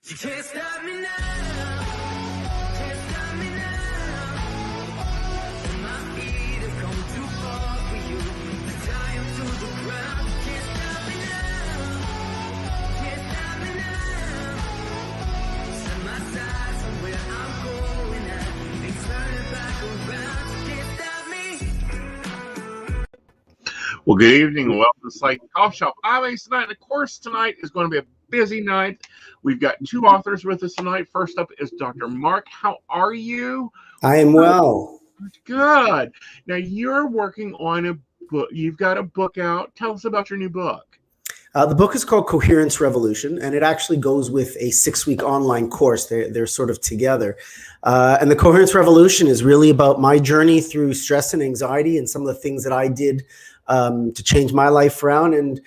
You can't stop me now. Can't stop me now. My feet have come too far for you to tie them to the ground. You can't stop me now. Can't stop me now. Set my sights on where I'm going at. They turn it back around. You can't stop me. Well, good evening and welcome to Slate Coffee Shop. I'm Aeson Knight, and of course tonight is going to be a busy night. We've got two authors with us tonight. First up is Dr. Mark. How are you? I am well. Good. Now, you're working on a book. You've got a book out. Tell us about your new book. The book is called Coherence Revolution, and it actually goes with a 6-week online course. They're sort of together. And the Coherence Revolution is really about my journey through stress and anxiety and some of the things that I did to change my life around, and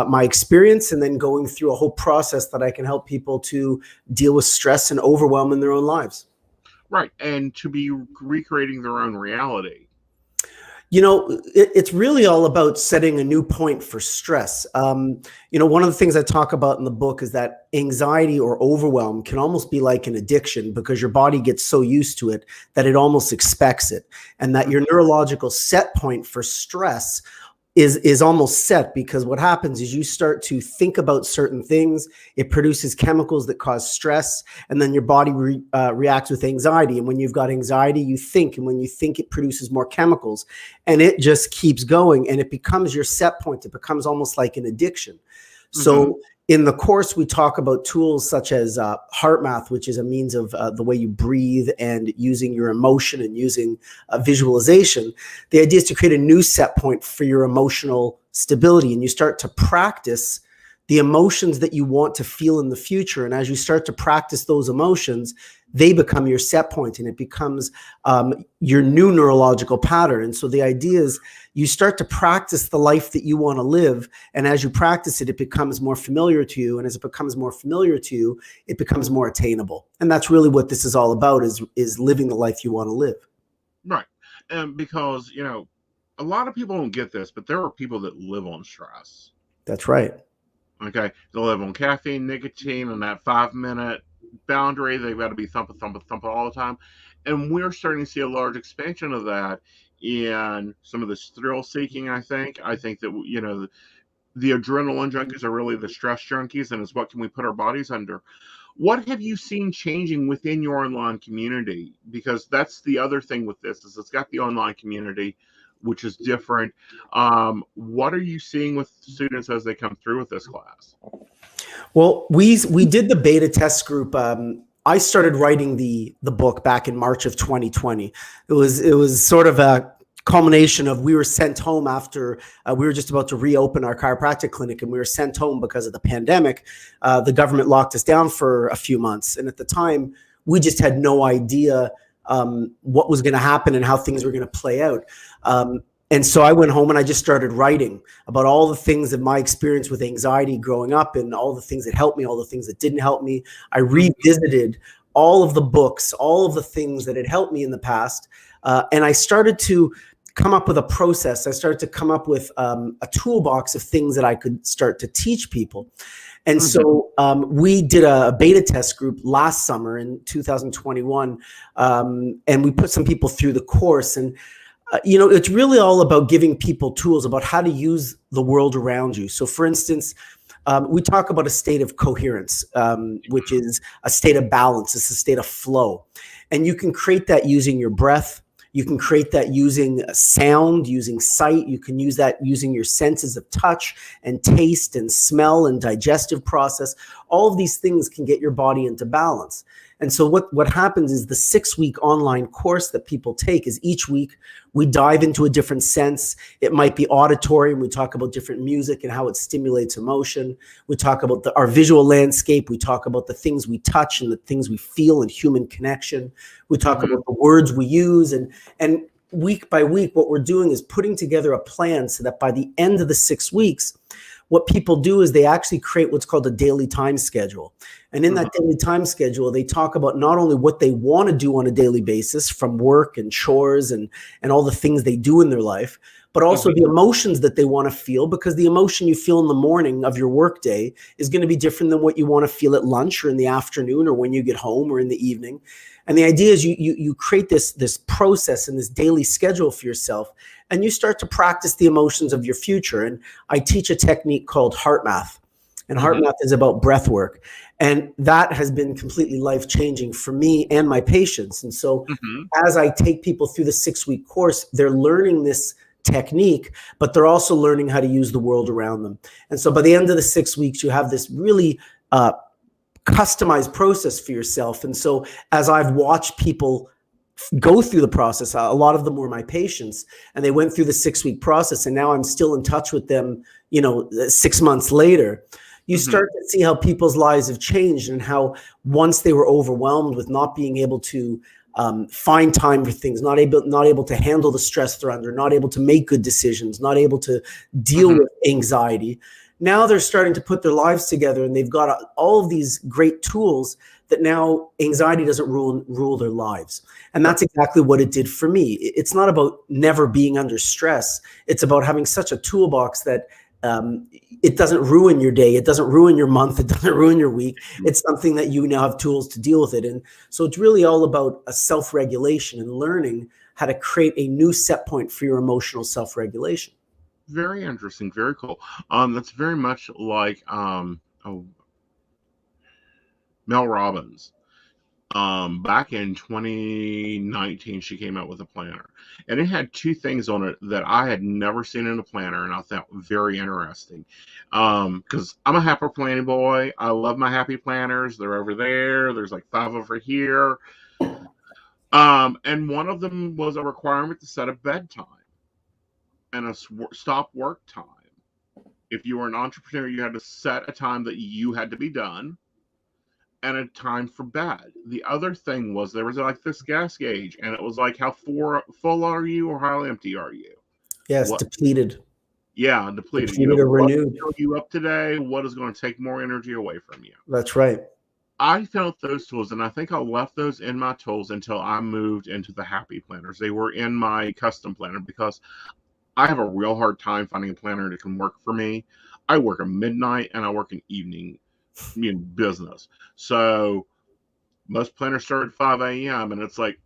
my experience, and then going through a whole process that I can help people to deal with stress and overwhelm in their own lives. Right, and to be recreating their own reality. You know, it's really all about setting a new point for stress. You know, one of the things I talk about in the book is that anxiety or overwhelm can almost be like an addiction, because your body gets so used to it that it almost expects it. And that your neurological set point for stress is almost set, because what happens is you start to think about certain things, it produces chemicals that cause stress, and then your body reacts with anxiety. And when you've got anxiety, you think, and when you think, it produces more chemicals, and it just keeps going, and it becomes your set point. It becomes almost like an addiction. So in the course, we talk about tools such as heart math, which is a means of the way you breathe and using your emotion and using visualization. The idea is to create a new set point for your emotional stability, and you start to practice the emotions that you want to feel in the future. And as you start to practice those emotions, they become your set point, and it becomes your new neurological pattern. And so the idea is you start to practice the life that you want to live. And as you practice it, it becomes more familiar to you. And as it becomes more familiar to you, it becomes more attainable. And that's really what this is all about, is living the life you want to live. Right. And because, you know, a lot of people don't get this, but there are people that live on stress. That's right. Okay. They live on caffeine, nicotine, and that 5-minute boundary. They've got to be thumping all the time. And we're starting to see a large expansion of that in some of this thrill seeking. I think that, you know, the adrenaline junkies are really the stress junkies, and it's what can we put our bodies under. What have you seen changing within your online community? Because that's the other thing with this, is it's got the online community, which is different. What are you seeing with students as they come through with this class? Well, we did the beta test group. I started writing the book back in March of 2020. It was sort of a culmination of, we were sent home after we were just about to reopen our chiropractic clinic, and we were sent home because of the pandemic. The government locked us down for a few months, and at the time we just had no idea what was going to happen and how things were going to play out. And so I went home and I just started writing about all the things of my experience with anxiety growing up, and all the things that helped me, all the things that didn't help me. I revisited all of the books, all of the things that had helped me in the past. And I started to come up with a process. I started to come up with a toolbox of things that I could start to teach people. And so we did a beta test group last summer in 2021, and we put some people through the course. And you know, it's really all about giving people tools about how to use the world around you. So for instance, we talk about a state of coherence, which is a state of balance. It's a state of flow. And you can create that using your breath. You can create that using sound, using sight. You can use that using your senses of touch and taste and smell and digestive process. All of these things can get your body into balance. And so what happens is the 6-week online course that people take is, each week we dive into a different sense. It might be auditory, and we talk about different music and how it stimulates emotion. We talk about our visual landscape. We talk about the things we touch and the things we feel and human connection. We talk about the words we use, and week by week, what we're doing is putting together a plan so that by the end of the 6 weeks, what people do is they actually create what's called a daily time schedule. And in that daily time schedule, they talk about not only what they want to do on a daily basis from work and chores and all the things they do in their life, but also the emotions that they want to feel, because the emotion you feel in the morning of your work day is going to be different than what you want to feel at lunch or in the afternoon or when you get home or in the evening. And the idea is you create this process and this daily schedule for yourself, and you start to practice the emotions of your future. And I teach a technique called heart math. And heart math is about breath work. And that has been completely life-changing for me and my patients. And so as I take people through the 6-week course, they're learning this technique, but they're also learning how to use the world around them. And so by the end of the 6 weeks, you have this really customized process for yourself. And so as I've watched people go through the process, a lot of them were my patients, and they went through the 6-week process, and now I'm still in touch with them, 6 months later. You start to see how people's lives have changed, and how once they were overwhelmed with not being able to find time for things, not able to handle the stress they're under, not able to make good decisions, not able to deal with anxiety. Now they're starting to put their lives together, and they've got all of these great tools that now anxiety doesn't rule their lives. And that's exactly what it did for me. It's not about never being under stress. It's about having such a toolbox that it doesn't ruin your day. It doesn't ruin your month. It doesn't ruin your week. It's something that you now have tools to deal with it. And so it's really all about a self-regulation and learning how to create a new set point for your emotional self-regulation. Very interesting. Very cool. That's very much like Mel Robbins. Back in 2019, she came out with a planner, and it had 2 things on it that I had never seen in a planner, and I thought very interesting. Because I'm a happy planning boy. I love my happy planners. They're over there. There's like 5 over here. And one of them was a requirement to set a bedtime and a stop work time. If you were an entrepreneur, you had to set a time that you had to be done and a time for bed. The other thing was there was like this gas gauge, and it was like, how full are you or how empty are you? Yes, depleted. Yeah, depleted. Depleted or renewed. What you up today? What is going to take more energy away from you? That's right. I felt those tools, and I think I left those in my tools until I moved into the happy planners. They were in my custom planner because I have a real hard time finding a planner that can work for me. I work at midnight and I work in evening business. So most planners start at 5 a.m. and it's like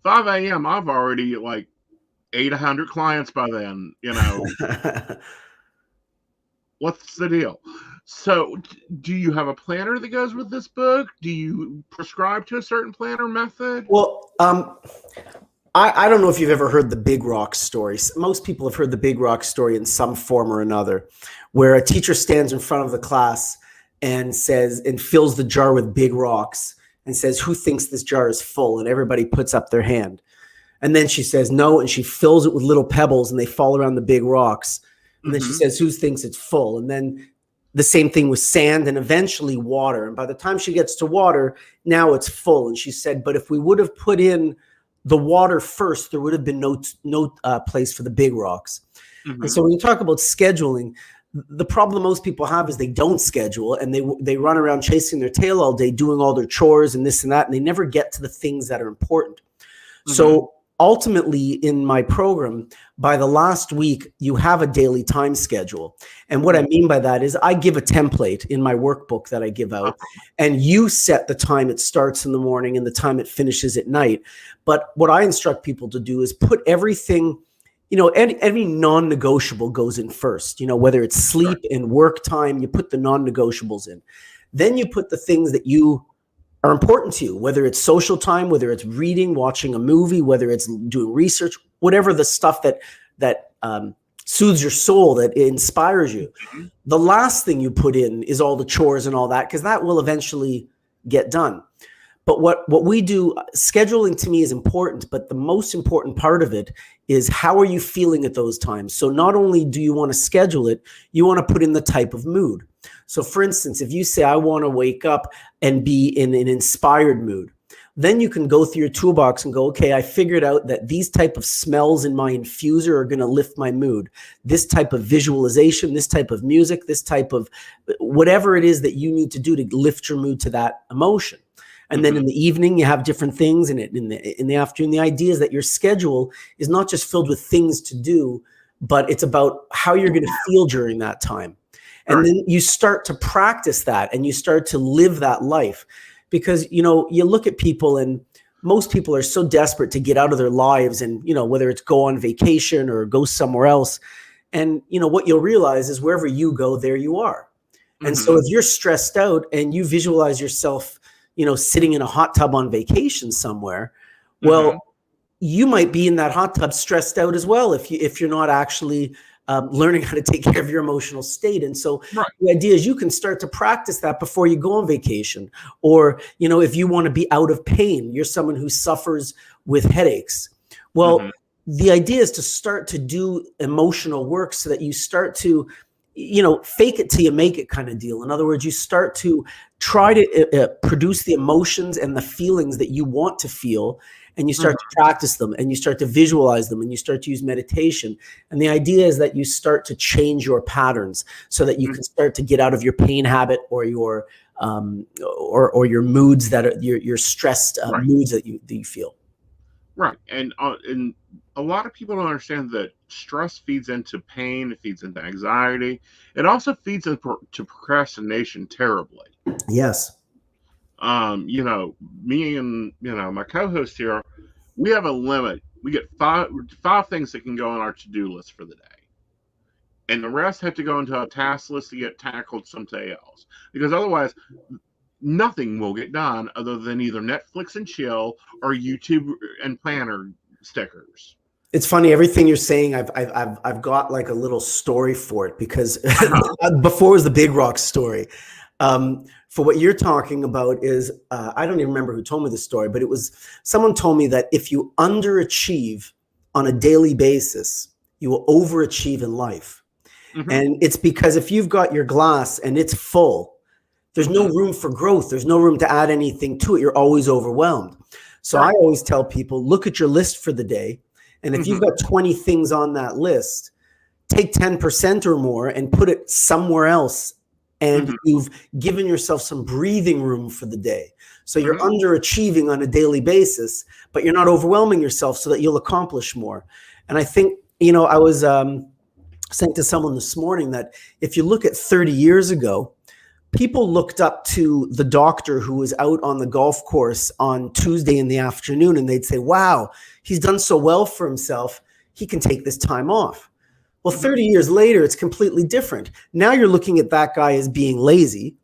5 a.m. I've already like 800 clients by then, What's the deal? So do you have a planner that goes with this book? Do you prescribe to a certain planner method? Well, I don't know if you've ever heard the Big Rock story. Most people have heard the Big Rock story in some form or another, where a teacher stands in front of the class and fills the jar with big rocks and says, "Who thinks this jar is full?" And everybody puts up their hand. And then she says no, and she fills it with little pebbles, and they fall around the big rocks. And then she says, "Who thinks it's full?" And then the same thing with sand and eventually water. And by the time she gets to water, now it's full. And she said, "But if we would have put in the water first, there would have been no place for the big rocks." And so when you talk about scheduling, the problem most people have is they don't schedule, and they run around chasing their tail all day, doing all their chores and this and that, and they never get to the things that are important. So ultimately, in my program, by the last week, you have a daily time schedule. And what I mean by that is I give a template in my workbook that I give out, and you set the time it starts in the morning and the time it finishes at night. But what I instruct people to do is put everything, every non-negotiable goes in first, whether it's sleep and work time, you put the non-negotiables in. Then you put the things that you are important to you, whether it's social time, whether it's reading, watching a movie, whether it's doing research, whatever the stuff that soothes your soul, that inspires you. The last thing you put in is all the chores and all that, because that will eventually get done. But what we do, scheduling to me is important, but the most important part of it is how are you feeling at those times? So not only do you want to schedule it, you want to put in the type of mood. So for instance, if you say, I want to wake up and be in an inspired mood, then you can go through your toolbox and go, okay, I figured out that these type of smells in my infuser are going to lift my mood. This type of visualization, this type of music, this type of whatever it is that you need to do to lift your mood to that emotion. And then in the evening, you have different things. And in the afternoon, the idea is that your schedule is not just filled with things to do, but it's about how you're going to feel during that time. And then you start to practice that and you start to live that life. Because, you know, you look at people and most people are so desperate to get out of their lives and, you know, whether it's go on vacation or go somewhere else. And, you know, what you'll realize is wherever you go, there you are. And so if you're stressed out and you visualize yourself, you know, sitting in a hot tub on vacation somewhere, well, you might be in that hot tub stressed out as well if you're not actually learning how to take care of your emotional state. And so the idea is you can start to practice that before you go on vacation. Or, you know, if you want to be out of pain, you're someone who suffers with headaches. Well, the idea is to start to do emotional work so that you start to, you know, fake it till you make it kind of deal. In other words, you start to try to produce the emotions and the feelings that you want to feel. And you start to practice them and you start to visualize them and you start to use meditation. And the idea is that you start to change your patterns so that you can start to get out of your pain habit or your your moods that are your stressed moods that you feel. Right. And a lot of people don't understand that stress feeds into pain. It feeds into anxiety. It also feeds into procrastination terribly. Yes. You know, me and, you know, my co-host here, we have a limit. We get five things that can go on our to-do list for the day. And the rest have to go into a task list to get tackled someday else. Because otherwise, nothing will get done other than either Netflix and chill or YouTube and planner stickers. It's funny, everything you're saying, I've got like a little story for it because before it was the Big Rock story. For what you're talking about is, I don't even remember who told me the story, but it was someone told me that if you underachieve on a daily basis, you will overachieve in life. And it's because if you've got your glass and it's full, there's no room for growth. There's no room to add anything to it. You're always overwhelmed. So I always tell people, look at your list for the day. And if you've got 20 things on that list, take 10% or more and put it somewhere else. And you've given yourself some breathing room for the day. So you're underachieving on a daily basis, but you're not overwhelming yourself so that you'll accomplish more. And I think, you know, I was saying to someone this morning that if you look at 30 years ago, people looked up to the doctor who was out on the golf course on Tuesday in the afternoon, and they'd say, wow, he's done so well for himself, he can take this time off. Well, 30 years later, it's completely different. Now you're looking at that guy as being lazy.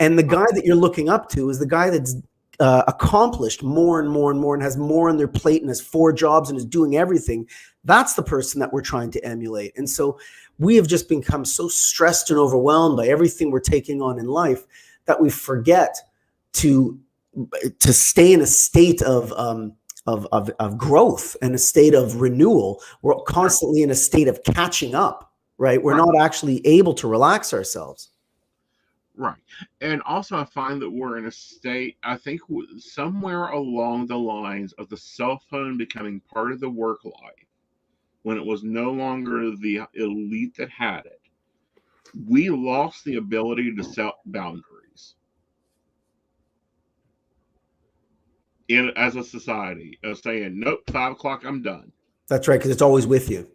And the guy that you're looking up to is the guy that's accomplished more and more and more and has more on their plate and has 4 jobs and is doing everything. That's the person that we're trying to emulate. And so we have just become so stressed and overwhelmed by everything we're taking on in life that we forget to stay in a state of growth and a state of renewal. We're constantly in a state of catching up, right? We're not actually able to relax ourselves. Right. And also I find that we're in a state, I think somewhere along the lines of the cell phone becoming part of the work life, when it was no longer the elite that had it, we lost the ability to set boundaries as a society of saying, nope, 5 o'clock, I'm done. That's right, because it's always with you.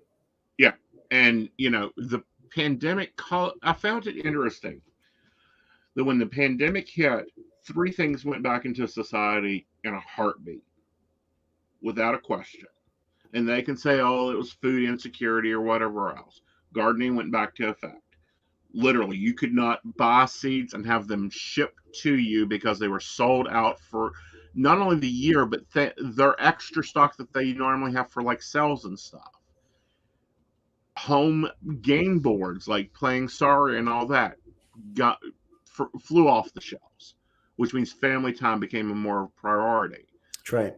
Yeah. And, you know, the pandemic, I found it interesting that when the pandemic hit, 3 things went back into society in a heartbeat, without a question. And they can say, oh, it was food insecurity or whatever else. Gardening went back to effect. Literally, you could not buy seeds and have them shipped to you because they were sold out for not only the year, but their extra stock that they normally have for like sales and stuff. Home game boards, like playing Sorry and all that, flew off the shelves, which means family time became a more priority. That's right.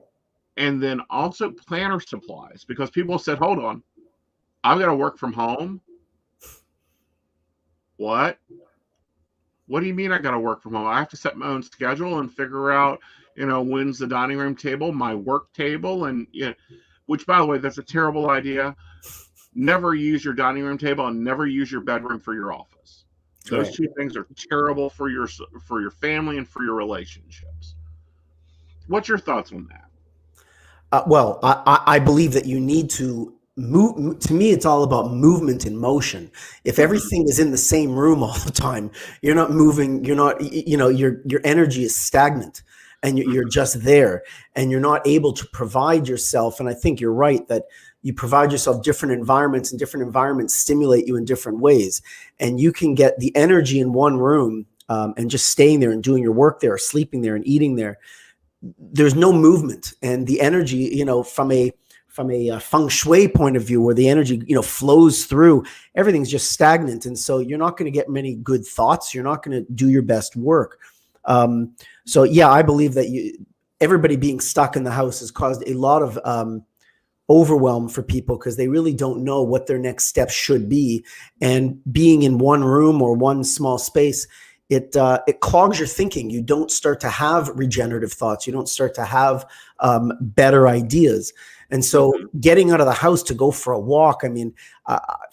And then also planner supplies, because people said, hold on, I've got to work from home. What? What do you mean I got to work from home? I have to set my own schedule and figure out, when's the dining room table, my work table, and which, by the way, that's a terrible idea. Never use your dining room table and never use your bedroom for your office. Those Right. two things are terrible for your family and for your relationships. What's your thoughts on that? Well, I believe that you need to move. To me, it's all about movement and motion. If everything is in the same room all the time, you're not moving. You're not. Your energy is stagnant, and you're just there, and you're not able to provide yourself. And I think you're right that you provide yourself different environments, and different environments stimulate you in different ways. And you can get the energy in one room, and just staying there and doing your work there, or sleeping there and eating there. There's no movement, and the energy, from a feng shui point of view, where the energy flows through, everything's just stagnant, and so you're not going to get many good thoughts. You're not going to do your best work. So yeah, I believe that everybody being stuck in the house has caused a lot of overwhelm for people, because they really don't know what their next step should be. And being in one room or one small space, it clogs your thinking. You don't start to have regenerative thoughts. You don't start to have better ideas. And so getting out of the house to go for a walk, I mean,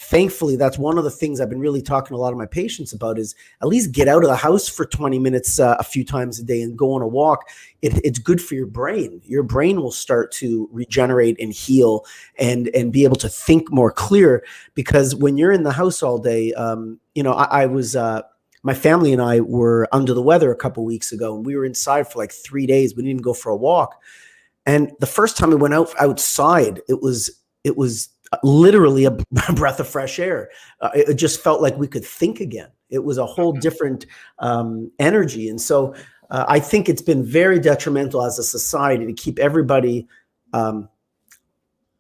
thankfully, that's one of the things I've been really talking to a lot of my patients about, is at least get out of the house for 20 minutes a few times a day and go on a walk. It's good for your brain. Your brain will start to regenerate and heal, and be able to think more clear. Because when you're in the house all day, I was my family and I were under the weather a couple of weeks ago, and we were inside for like 3 days. We didn't even go for a walk. And the first time we went outside, it was literally a breath of fresh air. It just felt like we could think again. It was a whole different energy. And so I think it's been very detrimental as a society to keep everybody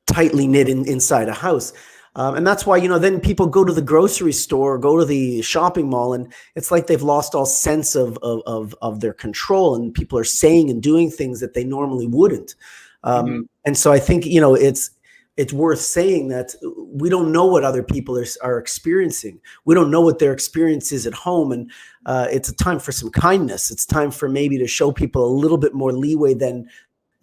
tightly knit inside a house. And that's why, then people go to the grocery store, go to the shopping mall, and it's like they've lost all sense of their control, and people are saying and doing things that they normally wouldn't. And so I think, it's worth saying that we don't know what other people are experiencing. We don't know what their experience is at home. And it's a time for some kindness. It's time for maybe to show people a little bit more leeway than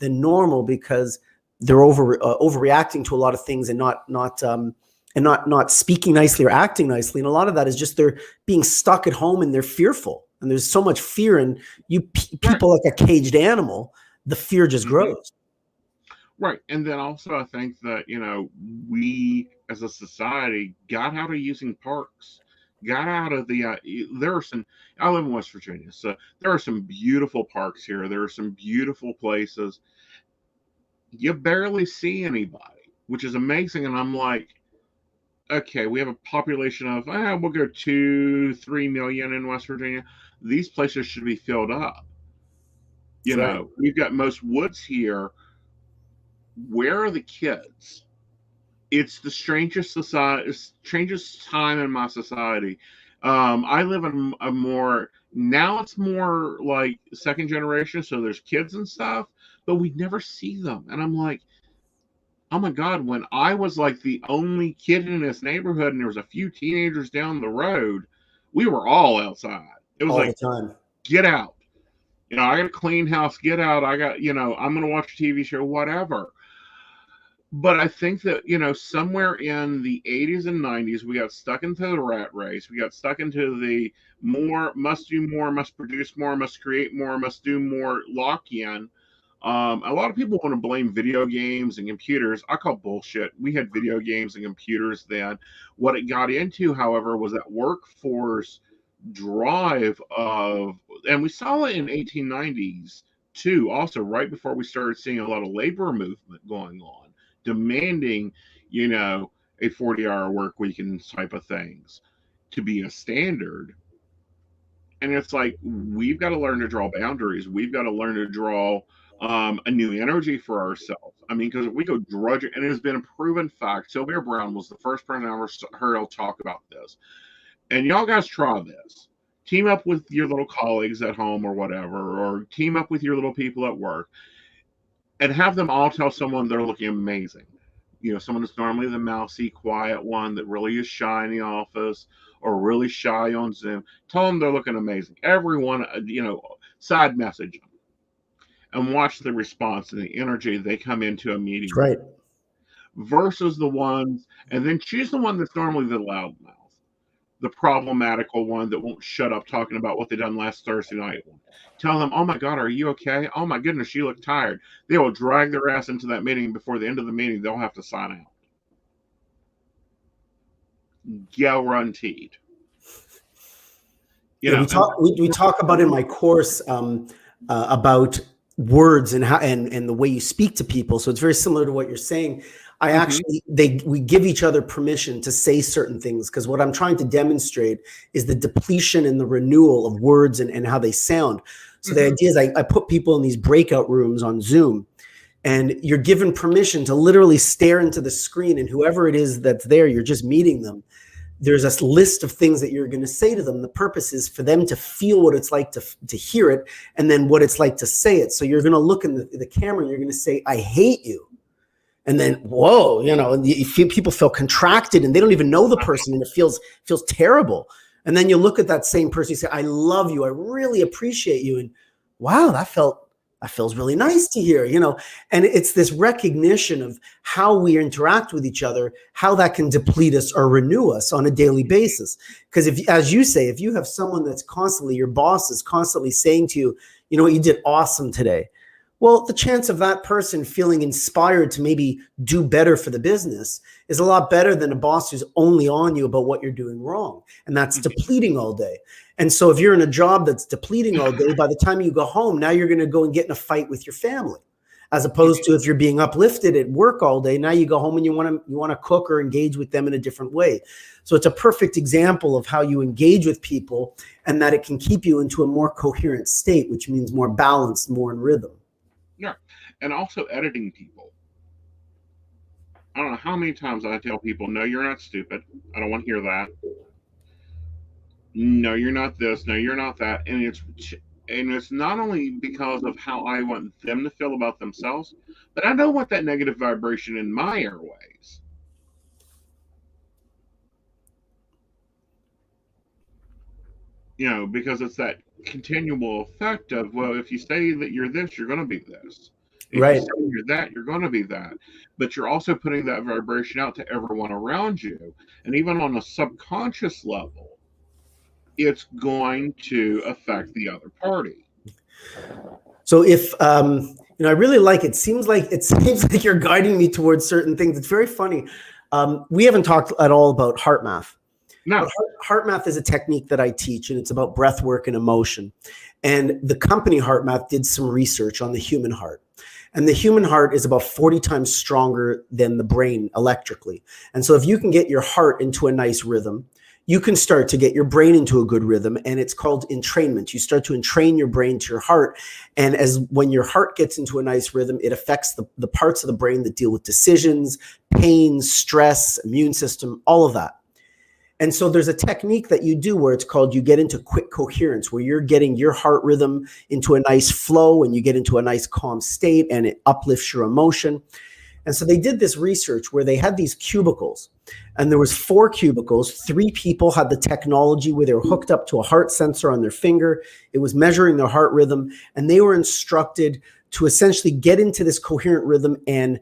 normal, because they're overreacting to a lot of things, and not speaking nicely or acting nicely. And a lot of that is just they're being stuck at home, and they're fearful. And there's so much fear, and people like a caged animal, the fear just grows. Right. And then also, I think that, we as a society got out of using parks, got out of there are some, I live in West Virginia, so there are some beautiful parks here. There are some beautiful places. You barely see anybody, which is amazing. And I'm like, okay, we have a population of, we'll go 2-3 million in West Virginia. These places should be filled up. Right. We've got most woods here. Where are the kids? It's the strangest time in my society. I live in now it's more like second generation, so there's kids and stuff, but we never see them. And I'm like, oh my God, when I was like the only kid in this neighborhood and there was a few teenagers down the road, we were all outside. It was All like, the time. get out. I got a clean house, get out. I'm going to watch a TV show, whatever. But I think that, somewhere in the 80s and 90s, we got stuck into the rat race. We got stuck into the must do more, must produce more, must create more, must do more lock in. A lot of people want to blame video games and computers. I call bullshit. We had video games and computers then. What it got into, however, was that workforce drive and we saw it in 1890s too, also right before we started seeing a lot of labor movement going on, demanding, a 40-hour work week and type of things to be a standard. And it's like, we've got to learn to draw boundaries. We've got to learn to draw a new energy for ourselves. I mean, because if we go drudging, and it has been a proven fact, Sylvia Brown was the first person I ever heard talk about this. And y'all guys try this. Team up with your little colleagues at home or whatever, or team up with your little people at work. and have them all tell someone they're looking amazing. Someone that's normally the mousy, quiet one that really is shy in the office or really shy on Zoom. Tell them they're looking amazing. Everyone, side message them and watch the response and the energy they come into a meeting Right. versus the ones, and then choose the one that's normally the loudmouth, the problematical one that won't shut up talking about what they done last Thursday night. Tell them, oh my God, are you okay? Oh my goodness, you look tired. They will drag their ass into that meeting. Before the end of the meeting, they'll have to sign out. Guaranteed. We talk about in my course about words and how and the way you speak to people. So it's very similar to what you're saying. I actually we give each other permission to say certain things, because what I'm trying to demonstrate is the depletion and the renewal of words and how they sound. So the idea is I put people in these breakout rooms on Zoom, and you're given permission to literally stare into the screen, and whoever it is that's there, you're just meeting them. There's a list of things that you're going to say to them. The purpose is for them to feel what it's like to hear it, and then what it's like to say it. So you're going to look in the camera and you're going to say, I hate you. And then, whoa, people feel contracted and they don't even know the person, and it feels terrible. And then you look at that same person, you say, I love you. I really appreciate you. And wow, that feels really nice to hear, and it's this recognition of how we interact with each other, how that can deplete us or renew us on a daily basis. Because as you say, if you have someone that's constantly, your boss is constantly saying to you, you know what, you did awesome today. Well, the chance of that person feeling inspired to maybe do better for the business is a lot better than a boss who's only on you about what you're doing wrong. And that's depleting all day. And so if you're in a job that's depleting all day, by the time you go home, now you're going to go and get in a fight with your family. As opposed to if you're being uplifted at work all day, now you go home and you want to cook or engage with them in a different way. So it's a perfect example of how you engage with people, and that it can keep you into a more coherent state, which means more balanced, more in rhythm. Yeah. And also editing people. I don't know how many times I tell people, no, you're not stupid. I don't want to hear that. No, you're not this. No, you're not that. And it's not only because of how I want them to feel about themselves, but I don't want that negative vibration in my airways. Because it's that continual effect of, well, if you say that you're this, you're going to be this. If right. you say you're that, you're going to be that. But you're also putting that vibration out to everyone around you. And even on a subconscious level, it's going to affect the other party. So if, I really like it. Seems like you're guiding me towards certain things. It's very funny. We haven't talked at all about heart math. No. Heart math is a technique that I teach, and it's about breath work and emotion. And the company Heart Math did some research on the human heart. And the human heart is about 40 times stronger than the brain electrically. And so if you can get your heart into a nice rhythm, you can start to get your brain into a good rhythm, and it's called entrainment. You start to entrain your brain to your heart. And when your heart gets into a nice rhythm, it affects the parts of the brain that deal with decisions, pain, stress, immune system, all of that. And so there's a technique that you do where it's called, you get into quick coherence, where you're getting your heart rhythm into a nice flow, and you get into a nice calm state, and it uplifts your emotion. And so they did this research where they had these cubicles, and there was 4 cubicles. 3 people had the technology where they were hooked up to a heart sensor on their finger. It was measuring their heart rhythm, and they were instructed to essentially get into this coherent rhythm and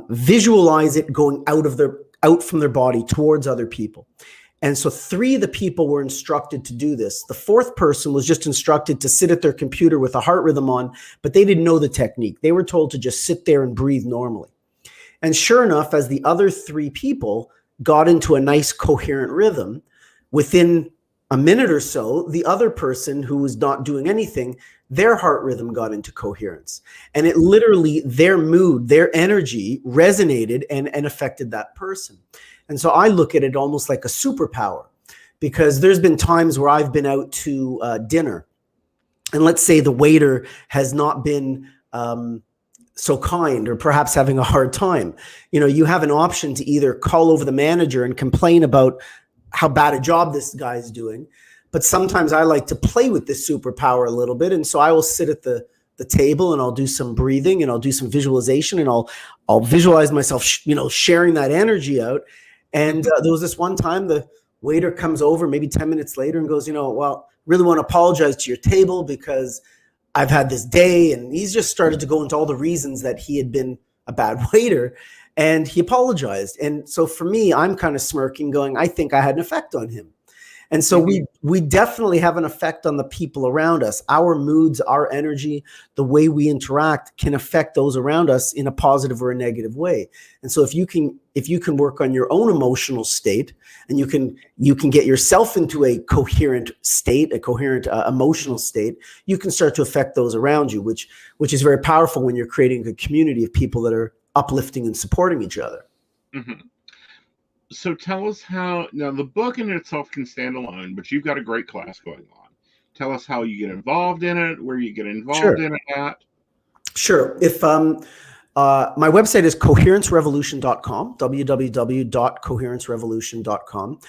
visualize it going out from their body towards other people. And so 3 of the people were instructed to do this. The 4th person was just instructed to sit at their computer with a heart rhythm on, but they didn't know the technique. They were told to just sit there and breathe normally. And sure enough, as the other 3 people got into a nice coherent rhythm, within a minute or so, the other person who was not doing anything, their heart rhythm got into coherence. And it literally, their mood, their energy resonated and affected that person. And so I look at it almost like a superpower, because there's been times where I've been out to dinner, and let's say the waiter has not been so kind, or perhaps having a hard time. You have an option to either call over the manager and complain about how bad a job this guy's doing. But sometimes I like to play with this superpower a little bit. And so I will sit at the the table and I'll do some breathing and I'll do some visualization and I'll visualize myself, sharing that energy out. And there was this one time the waiter comes over maybe 10 minutes later and goes, well, really want to apologize to your table because I've had this day. And he's just started to go into all the reasons that he had been a bad waiter, and he apologized. And so for me, I'm kind of smirking going, I think I had an effect on him. And so we definitely have an effect on the people around us. Our moods, our energy, the way we interact can affect those around us in a positive or a negative way. And so if you can work on your own emotional state, and you can get yourself into a coherent state, a coherent emotional state, you can start to affect those around you, which is very powerful when you're creating a community of people that are uplifting and supporting each other. Mm-hmm. So tell us how, now the book in itself can stand alone, but you've got a great class going on. Tell us how you get involved in it, where you get involved in it at. Sure. If my website is coherencerevolution.com, www.coherencerevolution.com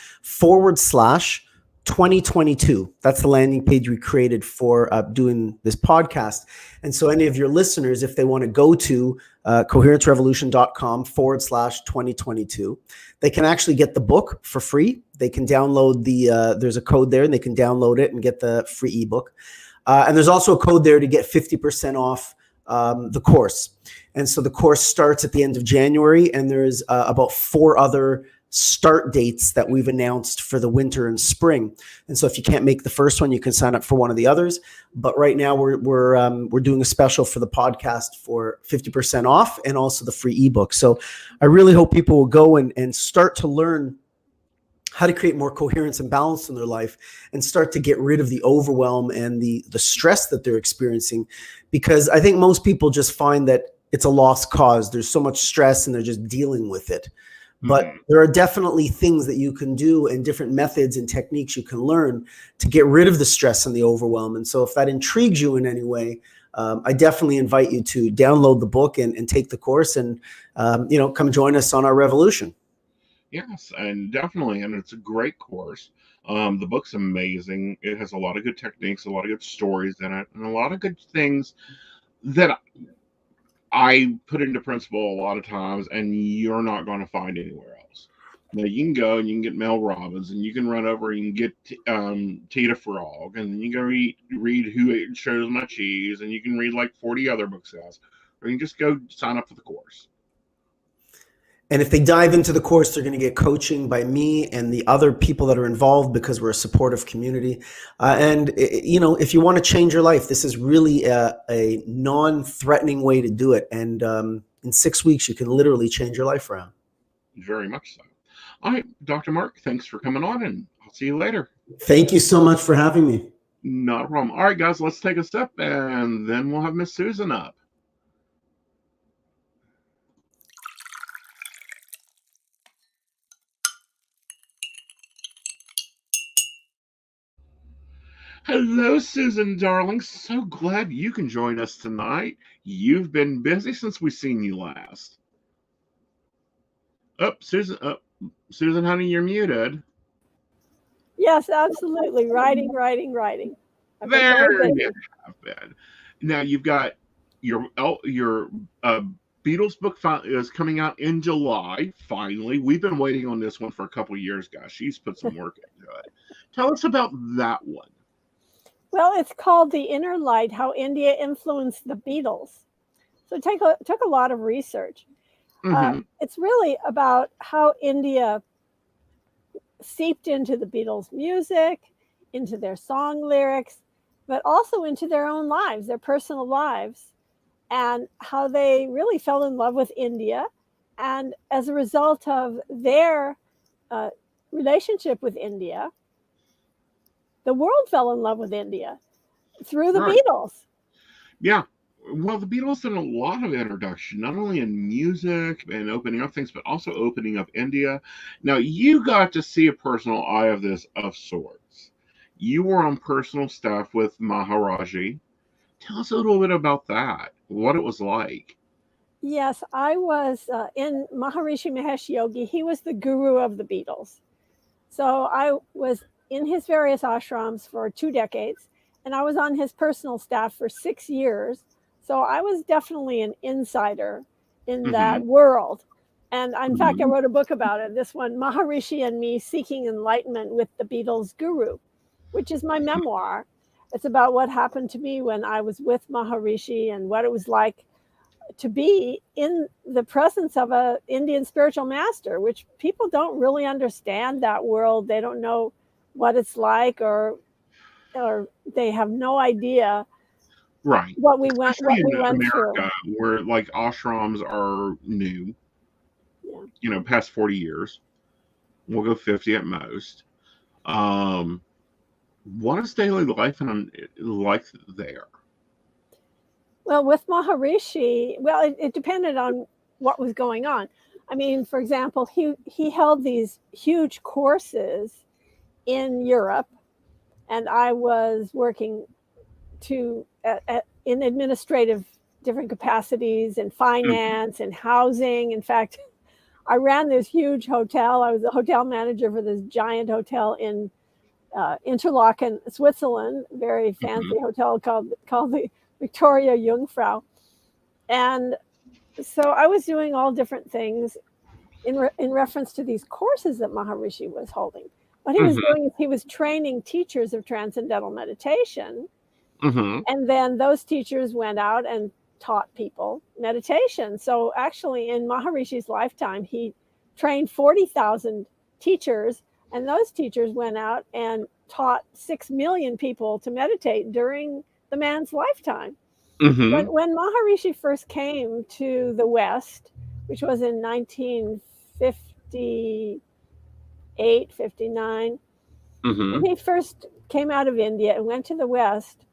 /2022. That's the landing page we created for doing this podcast. And so any of your listeners, if they want to go to coherencerevolution.com /2022, they can actually get the book for free. They can download there's a code there and they can download it and get the free ebook. And there's also a code there to get 50% off the course. And so the course starts at the end of January, and there's about 4 other start dates that we've announced for the winter and spring. And so if you can't make the first one, you can sign up for one of the others. But right now we're doing a special for the podcast for 50% off and also the free ebook. So I really hope people will go and start to learn how to create more coherence and balance in their life and start to get rid of the overwhelm and the stress that they're experiencing. Because I think most people just find that it's a lost cause. There's so much stress and they're just dealing with it. But there are definitely things that you can do and different methods and techniques you can learn to get rid of the stress and the overwhelm. And so if that intrigues you in any way, I definitely invite you to download the book and take the course and, come join us on our revolution. Yes, and definitely. And it's a great course. The book's amazing. It has a lot of good techniques, a lot of good stories in it, and a lot of good things that I put into principle a lot of times, and you're not going to find anywhere else. Now, you can go and you can get Mel Robbins, and you can run over and you can get Tita Frog, and then you can read Who Shows My Cheese, and you can read like 40 other books else, or you can just go sign up for the course. And if they dive into the course, they're going to get coaching by me and the other people that are involved because we're a supportive community. If you want to change your life, this is really a non-threatening way to do it. And in 6 weeks, you can literally change your life around. Very much so. All right, Dr. Mark, thanks for coming on, and I'll see you later. Thank you so much for having me. Not a problem. All right, guys, let's take a step, and then we'll have Miss Susan up. Hello, Susan, darling. So glad you can join us tonight. You've been busy since we've seen you last. Susan, honey, you're muted. Yes, absolutely. Writing. There you have been. Now you've got your Beatles book is coming out in July. Finally, we've been waiting on this one for a couple of years, guys. She's put some work into it. Tell us about that one. Well, it's called The Inner Light: How India Influenced the Beatles. So it took a lot of research. It's really about how India seeped into the Beatles' music, into their song lyrics, but also into their own lives, their personal lives, and how they really fell in love with India. And as a result of their relationship with India, the world fell in love with India through the Beatles. Yeah. Well, the Beatles did a lot of introduction, not only in music and opening up things, but also opening up India. Now, you got to see a personal eye of this of sorts. You were on personal staff with Maharaji. Tell us a little bit about that, what it was like. Yes, I was in Maharishi Mahesh Yogi. He was the guru of the Beatles. So I was in his various ashrams for 2 decades. and I was on his personal staff for 6 years. So I was definitely an insider in that world. And in fact, I wrote a book about it. This one, Maharishi and Me Seeking Enlightenment with the Beatles Guru, which is my memoir. It's about what happened to me when I was with Maharishi and what it was like to be in the presence of an Indian spiritual master, which people don't really understand that world. They don't know what it's like, or they have no idea Right. what we went Especially in through. America, where like ashrams are new, Yeah. past 40 years. We'll go 50 at most. What is daily life like there? Well, with Maharishi, it depended on what was going on. I mean, for example, he held these huge courses in Europe, and I was working in administrative different capacities in finance and housing. In fact, I ran this huge hotel. I was the hotel manager for this giant hotel in Interlaken, Switzerland, very fancy hotel called the Victoria Jungfrau. And so I was doing all different things in reference to these courses that Maharishi was holding. What he was doing is he was training teachers of transcendental meditation. And then those teachers went out and taught people meditation. So actually in Maharishi's lifetime, he trained 40,000 teachers, and those teachers went out and taught 6 million people to meditate during the man's lifetime. When Maharishi first came to the West, which was in 1958, 59, when he first came out of India and went to the West,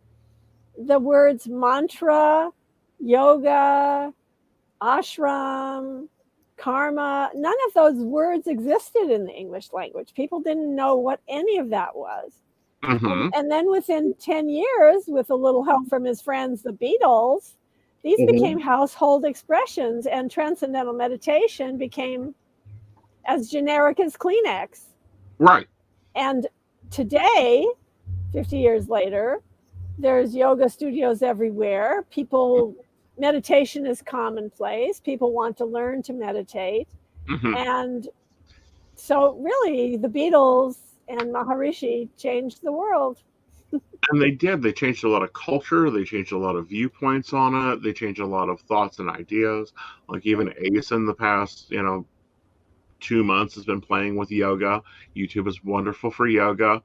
the words mantra, yoga, ashram, karma, none of those words existed in the English language. People didn't know what any of that was. And then within 10 years, with a little help from his friends, the Beatles, these became household expressions, and transcendental meditation became as generic as Kleenex. Right. And today, 50 years later, there's yoga studios everywhere. Meditation is commonplace. People want to learn to meditate. And so really the Beatles and Maharishi changed the world. And they did. They changed a lot of culture. They changed a lot of viewpoints on it. They changed a lot of thoughts and ideas. Like even Aeson the past, 2 months has been playing with yoga. YouTube is wonderful for yoga.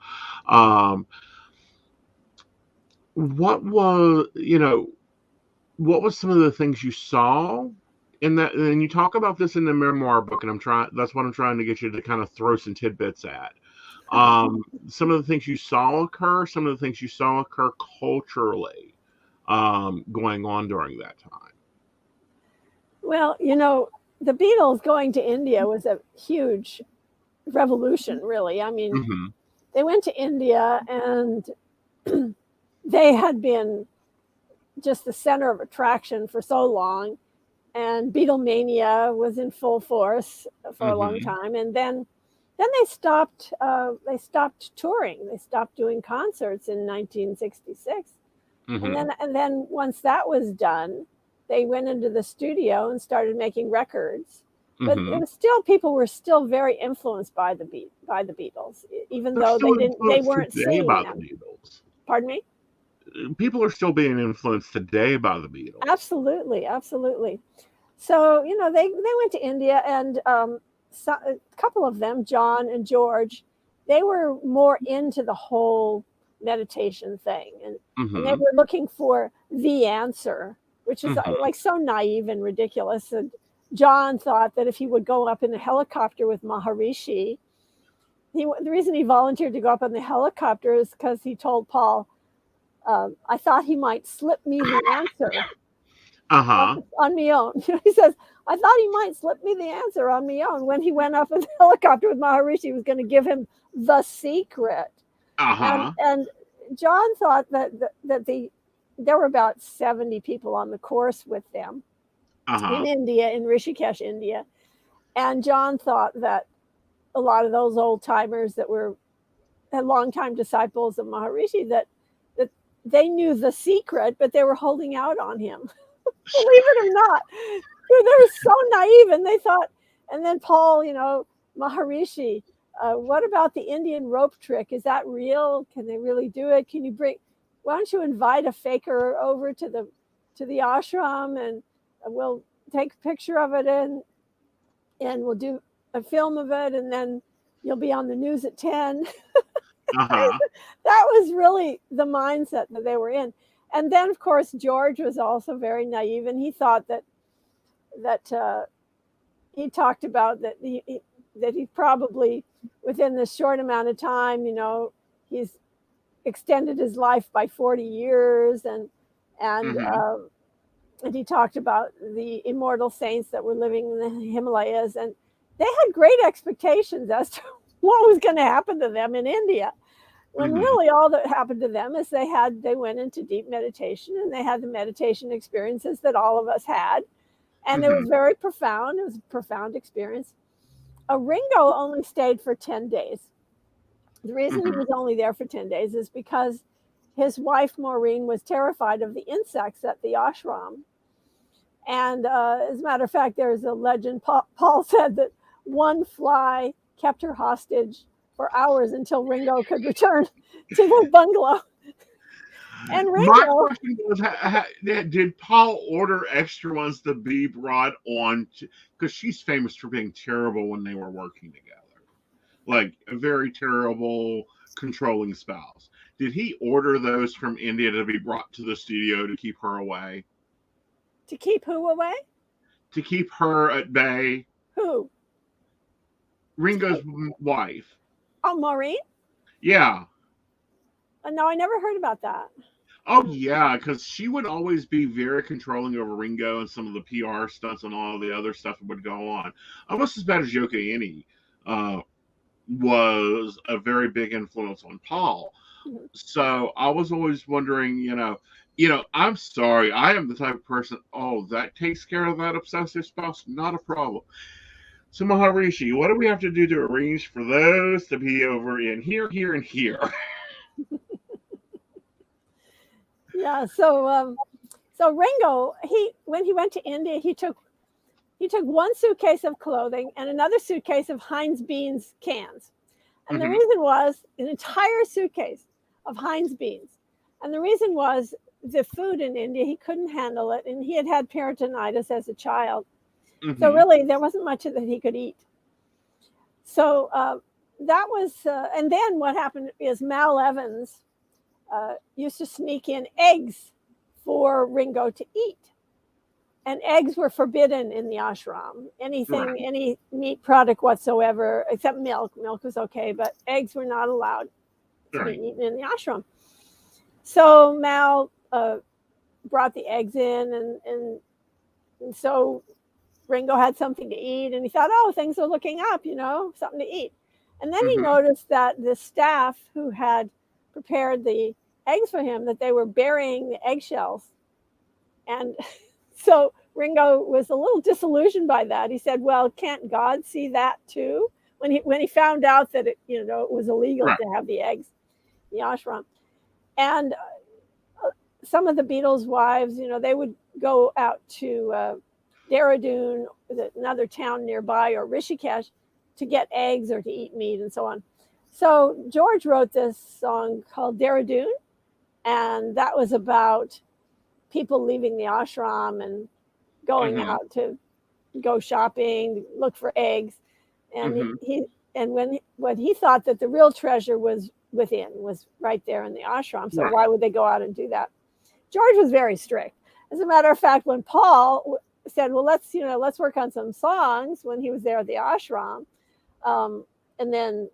What was some of the things you saw in that? And you talk about this in the memoir book, and that's what I'm trying to get you to kind of throw some tidbits at. Some of the things you saw occur, some of the things you saw occur culturally, going on during that time. Well, the Beatles going to India was a huge revolution, really. I mean, they went to India, and they had been just the center of attraction for so long, and Beatlemania was in full force for a long time. And then they stopped touring. They stopped doing concerts in 1966. And then once that was done, they went into the studio and started making records. But it was still, people were still very influenced by the Beatles, even though they weren't singing them. Beatles. Pardon me? People are still being influenced today by the Beatles. Absolutely. So, they went to India, and a couple of them, John and George, they were more into the whole meditation thing. And they were looking for the answer, which is like so naive and ridiculous. And John thought that if he would go up in a helicopter with Maharishi, the reason he volunteered to go up on the helicopter is because he told Paul, I thought he might slip me the answer on my own. He says, I thought he might slip me the answer on my own. When he went up in the helicopter with Maharishi, he was going to give him the secret. And John thought that there were about 70 people on the course with them in India, in Rishikesh, India. And John thought that a lot of those old timers that were longtime disciples of Maharishi, that they knew the secret, but they were holding out on him. Believe it or not, they were so naive, and they thought. And then Paul, Maharishi, what about the Indian rope trick? Is that real? Can they really do it? Can you why don't you invite a faker over to the ashram, and we'll take a picture of it, and we'll do a film of it, and then you'll be on the news at 10. Uh-huh. That was really the mindset that they were in. And then, of course, George was also very naive, and he thought that he talked about that he probably, within this short amount of time, he's extended his life by 40 years, and he talked about the immortal saints that were living in the Himalayas, and they had great expectations as to what was going to happen to them in India. When really all that happened to them is they went into deep meditation, and they had the meditation experiences that all of us had. And it was very profound. It was a profound experience. Ringo only stayed for 10 days. The reason he was only there for 10 days is because his wife, Maureen, was terrified of the insects at the ashram. And as a matter of fact, there's a legend. Paul said that one fly kept her hostage for hours until Ringo could return to the bungalow. And Ringo, my question was, did Paul order extra ones to be brought on? Because she's famous for being terrible when they were working together, like a very terrible controlling spouse. Did he order those from India to be brought to the studio to keep her away? To keep who away? To keep her at bay. Who? Ringo's wife. Oh, Maureen? Yeah. No, I never heard about that. Oh, yeah, because she would always be very controlling over Ringo and some of the PR stunts and all the other stuff that would go on. Almost as bad as Yoko Annie was a very big influence on Paul. So I was always wondering, I'm sorry, I am the type of person, that takes care of that obsessive spouse, not a problem. So Maharishi, what do we have to do to arrange for those to be over in here, here, and here? Yeah, so Ringo, when he went to India, he took one suitcase of clothing and another suitcase of Heinz beans cans. And the reason was an entire suitcase of Heinz beans. And the reason was the food in India, he couldn't handle it. And he had peritonitis as a child. So really, there wasn't much that he could eat. So that was, and then what happened is Mal Evans used to sneak in eggs for Ringo to eat. And eggs were forbidden in the ashram. Any meat product whatsoever, except milk. Milk was okay, but eggs were not allowed to be eaten in the ashram. So Mal brought the eggs in, and so Ringo had something to eat, and he thought, things are looking up, something to eat. And then he noticed that the staff who had prepared the eggs for him, that they were burying the eggshells. And so Ringo was a little disillusioned by that. He said, well, can't God see that too? When he found out that it was illegal to have the eggs in the ashram. And some of the Beatles' wives, they would go out to Dehradun, another town nearby, or Rishikesh, to get eggs or to eat meat and so on. So George wrote this song called Dehradun, and that was about people leaving the ashram and going out to go shopping, look for eggs. And when he thought that the real treasure was right there in the ashram. So why would they go out and do that? George was very strict. As a matter of fact, when Paul said, well, let's work on some songs when he was there at the ashram. And then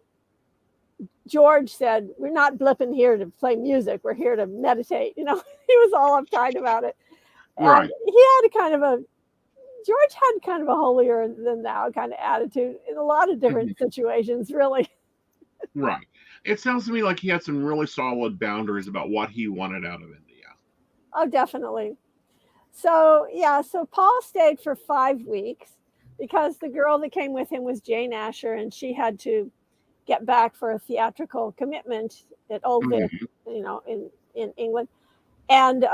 George said, we're not blipping here to play music. We're here to meditate. He was all uptight about it. And George had kind of a holier than thou kind of attitude in a lot of different situations, really. Right. It sounds to me like he had some really solid boundaries about what he wanted out of India. Oh, definitely. So Paul stayed for 5 weeks because the girl that came with him was Jane Asher, and she had to get back for a theatrical commitment at Old Vic, in England. And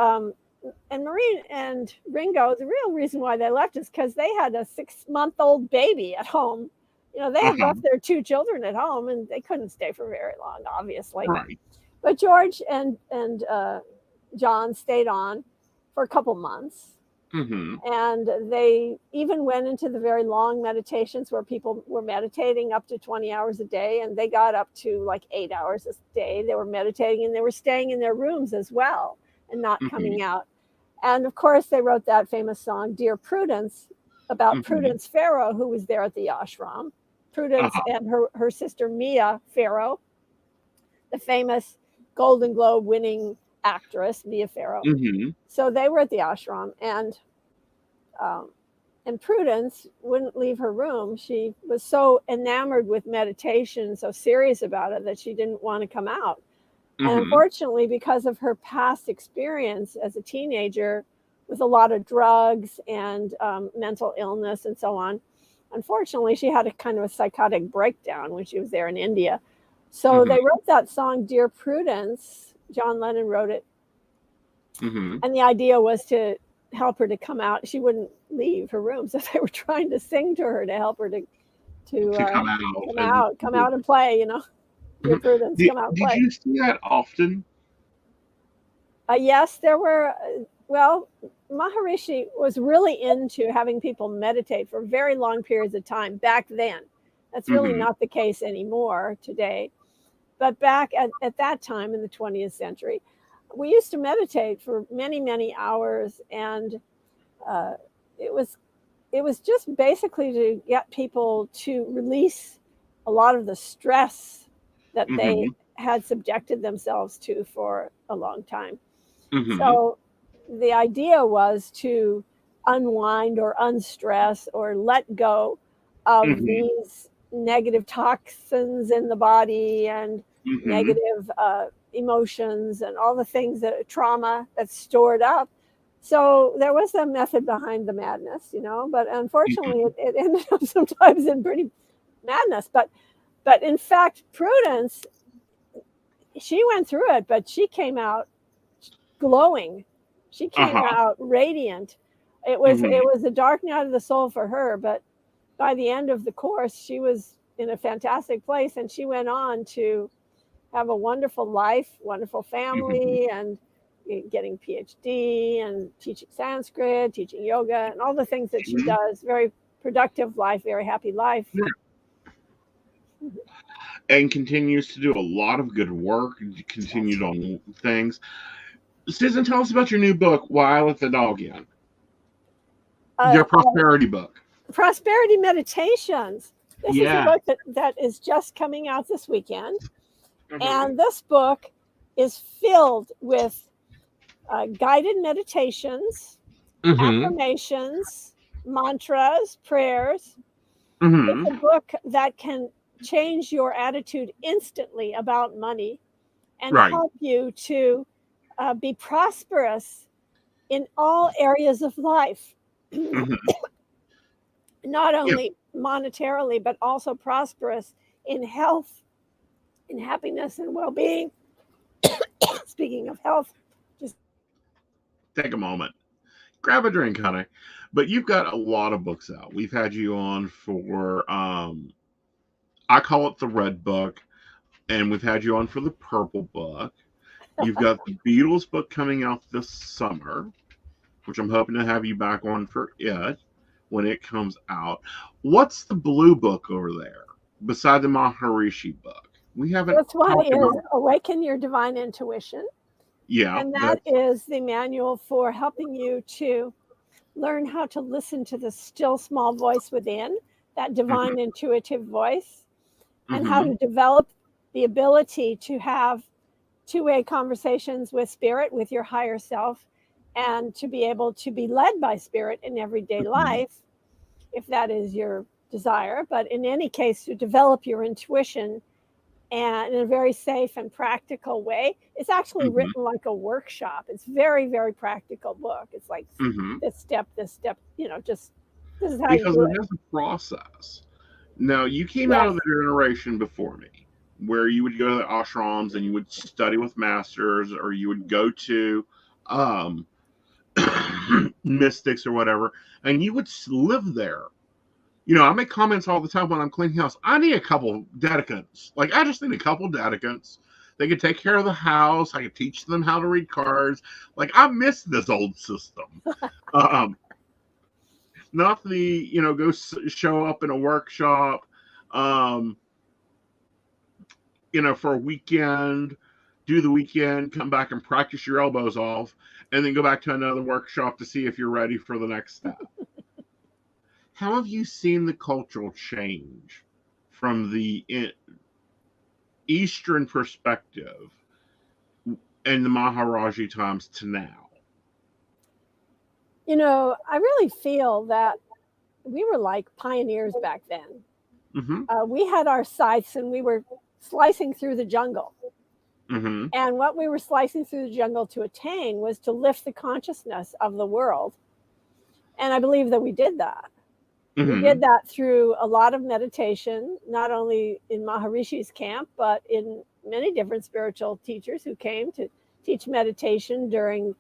Maureen and Ringo, the real reason why they left is because they had a 6-month-old baby at home. They had left their 2 children at home, and they couldn't stay for very long, obviously. Right. But George and John stayed on for a couple months. And they even went into the very long meditations where people were meditating up to 20 hours a day, and they got up to like 8 hours a day. They were meditating, and they were staying in their rooms as well and not coming out. And of course, they wrote that famous song, Dear Prudence, about Prudence Farrow, who was there at the ashram. Prudence and her sister Mia Farrow, the famous Golden Globe winning actress, Mia Farrow. So they were at the ashram, and Prudence wouldn't leave her room. She was so enamored with meditation, so serious about it, that she didn't want to come out. And unfortunately, because of her past experience as a teenager with a lot of drugs and mental illness and so on, unfortunately, she had a kind of a psychotic breakdown when she was there in India. So they wrote that song, Dear Prudence. John Lennon wrote it. And the idea was to help her to come out. She wouldn't leave her room, so they were trying to sing to her to help her to come out and play, Dear Prudence, come out and play. Did you see that often? Yes, there were. Well, Maharishi was really into having people meditate for very long periods of time back then. That's really not the case anymore today. But back at that time in the 20th century, we used to meditate for many, many hours. And it was just basically to get people to release a lot of the stress that they had subjected themselves to for a long time. So the idea was to unwind or unstress or let go of these negative toxins in the body and negative emotions and all the things trauma that's stored up. So there was a method behind the madness, but unfortunately it ended up sometimes in pretty madness. But in fact, Prudence, she went through it, but she came out glowing. She came out radiant. It was a dark night of the soul for her, but by the end of the course, she was in a fantastic place, and she went on to have a wonderful life, wonderful family, and getting PhD and teaching Sanskrit, teaching yoga, and all the things that she does. Very productive life, very happy life. And continues to do a lot of good work, continued on things. Susan, tell us about your new book, Why I Let the Dog In. Your prosperity book. Prosperity Meditations. This is a book that is just coming out this weekend. And this book is filled with guided meditations, affirmations, mantras, prayers. It's a book that can change your attitude instantly about money and help you to be prosperous in all areas of life. Not only monetarily, but also prosperous in health, in happiness and well-being. Speaking of health, just take a moment, grab a drink, honey. But you've got a lot of books out. We've had you on for I call it the Red Book, and we've had you on for the Purple Book. You've got the Beatles book coming out this summer, which I'm hoping to have you back on for it when it comes out. What's the Blue Book over there beside the Maharishi book? We haven't. This one is Awaken Your Divine Intuition. Yeah. And that is the manual for helping you to learn how to listen to the still small voice within, that divine intuitive voice, and how to develop the ability to have two-way conversations with spirit, with your higher self, and to be able to be led by spirit in everyday life, if that is your desire. But in any case, to develop your intuition and in a very safe and practical way. It's actually written like a workshop. It's very, very practical book. It's like this step, just this is how you do it. Because it has a process. Now, you came out of the generation before me, where you would go to the ashrams and you would study with masters, or you would go to um, mystics or whatever, and you would live there. I make comments all the time when I'm cleaning house. I need a couple dedicants. Like, I just need a couple dedicants. They could take care of the house. I could teach them how to read cards. Like, I miss this old system. Not the, go show up in a workshop, for a weekend, do the weekend, come back and practice your elbows off, and then go back to another workshop to see if you're ready for the next step. How have you seen the cultural change from the Eastern perspective in the Maharaji times to now? I really feel that we were like pioneers back then. Mm-hmm. We had our scythes and we were slicing through the jungle. Mm-hmm. And what we were slicing through the jungle to attain was to lift the consciousness of the world. And I believe that we did that. Mm-hmm. We did that through a lot of meditation, not only in Maharishi's camp, but in many different spiritual teachers who came to teach meditation during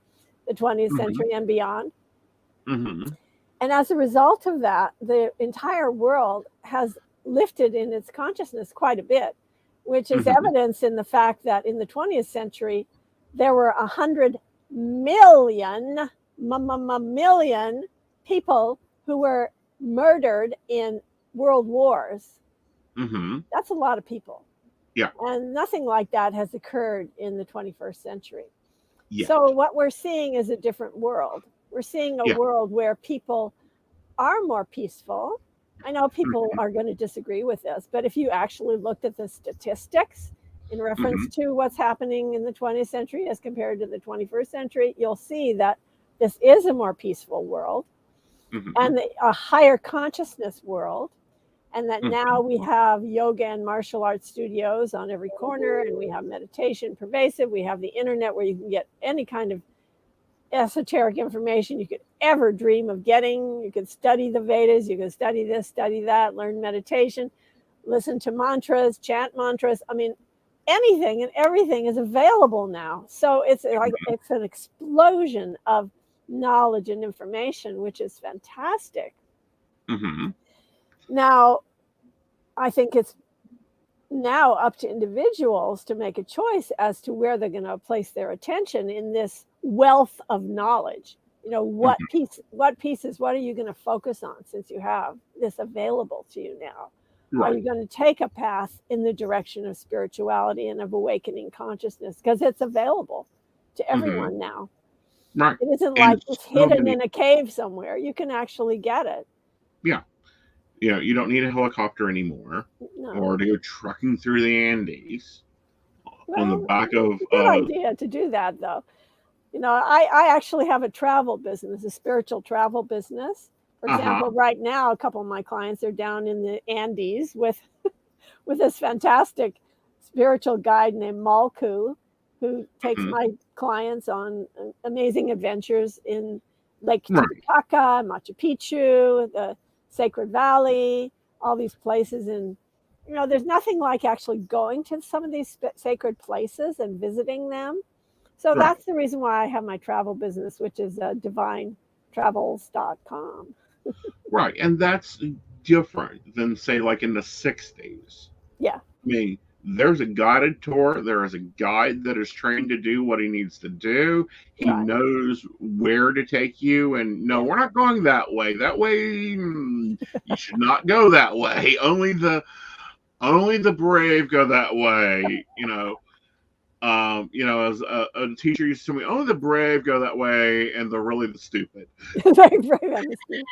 the 20th century and beyond. Mm-hmm. And as a result of that, the entire world has lifted in its consciousness quite a bit, which is evidence in the fact that in the 20th century, there were 100 million people who were murdered in world wars. Mm-hmm. That's a lot of people. Yeah. And nothing like that has occurred in the 21st century. Yeah. So what we're seeing is a different world. We're seeing a world where people are more peaceful. I know people are going to disagree with this, but if you actually looked at the statistics in reference to what's happening in the 20th century as compared to the 21st century, you'll see that this is a more peaceful world and a higher consciousness world. And that now we have yoga and martial arts studios on every corner, and we have meditation pervasive. We have the internet where you can get any kind of esoteric information you could ever dream of getting. You could study the Vedas, you could study this, study that, learn meditation, listen to mantras, chant mantras. I mean, anything and everything is available now. So it's like it's an explosion of knowledge and information, which is fantastic. Now, I think it's now up to individuals to make a choice as to where they're going to place their attention in this wealth of knowledge. What pieces, what are you going to focus on since you have this available to you now? Are you going to take a path in the direction of spirituality and of awakening consciousness? Because it's available to everyone now. Right. It isn't like it's hidden in a cave somewhere. You can actually get it. Yeah. You don't need a helicopter anymore, or to go trucking through the Andes on the back of. Good idea to do that, though. I actually have a travel business, a spiritual travel business. For example, right now, a couple of my clients are down in the Andes with this fantastic spiritual guide named Malku, who takes my clients on amazing adventures in Lake Titicaca, Machu Picchu, the Sacred Valley, all these places. And, there's nothing like actually going to some of these sacred places and visiting them. So that's the reason why I have my travel business, which is divinetravels.com. Right. And that's different than, say, like in the 60s. Yeah. I mean, there's a guided tour. There is a guide that is trained to do what he needs to do. He knows where to take you. And no, we're not going that way. That way, you should not go that way. Only the brave go that way. As a teacher used to tell me, only the brave go that way, and the stupid. Very brave and the stupid.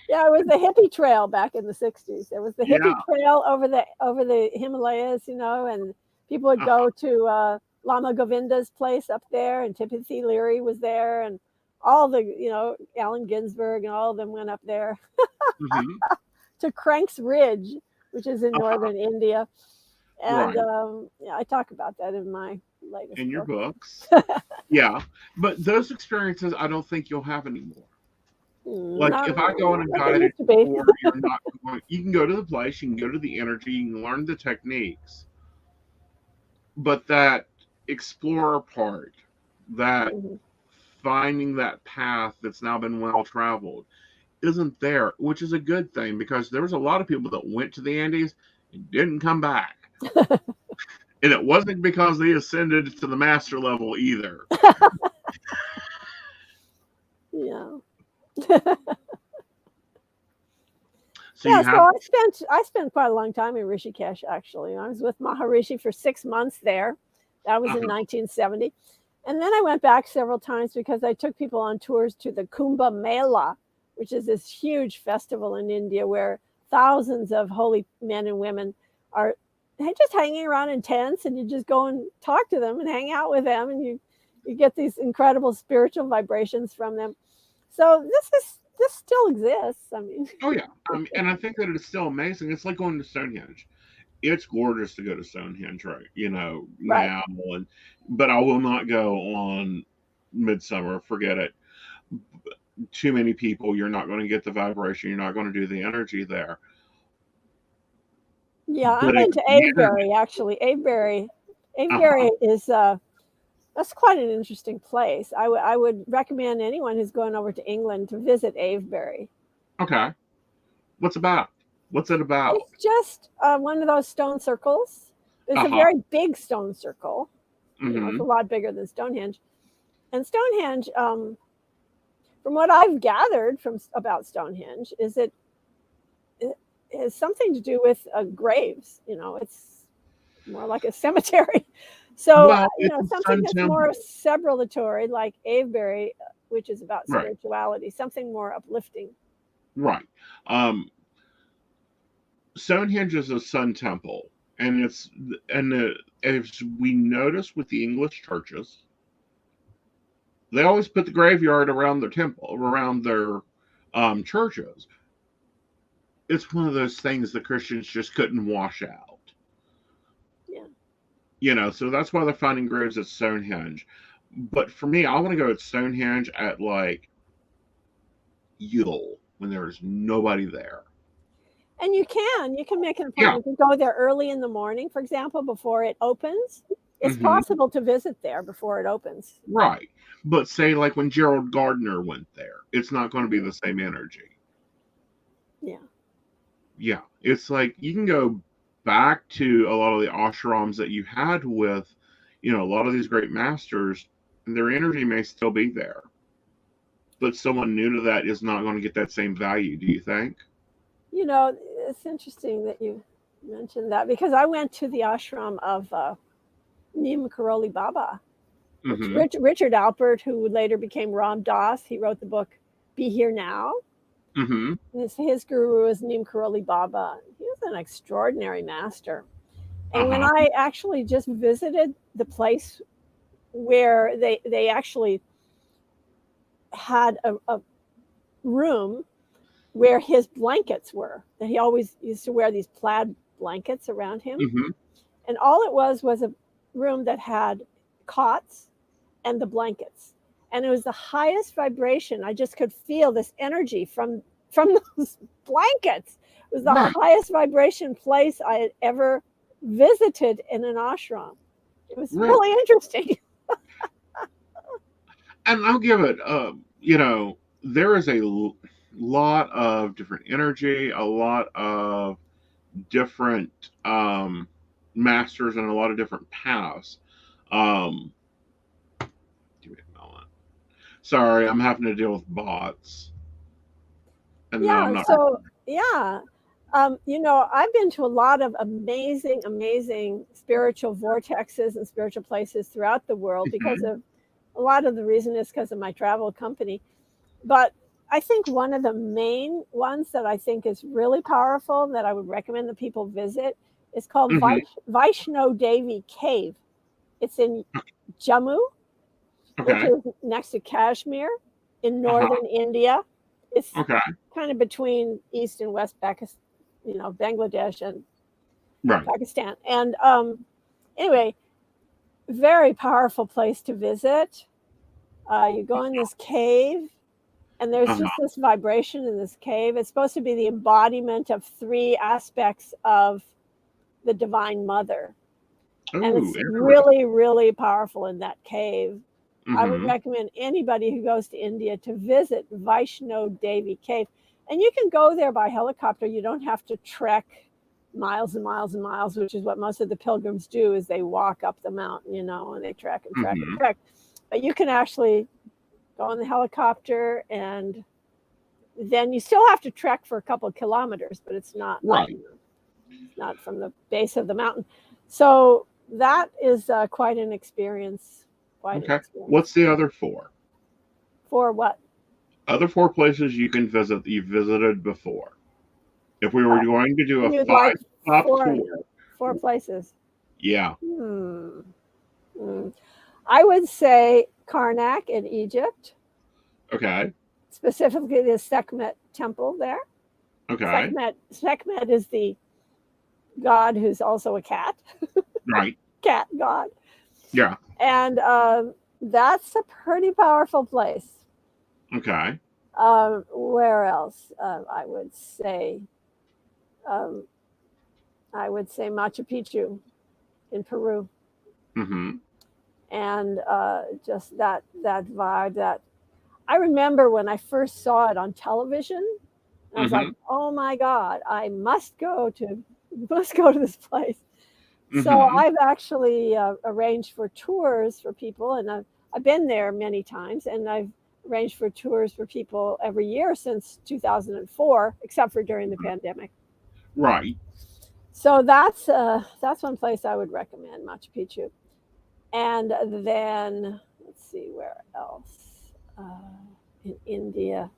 Yeah, it was the hippie trail back in the 60s. There was the hippie trail over the Himalayas, and people would go to Lama Govinda's place up there, and Timothy Leary was there, and all the, Allen Ginsberg and all of them went up there to Crank's Ridge, which is in northern India. And I talk about that in my latest in your books. Yeah, but those experiences I don't think you'll have anymore. Like if I go on a guided tour, you can go to the place, you can go to the energy, you can learn the techniques, but that explorer part, that finding that path that's now been well traveled isn't there, which is a good thing because there was a lot of people that went to the Andes and didn't come back. And it wasn't because they ascended to the master level either. Yeah. So Yeah, you so have, I spent quite a long time in Rishikesh, actually. I was with Maharishi for 6 months there. That was in 1970. And then I went back several times because I took people on tours to the Kumbh Mela, which is this huge festival in India where thousands of holy men and women are just hanging around in tents, and you just go and talk to them and hang out with them, and you get these incredible spiritual vibrations from them. So this still exists. I mean, oh yeah, and I think that it's still amazing. It's like going to Stonehenge. It's gorgeous to go to Stonehenge, right? right. Now, but I will not go on Midsummer. Forget it. Too many people. You're not going to get the vibration. You're not going to do the energy there. Yeah, I But went to the energy, Avebury actually. Avebury is that's quite an interesting place. I would recommend anyone who's going over to England to visit Avebury. okay. What's about? What's it about? It's just one of those stone circles. It's a Uh-huh. very big stone circle. It's a Mm-hmm. lot bigger than Stonehenge. And Stonehenge, from what I've gathered from about Stonehenge, is it has something to do with graves. It's more like a cemetery. So, Well, it's a something sun that's more temple. celebratory, like Avebury, which is about Right. spirituality, something more uplifting. Right. Um, Stonehenge is a sun temple, and as we notice with the English churches, they always put the graveyard around their temple, around their churches. It's one of those things the Christians just couldn't wash out. Yeah. So that's why they're finding graves at Stonehenge. But for me, I want to go at Stonehenge at like Yule when there's nobody there. And you can make an Yeah. appointment to go there early in the morning, for example, before it opens. It's Hmm. possible to visit there before it opens. Right. But say like when Gerald Gardner went there, it's not going to be the same energy. Yeah. Yeah. It's like you can go back to a lot of the ashrams that you had with, a lot of these great masters, and their energy may still be there. But someone new to that is not going to get that same value, do you think? It's interesting that you mentioned that because I went to the ashram of Neem Karoli Baba, which Hmm. Richard Alpert, who later became Ram Dass, he wrote the book Be Here Now. Hmm. His guru is Neem Karoli Baba. He was an extraordinary master. And when Uh-huh. I actually just visited the place where they actually had a room where his blankets were, and he always used to wear these plaid blankets around him. Hmm. And all it was a room that had cots and the blankets. And it was the highest vibration. I just could feel this energy from those blankets. It was the Right. highest vibration place I had ever visited in an ashram. It was Right. really interesting. And I'll give it, there is a lot of different energy, a lot of different masters, and a lot of different paths. Um, Give me a moment. Sorry, I'm having to deal with bots. And no, I'm Yeah. not. So, yeah. I've been to a lot of amazing, amazing spiritual vortexes and spiritual places throughout the world because Mhm. of a lot of the reason is because of my travel company. But I think one of the main ones that I think is really powerful that I would recommend that people visit is called Mhm. Vaishno Devi Cave. It's in Jammu, which Okay. is next to Kashmir in Uh-huh. northern India. It's Okay. kind of between East and West Pakistan, Bangladesh and Right. Pakistan. And anyway, very powerful place to visit. You go in this cave, and there's just Uh-huh. this vibration in this cave. It's supposed to be the embodiment of 3 aspects of the Divine Mother. And Ooh, it's interesting. really, really powerful in that cave. I would Mm-hmm. recommend anybody who goes to India to visit Vaishno Devi Cave. And you can go there by helicopter. You don't have to trek miles and miles and miles, which is what most of the pilgrims do, is they walk up the mountain, and they trek and trek and trek. But you can actually go on the helicopter, and then you still have to trek for a couple of kilometers, but it's not Right. It's not from the base of the mountain. So that is quite an experience. Okay. What's the other 4? For what? Other 4 places you can visit that you've visited before. If we were going to do a You'd 5-stop tour. 4 places. Yeah. I would say Karnak in Egypt. Okay. Specifically the Sekhmet temple there. Okay. Sekhmet is the god who's also a cat. Right. Cat god. Yeah. And that's a pretty powerful place. Okay. Where else? I would say Machu Picchu in Peru. Mm-hmm. And just that vibe. That I remember when I first saw it on television. I was like, "Oh my God, I must go to this place." So I've actually arranged for tours for people, and I've been there many times, and I've arranged for tours for people every year since 2004, except for during the pandemic. Right. So that's one place I would recommend, Machu Picchu. And then let's see where else in India.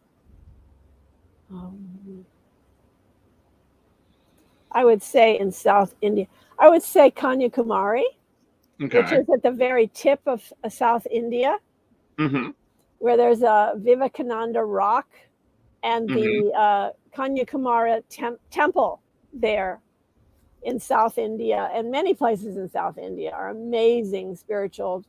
I would say in South India. I would say Kanyakumari, which is at the very tip of South India, where there's a Vivekananda rock and the Kanyakumari temple there in South India, and many places in South India are amazing spiritual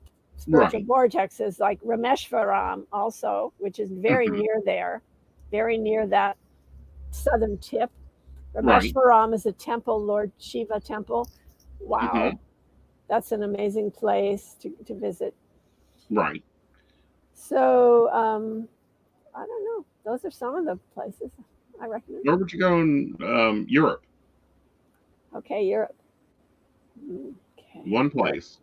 vortexes, like Rameshwaram also, which is very near there, very near that southern tip. Rameshwaram is a temple, Lord Shiva temple. Wow. That's an amazing place to visit. Right. So I don't know. Those are some of the places I recommend. Where would you go in Europe? Okay, Europe. Okay. One place.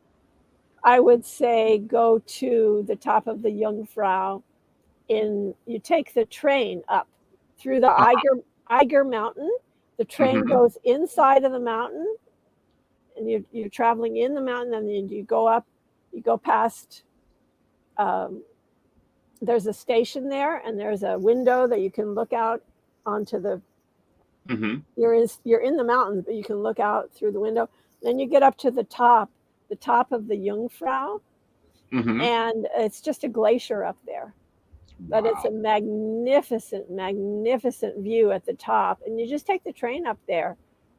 I would say go to the top of the Jungfrau. You take the train up through the Eiger Mountain. The train goes inside of the mountain, and you're traveling in the mountain, and then you go up. You go past. There's a station there, and there's a window that you can look out onto the. You're in the mountains, but you can look out through the window. Then you get up to the top of the Jungfrau, and it's just a glacier up there. But it's a magnificent, magnificent view at the top, and you just take the train up there.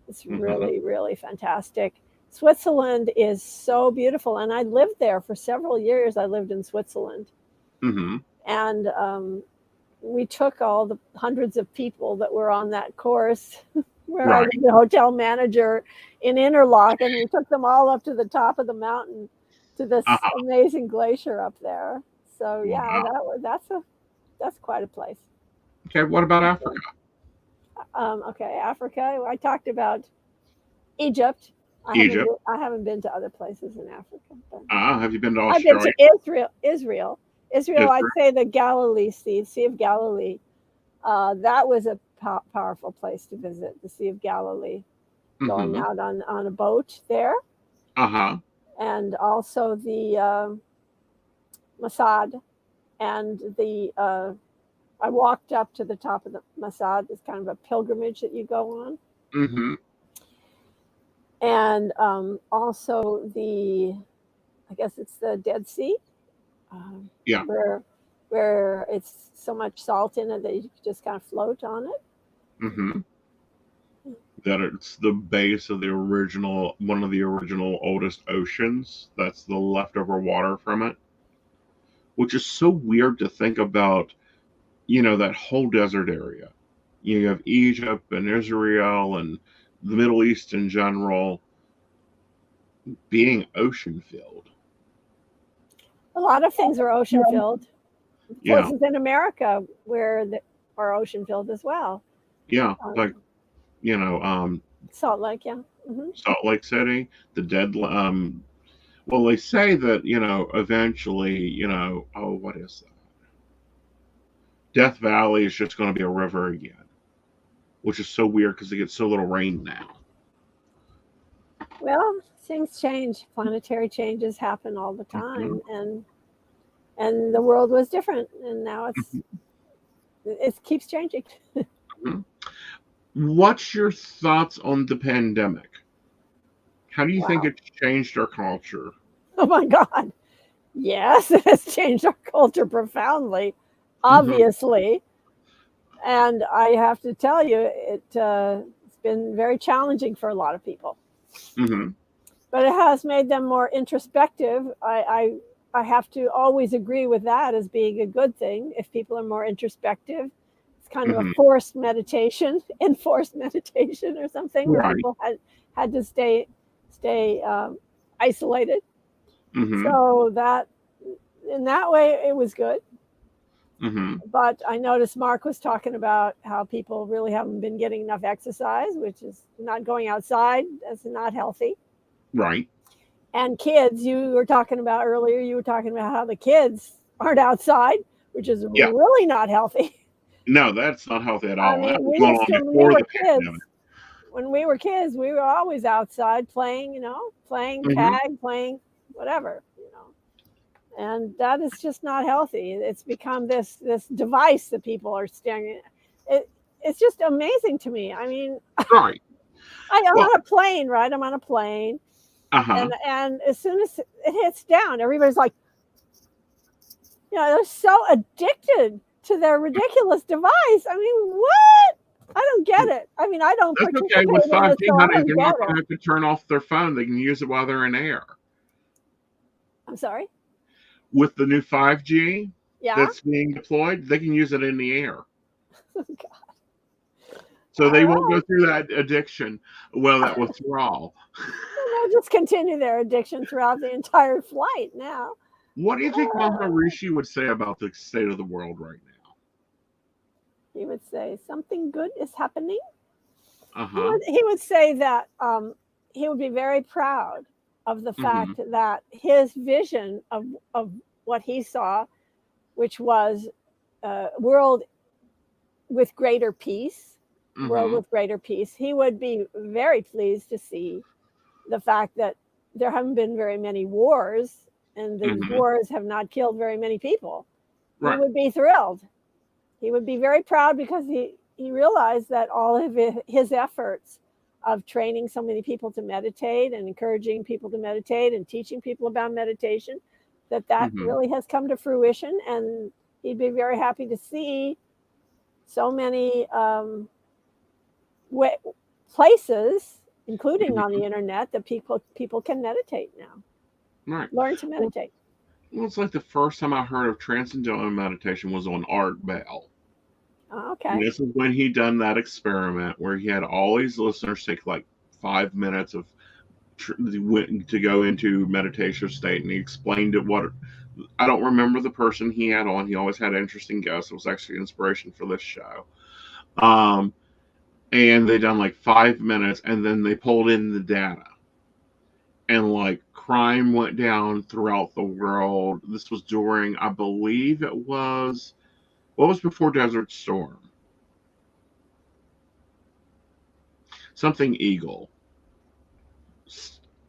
It's really, really fantastic. Switzerland is so beautiful, and I lived there for several years. I lived in Switzerland, and we took all the hundreds of people that were on that course where I was the hotel manager in Interlaken, and we took them all up to the top of the mountain to this amazing glacier up there. So yeah, that's quite a place. Okay, what about Africa? Okay, Africa. I talked about Egypt. I haven't been to other places in Africa. Have you been to Australia? I've been to Israel. I'd say the Galilee Sea of Galilee. That was a powerful place to visit, the Sea of Galilee. Going out on a boat there. And also the Masad, and I walked up to the top of the Masad. It's kind of a pilgrimage that you go on. And also I guess it's the Dead Sea. Where it's so much salt in it that you just kind of float on it. That it's the base of one of the original oldest oceans. That's the leftover water from it. Which is so weird to think about, that whole desert area. You have Egypt and Israel and the Middle East in general being ocean filled. A lot of things are ocean filled. Yeah, Places in America are ocean filled as well. yeah, like Salt Lake, yeah. Salt Lake City, the dead. Well, they say that eventually, oh, what is that? Death Valley is just going to be a river again, which is so weird because they get so little rain now. Well, things change. Planetary changes happen all the time, and the world was different, and now it keeps changing. What's your thoughts on the pandemic? How do you think Wow. it's changed our culture? Oh my God. Yes, it has changed our culture profoundly, obviously. And I have to tell you, it's been very challenging for a lot of people. But it has made them more introspective. I have to always agree with that as being a good thing. If people are more introspective, it's kind of a enforced meditation or something, where Right. people had to stay isolated. So that in that way it was good. But I noticed Mark was talking about how people really haven't been getting enough exercise, which is not going outside. That's not healthy. Right. And kids, you were talking about earlier, you were talking about how the kids aren't outside, which is really not healthy. No, that's not healthy at all. I mean, That was going on before the pandemic. When we were kids, we were always outside playing, playing tag, playing whatever, and that is just not healthy. It's become this device that people are staring at. It's just amazing to me. I mean, right. I'm on a plane, right? I'm on a plane. And as soon as it hits down, everybody's like, they're so addicted to their ridiculous device. I mean, what? I don't get it. I mean, I don't participate okay. With 5G, in it, so honey, they're not going to have to turn off their phone. They can use it while they're in air. I'm sorry? With the new 5G that's being deployed, they can use it in the air. Oh, God. So they won't go through that addiction. Well, that withdrawal. They'll just continue their addiction throughout the entire flight now. What do you think Maharishi would say about the state of the world right now? He would say something good is happening. He would say that he would be very proud of the fact that his vision of what he saw, which was a world with greater peace, he would be very pleased to see the fact that there haven't been very many wars, and the wars have not killed very many people. Right. He would be thrilled. He would be very proud because he realized that all of his efforts of training so many people to meditate and encouraging people to meditate and teaching people about meditation, that really has come to fruition. And he'd be very happy to see so many places, including on the internet, that people can meditate now. Right. Learn to meditate. Well, it's like the first time I heard of transcendental meditation was on Art Bell. Oh, okay. And this is when he done that experiment where he had all these listeners take like 5 minutes of to go into meditation state, and he explained it. What I don't remember the person he had on. He always had interesting guests. It was actually inspiration for this show. And they done like 5 minutes, and then they pulled in the data, and like crime went down throughout the world. This was during, I believe it was, what was before Desert Storm? Something Eagle.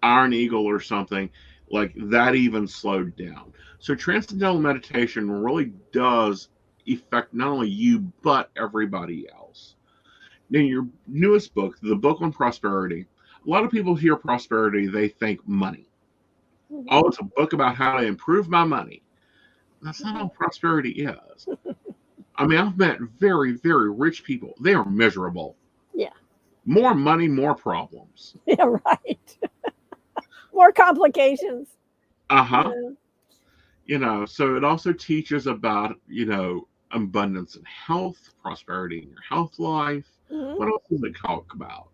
Iron Eagle or something. Like that even slowed down. So transcendental meditation really does affect not only you, but everybody else. Now, your newest book, the book on prosperity, a lot of people hear prosperity, they think money. Oh, it's a book about how to improve my money. That's not how prosperity is. I mean, I've met very, very rich people. They are miserable. Yeah. More money, more problems. Yeah, right. More complications. So it also teaches about, abundance in health, prosperity in your health life. What else does it talk about?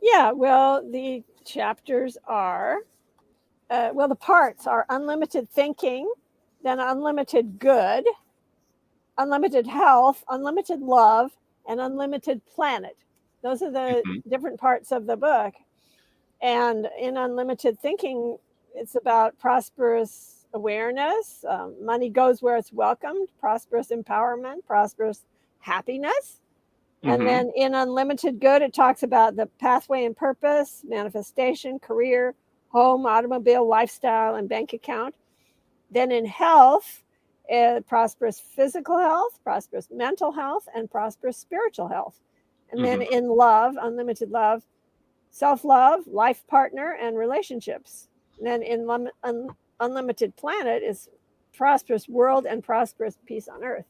Yeah, well, the chapters are well, the parts are unlimited thinking, then unlimited good, unlimited health, unlimited love, and unlimited planet. Those are the different parts of the book. And in unlimited thinking, it's about prosperous awareness. Money goes where it's welcomed, prosperous empowerment, prosperous happiness. And then in unlimited good, it talks about the pathway and purpose, manifestation, career, home, automobile, lifestyle, and bank account. Then in health, prosperous physical health, prosperous mental health, and prosperous spiritual health. And then in love, unlimited love, self-love, life partner, and relationships. And then in unlimited planet is prosperous world and prosperous peace on earth.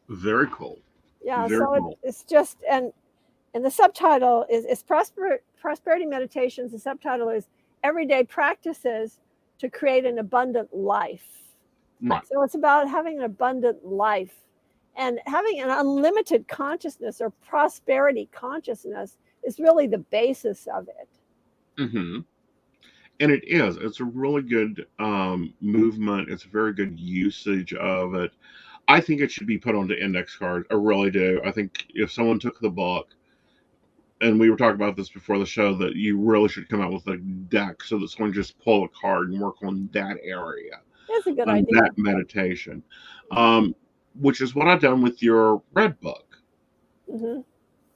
Very cool. Yeah, Very so cool. it's just, and the subtitle is prosperity meditations. The subtitle is everyday practices to create an abundant life. Right. So it's about having an abundant life and having an unlimited consciousness or prosperity consciousness is really the basis of it. And it is. It's a really good movement. It's a very good usage of it. I think it should be put onto index cards. I really do. I think if someone took the book, and we were talking about this before the show, that you really should come out with a deck so that someone just pull a card and work on that area. That's a good on idea. that meditation, which is what I've done with your red book.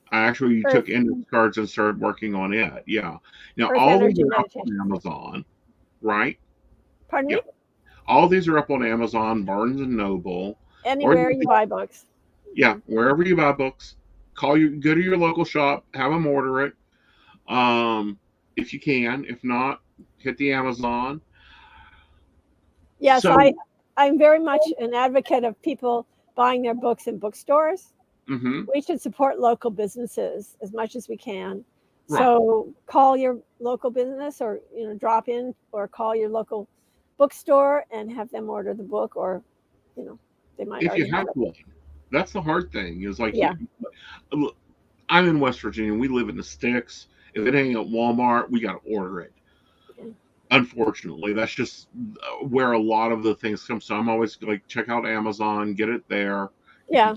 I actually took index cards and started working on it. Yeah. Now, all these are up on Amazon, right? Pardon me? All these are up on Amazon, Barnes and Noble. Anywhere you buy books. Yeah, wherever you buy books. Go to your local shop, have them order it. If you can. If not, hit the Amazon. Yes, I'm very much an advocate of people buying their books in bookstores. We should support local businesses as much as we can. Right. So call your local business, or drop in, or call your local bookstore and have them order the book, or they might. If you have one, that's the hard thing. Is like, I'm in West Virginia. We live in the sticks. If it ain't at Walmart, we got to order it. Unfortunately, that's just where a lot of the things come. So I'm always like, check out Amazon, get it there. Yeah.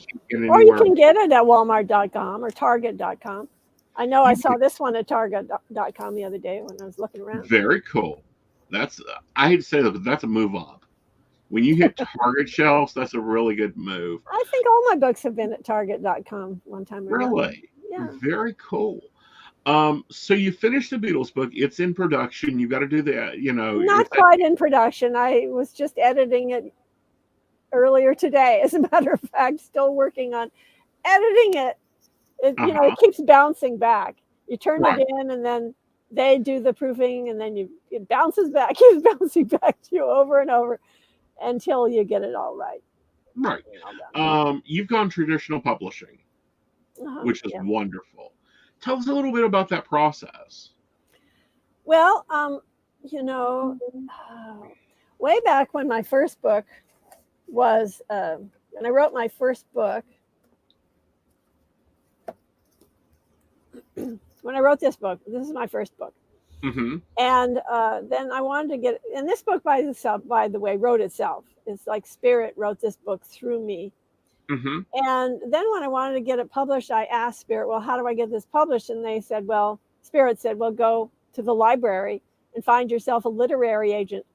Or you can get it at Walmart.com or Target.com. I know I saw this one at Target.com the other day when I was looking around. Very cool. I hate to say that, but that's a move up. When you hit Target shelves, that's a really good move. I think all my books have been at Target.com one time or another. Really? Yeah. Very cool. So you finished the Beatles book. It's in production. You got to do that, Not quite in production. I was just editing it earlier today. As a matter of fact, still working on editing it. It keeps bouncing back. You turn it in, and then they do the proofing, and then it bounces back, keeps bouncing back to you over and over until you get it all right. Right. You've gone traditional publishing, which is wonderful. Tell us a little bit about that process. Well, way back when my first book was, when I wrote my first book, when I wrote this book, this is my first book. And then I wanted to get, and this book by the way, wrote itself. It's like Spirit wrote this book through me. And then when I wanted to get it published, I asked Spirit, well, how do I get this published? And they said, Spirit said, well, go to the library and find yourself a literary agent.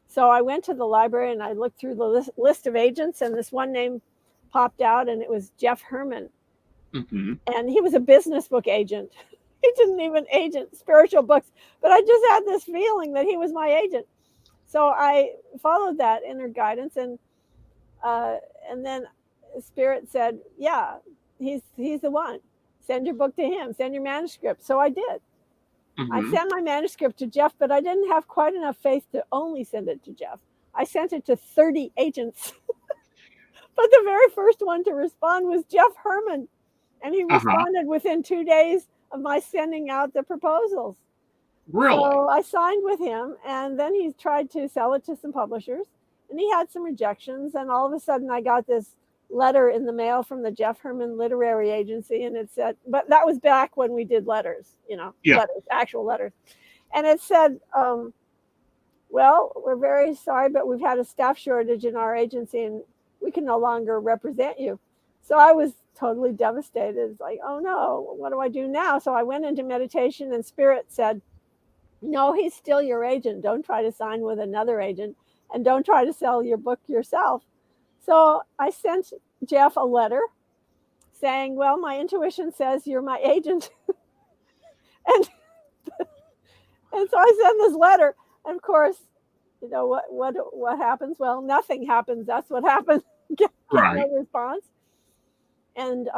So I went to the library and I looked through the list of agents, and this one name popped out, and it was Jeff Herman. And he was a business book agent. He didn't even agent spiritual books, but I just had this feeling that he was my agent. So I followed that inner guidance, and then Spirit said, yeah, he's the one. Send your book to him. Send your manuscript. So I did. I sent my manuscript to Jeff, but I didn't have quite enough faith to only send it to Jeff. I sent it to 30 agents. But the very first one to respond was Jeff Herman. And he responded within 2 days of my sending out the proposals. Really? So I signed with him, and then he tried to sell it to some publishers, and he had some rejections. And all of a sudden I got this letter in the mail from the Jeff Herman Literary Agency, and it said, but that was back when we did letters, letters, actual letters. And it said, well, we're very sorry, but we've had a staff shortage in our agency and we can no longer represent you. So I was totally devastated. It's like, oh no, what do I do now? So I went into meditation and Spirit said, no, he's still your agent. Don't try to sign with another agent and don't try to sell your book yourself. So I sent Jeff a letter saying, well, my intuition says you're my agent. and so I sent this letter. And of course, you know, what happens? Well, nothing happens. That's what happens. Get Right. no response. And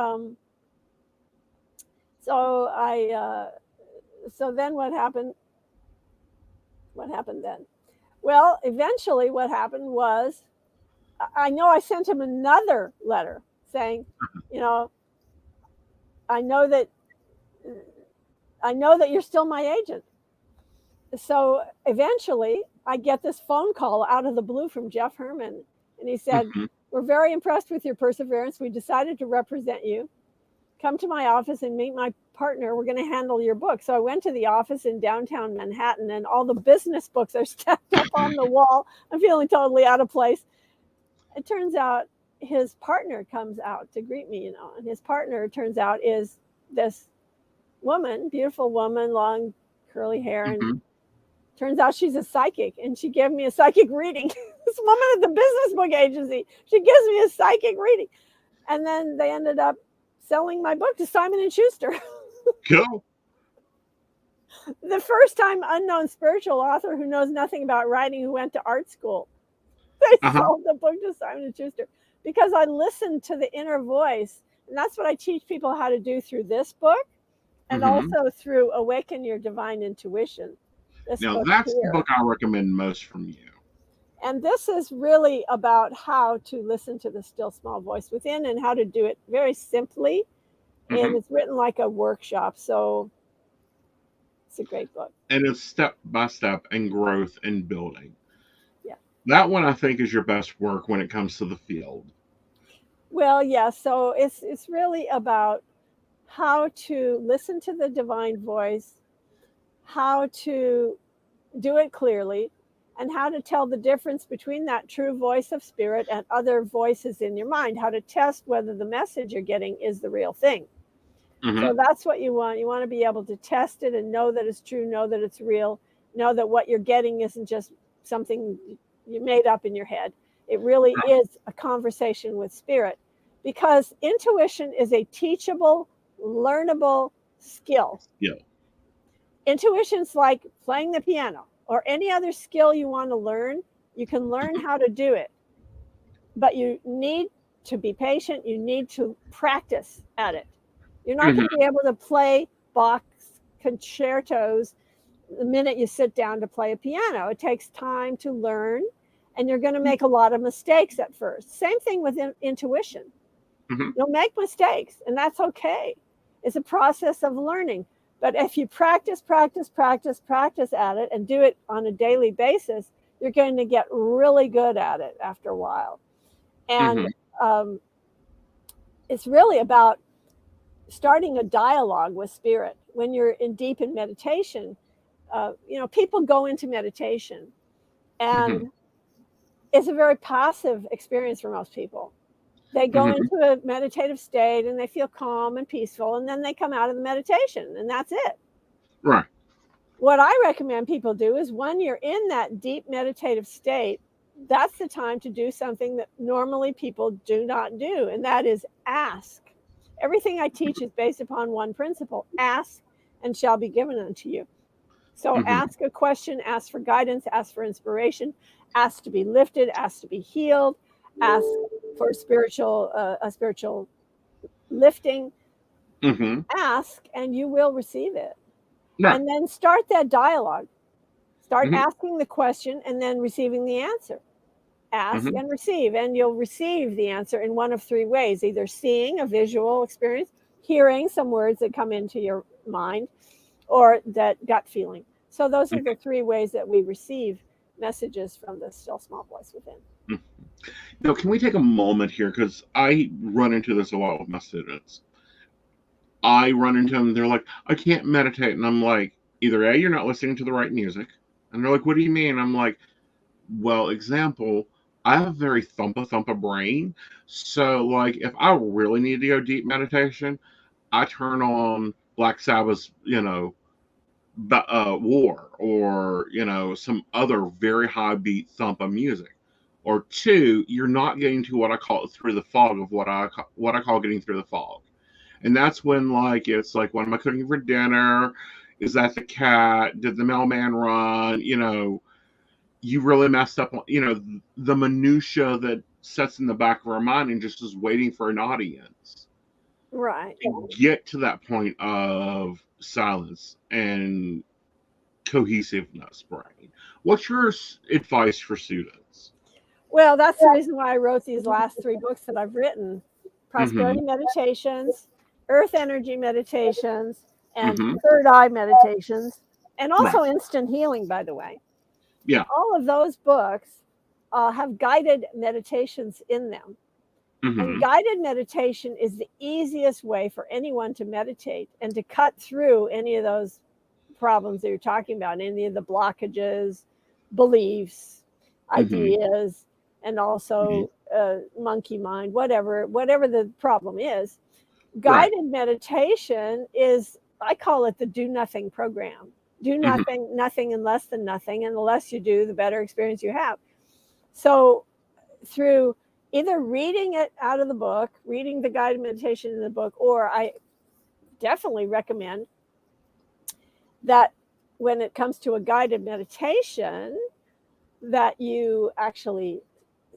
so then what happened? What happened then? Well, eventually what happened was, I know I sent him another letter saying, you know, I know that you're still my agent. So eventually I get this phone call out of the blue from Jeff Herman. And he said, we're very impressed with your perseverance. We decided to represent you. Come to my office and meet my partner. We're going to handle your book. So I went to the office in downtown Manhattan and all the business books are stacked up on the wall. I'm feeling totally out of place. It turns out his partner comes out to greet me, you know, and his partner, it turns out, is this woman, beautiful woman, long curly hair. And turns out she's a psychic and she gave me a psychic reading. This woman at the business book agency, she gives me a psychic reading. And then they ended up selling my book to Simon & Schuster. Cool. The first time unknown spiritual author who knows nothing about writing, who went to art school. They sold the book to Simon & Schuster because I listened to the inner voice. And that's what I teach people how to do through this book and also through Awaken Your Divine Intuition. Now, that's the book I recommend most from you. And this is really about how to listen to the still small voice within and how to do it very simply. And it's written like a workshop. So it's a great book. And it's step by step and growth and building. Yeah. That one, I think, is your best work when it comes to the field. Well, yeah. So it's really about how to listen to the divine voice, how to do it clearly, and how to tell the difference between that true voice of spirit and other voices in your mind, how to test whether the message you're getting is the real thing. So that's what you want. You want to be able to test it and know that it's true, know that it's real, know that what you're getting isn't just something you made up in your head. It really is a conversation with spirit, because intuition is a teachable, learnable skill. Yeah. Intuition's like playing the piano or any other skill you want to learn. You can learn how to do it, but you need to be patient. You need to practice at it. You're not going to be able to play Bach's concertos the minute you sit down to play a piano. It takes time to learn, and you're going to make a lot of mistakes at first. Same thing with intuition. You'll make mistakes, and that's okay. It's a process of learning. But if you practice at it and do it on a daily basis, you're going to get really good at it after a while. And it's really about starting a dialogue with spirit. When you're deep in meditation, you know, people go into meditation and it's a very passive experience for most people. They go into a meditative state and they feel calm and peaceful, and then they come out of the meditation and that's it. Right. What I recommend people do is when you're in that deep meditative state, that's the time to do something that normally people do not do, and that is ask. Everything I teach is based upon one principle: ask and shall be given unto you. So ask a question, ask for guidance, ask for inspiration, ask to be lifted, ask to be healed, ask for a spiritual lifting. Ask and you will receive it. Right. And then start that dialogue. Start asking the question and then receiving the answer. Ask and receive, and you'll receive the answer in one of three ways: either seeing a visual experience, hearing some words that come into your mind, or that gut feeling. So those are the three ways that we receive messages from the still small voice within. Now, can we take a moment here? Because I run into this a lot with my students. I run into them, they're like, I can't meditate. And I'm like, either A, you're not listening to the right music, And they're like, what do you mean? I'm like, well, example, I have a very thumpa brain. So, like, if I really need to go deep meditation, I turn on Black Sabbath's, War, or, some other very high beat thumpa music. Or two, you're not getting to what I call through the fog of what I call getting through the fog. And that's when, like, it's like, what am I cooking for dinner? Is that the cat? Did the mailman run? You really messed up on, the minutia that sets in the back of our mind and just is waiting for an audience. Right. To get to that point of silence and cohesiveness, brain. What's your advice for students? Well, that's the reason why I wrote these last 3 books that I've written: Prosperity Meditations, Earth Energy Meditations, and Third Eye Meditations, and also Instant Healing, by the way. Yeah. All of those books have guided meditations in them. And guided meditation is the easiest way for anyone to meditate and to cut through any of those problems that you're talking about, any of the blockages, beliefs, ideas, and also monkey mind, whatever the problem is. Guided meditation is, I call it the do nothing program. Do nothing and less than nothing. And the less you do, the better experience you have. So through either reading it out of the book, reading the guided meditation in the book, or I definitely recommend that when it comes to a guided meditation, that you actually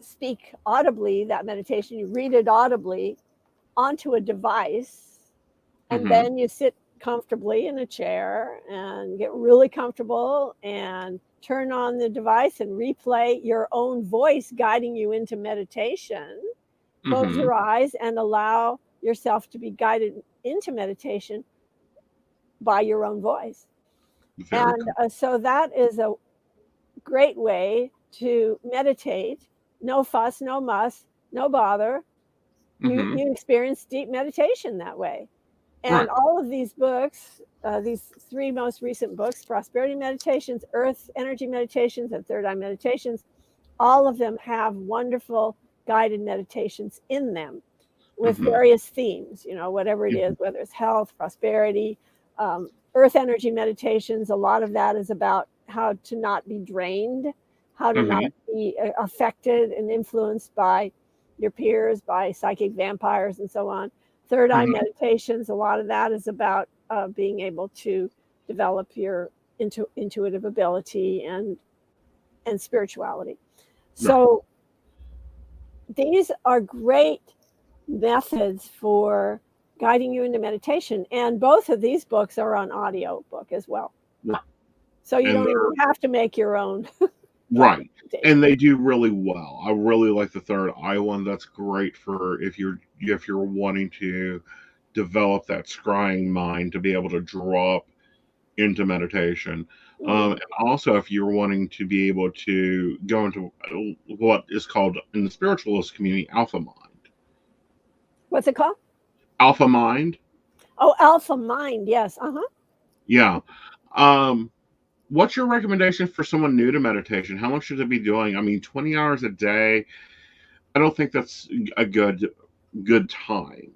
speak audibly that meditation, you read it audibly onto a device, and then you sit comfortably in a chair and get really comfortable and turn on the device and replay your own voice guiding you into meditation. Close your eyes and allow yourself to be guided into meditation by your own voice. So that is a great way to meditate. No fuss, no muss, no bother. You experience deep meditation that way. And all of these books, these 3 most recent books, Prosperity Meditations, Earth Energy Meditations, and Third Eye Meditations, all of them have wonderful guided meditations in them with various themes, whatever it is, whether it's health, prosperity, Earth Energy Meditations. A lot of that is about how to not be drained, how to not be affected and influenced by your peers, by psychic vampires, and so on. Third Eye Meditations, a lot of that is about being able to develop your intuitive ability and spirituality. So these are great methods for guiding you into meditation. And both of these books are on audio book as well. So you don't even have to make your own. Right. And they do really well. I really like the Third Eye one. That's great for if you're wanting to develop that scrying mind to be able to drop into meditation. And also if you're wanting to be able to go into what is called in the spiritualist community alpha mind. What's it called? Alpha mind. Oh, alpha mind. Yes. Yeah. What's your recommendation for someone new to meditation? How much should they be doing? I mean, 20 hours a day, I don't think that's a good time.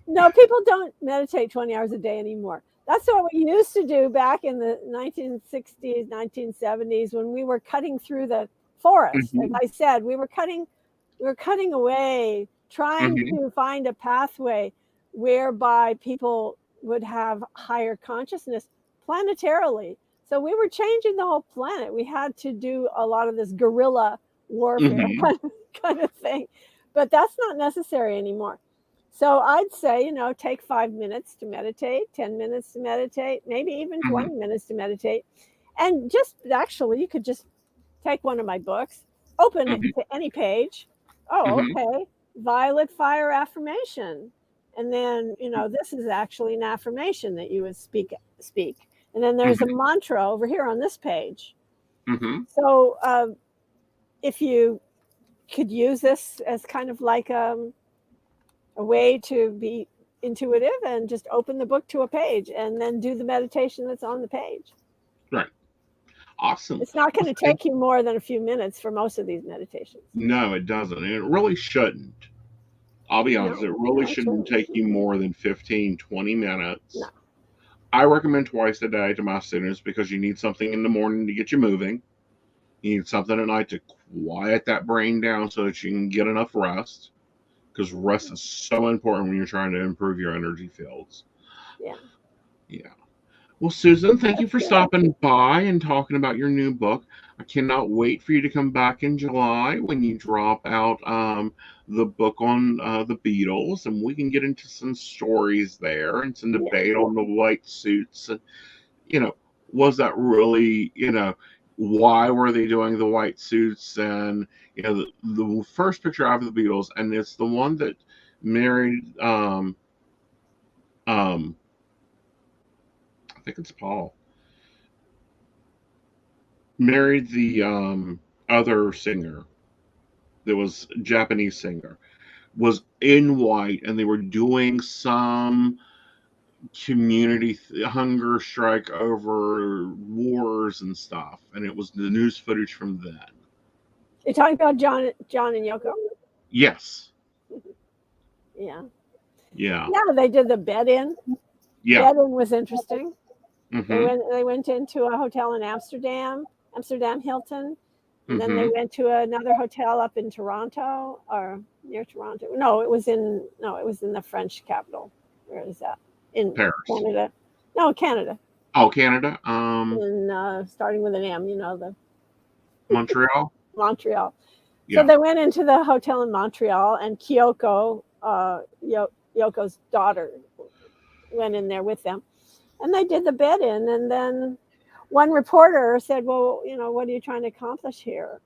No, people don't meditate 20 hours a day anymore. That's what we used to do back in the 1960s, 1970s, when we were cutting through the forest. As I said, we were cutting away, trying to find a pathway whereby people would have higher consciousness planetarily. So we were changing the whole planet. We had to do a lot of this guerrilla warfare kind of thing, but that's not necessary anymore. So I'd say, take 5 minutes to meditate, 10 minutes to meditate, maybe even 20 minutes to meditate. And just actually, you could just take one of my books, open it to any page. Oh, okay. Violet fire affirmation. And then, this is actually an affirmation that you would speak. And then there's a mantra over here on this page. So if you could use this as kind of like a way to be intuitive, and just open the book to a page and then do the meditation that's on the page. Awesome. It's not going to take you more than a few minutes for most of these meditations. No, it doesn't. And it really shouldn't. I'll be honest, it really shouldn't take you more than 15, 20 minutes. No. I recommend twice a day to my students because you need something in the morning to get you moving. You need something at night to quiet that brain down so that you can get enough rest. Because rest is so important when you're trying to improve your energy fields. Yeah. Yeah. Well, Susan, thank you for stopping by and talking about your new book. I cannot wait for you to come back in July when you drop out the book on the Beatles, and we can get into some stories there and some debate on the white suits. And, was that really, why were they doing the white suits? And, the first picture I have of the Beatles, and it's the one that married I think it's Paul. Married the other singer. There was a Japanese singer. Was in white, and they were doing some community hunger strike over wars and stuff. And it was the news footage from then. You're talking about John and Yoko? Yes. Yeah. Yeah. Yeah, they did the bed-in. Yeah. Bed-in was interesting. Mm-hmm. They went into a hotel in Amsterdam Hilton, and then they Mm-hmm. went to another hotel up in Toronto or near Toronto. No, it was in the French capital. Where is that? In Paris. Canada. No, Canada. Oh, Canada. Starting with an M, the Montreal. Montreal. Yeah. So they went into the hotel in Montreal, and Kyoko, Yoko's daughter, went in there with them. And they did the bed-in, and then one reporter said, well, what are you trying to accomplish here?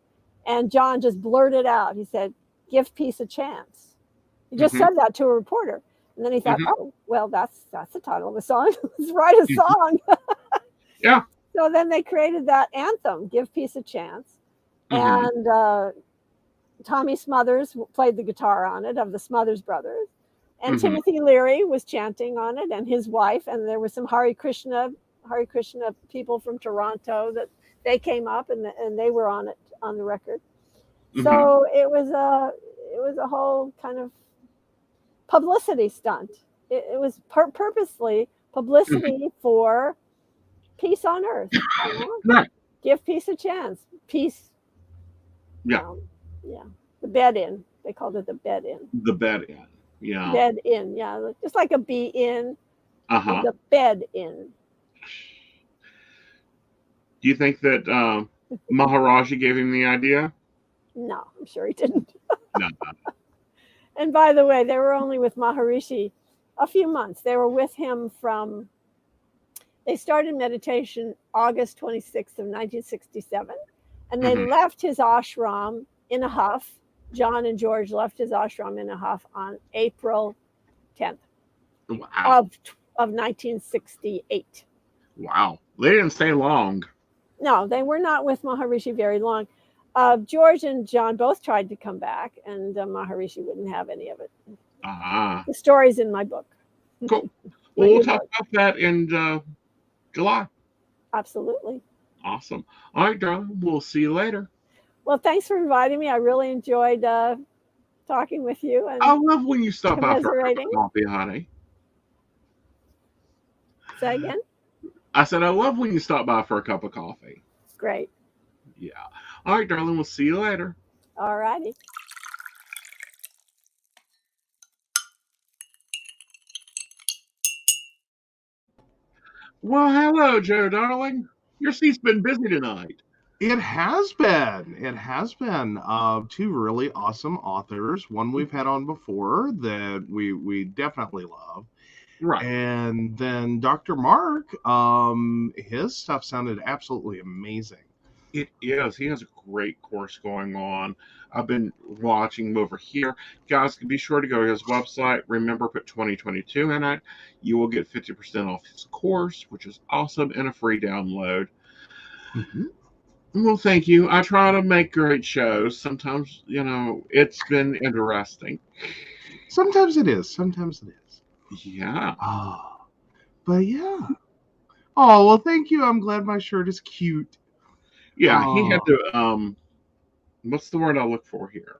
And John just blurted out. He said, give peace a chance. He just said that to a reporter. And then he thought, oh, well, that's the title of the song. Let's write a song. Yeah. So then they created that anthem, Give Peace a Chance. And Tommy Smothers played the guitar on it, of the Smothers Brothers. And Timothy Leary was chanting on it, and his wife. And there were some Hare Krishna people from Toronto that they came up and they were on it, on the record. So it was a whole kind of publicity stunt. It was purposely publicity for peace on earth. Right. Give peace a chance. Peace. Yeah. Yeah. The bed-in. They called it the bed-in. The bed-in. Yeah. Bed-in. Yeah. Just like a be-in. The bed-in. Do you think that Maharaji gave him the idea? No, I'm sure he didn't. No. And by the way, they were only with Maharishi a few months. They were with him they started meditation August 26th of 1967. And they left his ashram in a huff. John and George left his ashram in a huff on April 10th of 1968. Wow. They didn't stay long. No, they were not with Maharishi very long. George and John both tried to come back, and Maharishi wouldn't have any of it. The story's in my book. Cool. Well, we'll talk about that in July. Absolutely. Awesome. All right, darling. We'll see you later. Well, thanks for inviting me. I really enjoyed talking with you. And I love when you stop by for a cup of coffee, honey. Say again? I said I love when you stop by for a cup of coffee. Great. Yeah. All right, darling. We'll see you later. All righty. Well, hello, Joe, darling. Your seat's been busy tonight. It has been. It has been. Two really awesome authors. One we've had on before that we definitely love. Right. And then Dr. Mark, his stuff sounded absolutely amazing. It is. He has a great course going on. I've been watching him over here. Guys, be sure to go to his website. Remember, put 2022 in it. You will get 50% off his course, which is awesome, and a free download. Well, thank you. I try to make great shows. Sometimes, it's been interesting. Sometimes it is. Sometimes it is. Yeah. But yeah. Oh, well, thank you. I'm glad my shirt is cute. Yeah, he had to. What's the word I look for here?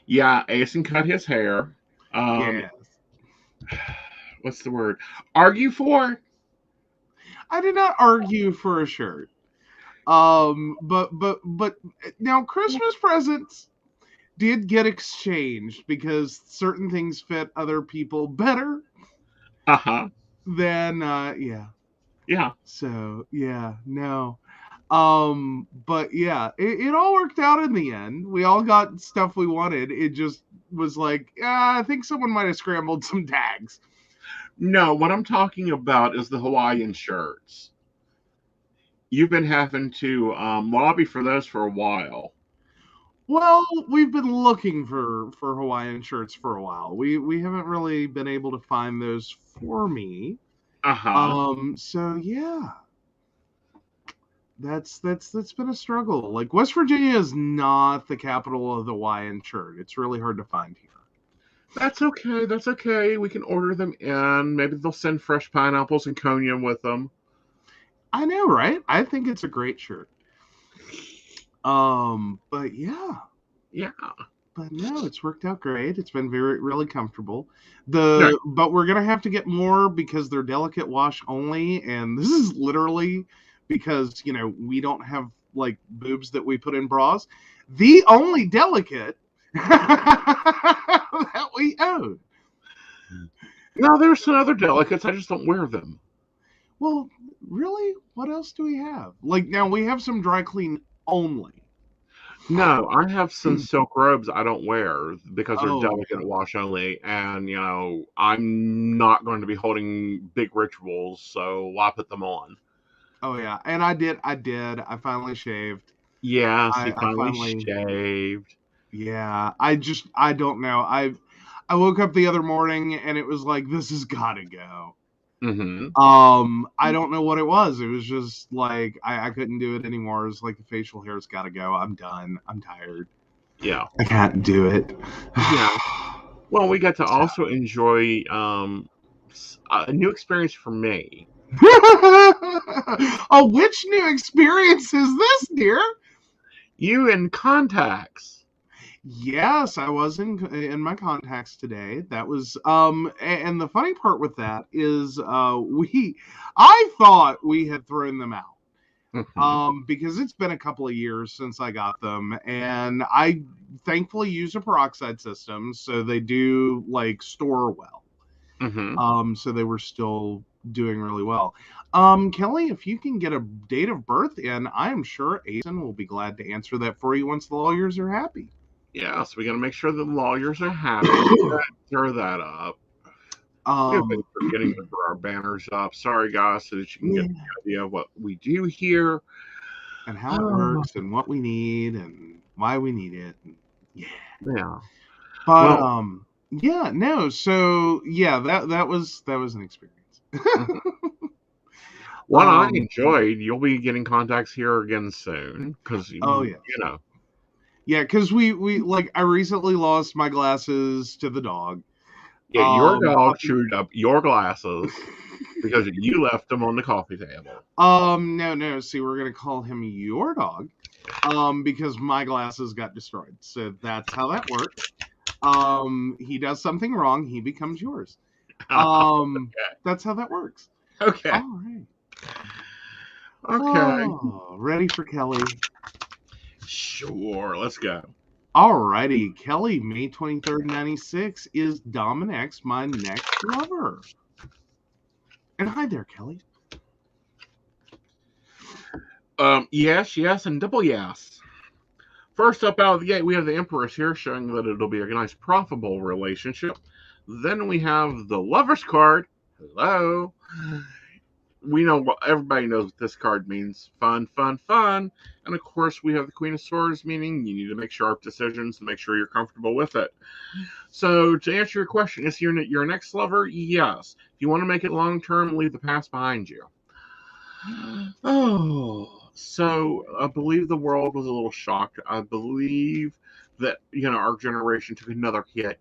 Yeah, Aeson cut his hair. Um, Yes. what's the word? Argue for? I did not argue for a shirt. But now Christmas presents did get exchanged because certain things fit other people better Uh huh. than yeah. Yeah. So yeah, no. But yeah, it all worked out in the end. We all got stuff we wanted. It just was like, I think someone might have scrambled some tags. No, what I'm talking about is the Hawaiian shirts. You've been having to lobby for those for a while. Well, we've been looking for Hawaiian shirts for a while. We haven't really been able to find those for me. Uh huh. So yeah, that's been a struggle. Like West Virginia is not the capital of the Hawaiian shirt. It's really hard to find here. That's okay. That's okay. We can order them in. Maybe they'll send fresh pineapples and cognac with them. I know, right? I think it's a great shirt. But yeah. Yeah. But no, it's worked out great. It's been really comfortable. Right. But we're gonna have to get more because they're delicate wash only, and this is literally because we don't have like boobs that we put in bras. The only delicate that we own. No, there's some other delicates. I just don't wear them. Well, really, what else do we have? Like now we have some dry clean only. No, I have some silk robes I don't wear because they're Oh yeah. delicate wash only, and I'm not going to be holding big rituals, so why put them on? Oh yeah. And I did. I finally shaved. Yes, he I finally finally. shaved. Yeah, I don't know. I woke up the other morning and it was like this has got to go. Mm-hmm. I don't know what it was. It was just like I couldn't do it anymore. It was like the facial hair's got to go. I'm done. I'm tired. Yeah. I can't do it. Yeah. Well, we got to also enjoy a new experience for me. Oh, which new experience is this, dear? You in contacts. Yes, I was in my contacts today. That was and the funny part with that is I thought we had thrown them out. Mm-hmm. Because it's been a couple of years since I got them, and I thankfully use a peroxide system, so they do like store well. Mm-hmm. So they were still doing really well. Kelly, if you can get a date of birth in, I am sure Aeson will be glad to answer that for you once the lawyers are happy. Yeah, so we got to make sure the lawyers are happy. We got to throw that up. We've been forgetting to throw our banners up. Sorry, guys, so that you can get the idea of what we do here. And how it works and what we need and why we need it. Yeah. Yeah. But Well, yeah, no, so yeah, that was an experience. one I enjoyed. You'll be getting contacts here again soon because Oh yeah. Yeah, because we like I recently lost my glasses to the dog. Yeah, your dog chewed up your glasses because you left them on the coffee table. No. See, we're gonna call him your dog, because my glasses got destroyed. So that's how that works. He does something wrong, he becomes yours. That's how that works. Okay. All right. Okay. Oh, ready for Kelly? Sure. Let's go. Alrighty, Kelly, May 23rd, 96 is Dominex, my next lover. And hi there, Kelly. Yes, and double yes. First up out of the gate, we have the Empress here showing that it'll be a nice, profitable relationship. Then we have the Lover's card. Hello. We know what everybody knows what this card means. Fun, fun, fun. And of course, we have the Queen of Swords, meaning you need to make sharp decisions and make sure you're comfortable with it. So, to answer your question, is your next lover? Yes. If you want to make it long term, leave the past behind you. Oh, so I believe the world was a little shocked. I believe that our generation took another hit.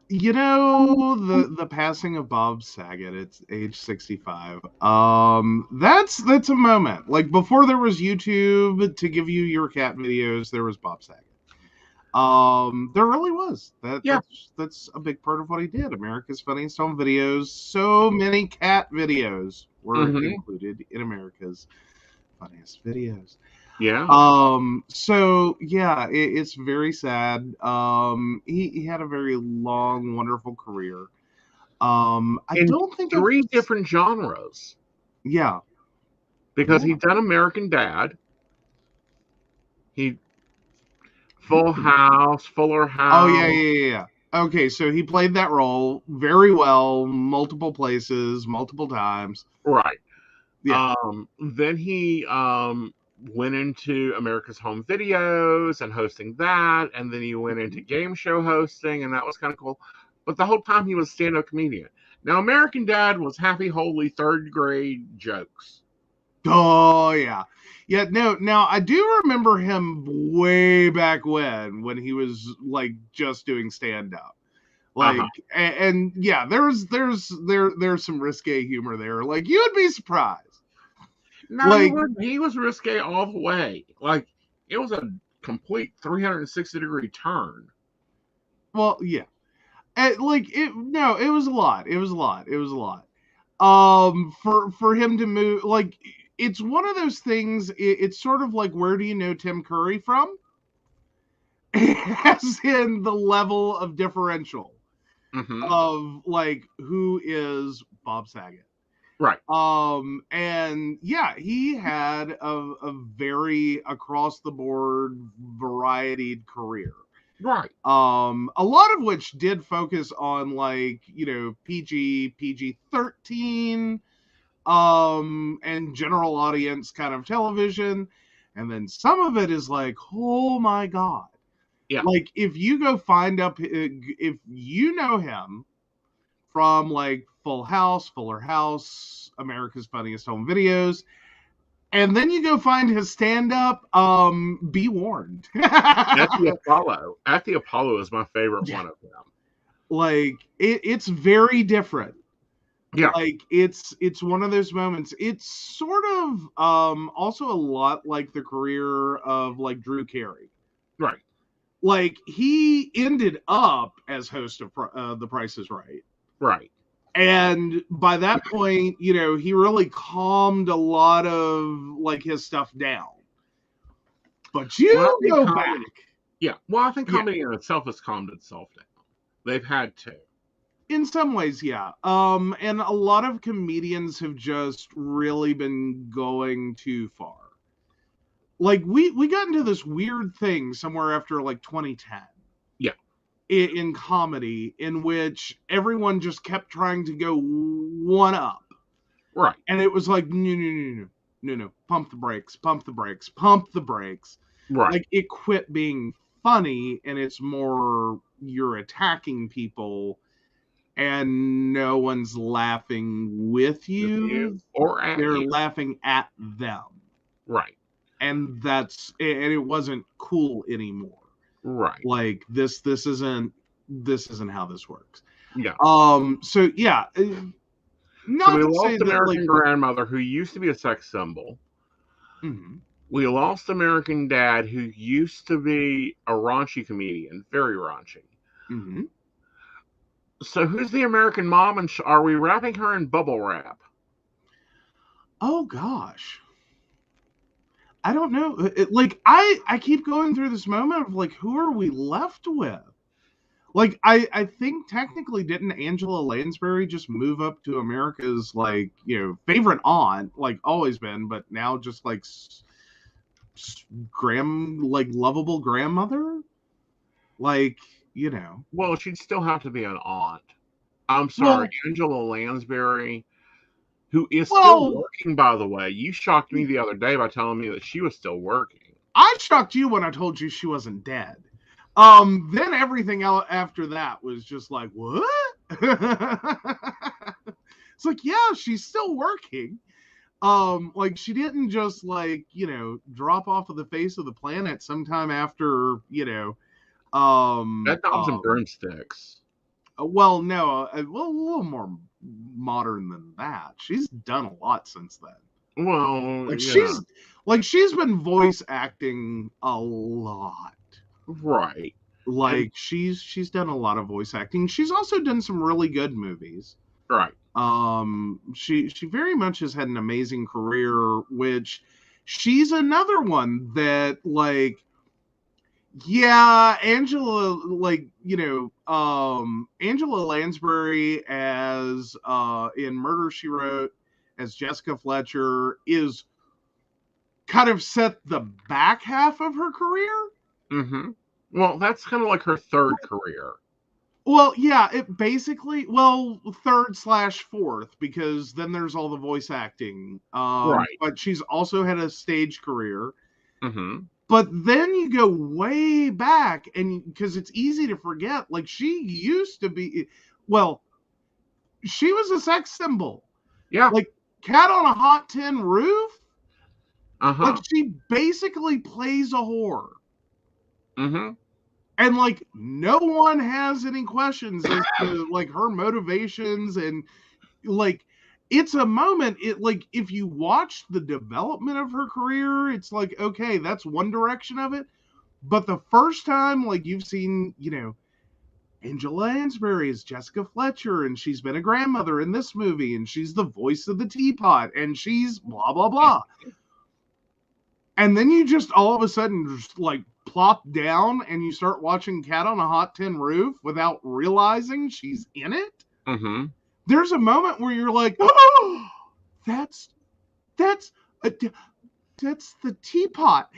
You know, the passing of Bob Saget at age 65. That's a moment. Like before there was YouTube to give you your cat videos, there was Bob Saget. There really was. Yeah. That's a big part of what he did. America's Funniest Home Videos. So many cat videos were included in America's Funniest Videos. Yeah. So yeah, it's very sad. He had a very long, wonderful career. I In don't think 3 different genres. Yeah. Because Yeah. he'd done American Dad. He Full House, Fuller House. Oh yeah. Okay, so he played that role very well, multiple places, multiple times. Right. Yeah. Then he went into America's Home Videos and hosting that, and then he went into game show hosting, and that was kind of cool. But the whole time he was stand-up comedian. Now, American Dad was happy, holy, third grade jokes. Oh yeah. Yeah, no, now I do remember him way back when he was like just doing stand-up. Like and yeah, there's some risque humor there. Like you would be surprised. No, Like he was risque all the way. Like it was a complete 360-degree turn. Well, yeah. It was a lot. It was a lot. For him to move, like it's one of those things. It's sort of like, where do you know Tim Curry from? As in the level of differential of like who is Bob Saget. Right. And yeah, he had a very across the board varied career. Right. A lot of which did focus on like, PG-13, and general audience kind of television. And then some of it is like, oh my God. Yeah. Like if you go if you know him from like Full House, Fuller House, America's Funniest Home Videos, and then you go find his stand-up, be warned. At the Apollo is my favorite one of them. Like it's very different. Yeah. Like it's one of those moments. It's sort of also a lot like the career of like Drew Carey. Right. Like he ended up as host of The Price is Right. Right. And by that point, he really calmed a lot of like his stuff down. But go back. Yeah. Well, I think comedy in itself has calmed itself down. They've had to. In some ways, yeah. And a lot of comedians have just really been going too far. Like we got into this weird thing somewhere after like 2010. Yeah. In comedy, in which everyone just kept trying to go one up. Right. And it was like, no. Pump the brakes. Right. Like it quit being funny, and it's more you're attacking people and no one's laughing with you or at they're you. Laughing at them. Right. And it wasn't cool anymore. Right. Like this isn't how this works. Yeah. So yeah. So we lost American Grandmother, who used to be a sex symbol. Mm-hmm. We lost American Dad, who used to be a raunchy comedian, very raunchy. Mm-hmm. So who's the American mom, and are we wrapping her in bubble wrap? Oh gosh, I don't know. I keep going through this moment of like, who are we left with? Like I think technically, didn't Angela Lansbury just move up to America's like favorite aunt, like always been, but now just like lovable grandmother, like. Well, she'd still have to be an aunt. I'm sorry, Angela Lansbury, who is still working, by the way. You shocked me the other day by telling me that she was still working. I shocked you when I told you she wasn't dead. Then everything else after that was just like, what? It's like, yeah, she's still working. Like she didn't just like, drop off of the face of the planet sometime after, that knobs and broomsticks. Well, no, a little more modern than that. She's done a lot since then. Well, Like yeah, she's been voice acting a lot. right. And Like she's done a lot of voice acting. She's also done some really good movies. right. She very much has had an amazing career, which she's another one that, like, yeah, Angela, like, Angela Lansbury as in Murder, She Wrote as Jessica Fletcher is kind of set the back half of her career. Mm-hmm. Well, that's kind of like her third career. Well, yeah, it basically, well, third/fourth, because then there's all the voice acting. Right. But she's also had a stage career. Mm-hmm. But then you go way back, and because it's easy to forget, like she used to be, well, she was a sex symbol. Yeah. Like Cat on a Hot Tin Roof. Uh-huh. Like she basically plays a whore. Mm-hmm. And like no one has any questions as to like her motivations, and like it's a moment, it like if you watch the development of her career, it's like, okay, that's one direction of it. But the first time like you've seen, Angela Lansbury is Jessica Fletcher, and she's been a grandmother in this movie, and she's the voice of the teapot, and she's blah blah blah. And then you just all of a sudden just like plop down and you start watching Cat on a Hot Tin Roof without realizing she's in it. Mm-hmm. There's a moment where you're like, oh, that's the teapot.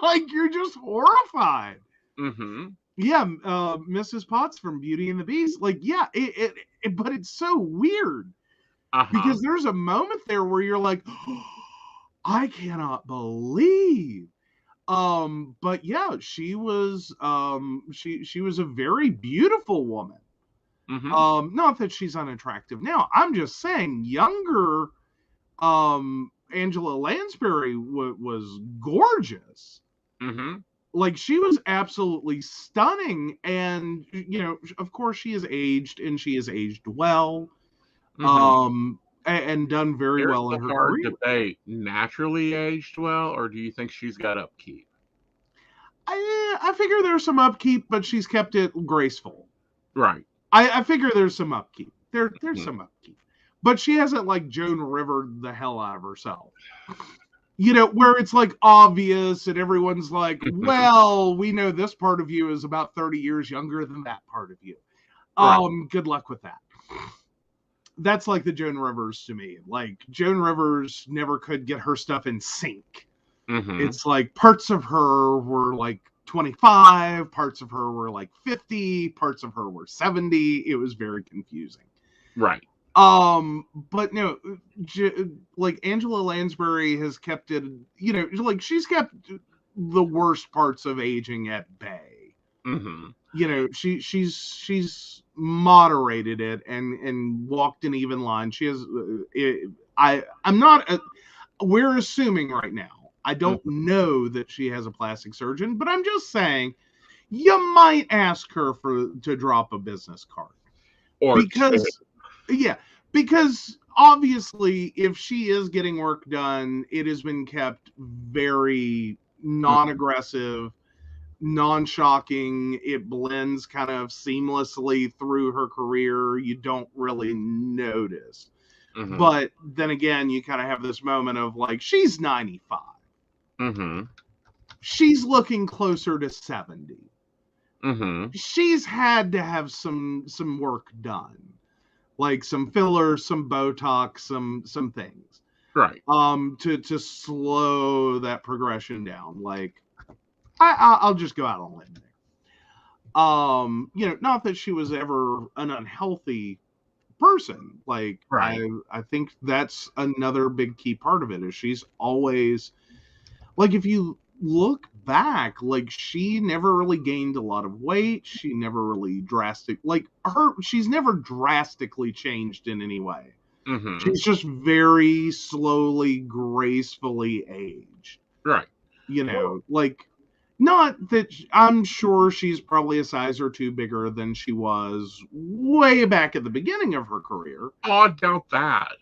Like you're just horrified. Mm-hmm. Yeah, Mrs. Potts from Beauty and the Beast. Like, yeah, but it's so weird because there's a moment there where you're like, oh, I cannot believe. But yeah, she was she was a very beautiful woman. Mm-hmm. Not that she's unattractive now. I'm just saying younger Angela Lansbury was gorgeous. Mm-hmm. Like she was absolutely stunning, and of course she has aged, and she has aged well. Mm-hmm. And done very There's well in the her hard career. debate. Naturally aged well, or do you think she's got upkeep? I figure there's some upkeep, but she's kept it graceful. Right. I figure there's some upkeep. There's Mhm. some upkeep. But she hasn't like Joan Rivered the hell out of herself. Where it's like obvious and everyone's like, well, we know this part of you is about 30 years younger than that part of you. Right. Good luck with that. That's like the Joan Rivers to me. Like Joan Rivers never could get her stuff in sync. Mm-hmm. It's like parts of her were like 25, parts of her were like 50, parts of her were 70. It was very confusing. Right. But no, like Angela Lansbury has kept it, like she's kept the worst parts of aging at bay. Mm-hmm. She's moderated it and walked an even line. She has, I'm not, we're assuming right now. I don't know that she has a plastic surgeon, but I'm just saying you might ask her to drop a business card. Or because obviously if she is getting work done, it has been kept very non-aggressive, non-shocking. It blends kind of seamlessly through her career. You don't really notice. Mm-hmm. But then again, you kind of have this moment of like, she's 95. Mm-hmm. She's looking closer to 70. Mm-hmm. She's had to have some work done, like some fillers, some Botox, some things, Right. to slow that progression down. Like, I'll just go out on a limb there. Not that she was ever an unhealthy person. Like, Right. I think that's another big key part of it is she's always, like, if you look back, like she never really gained a lot of weight. She never really she's never drastically changed in any way. Mm-hmm. She's just very slowly, gracefully aged. Right. Like Not that I'm sure she's probably a size or two bigger than she was way back at the beginning of her career. Oh, I doubt that.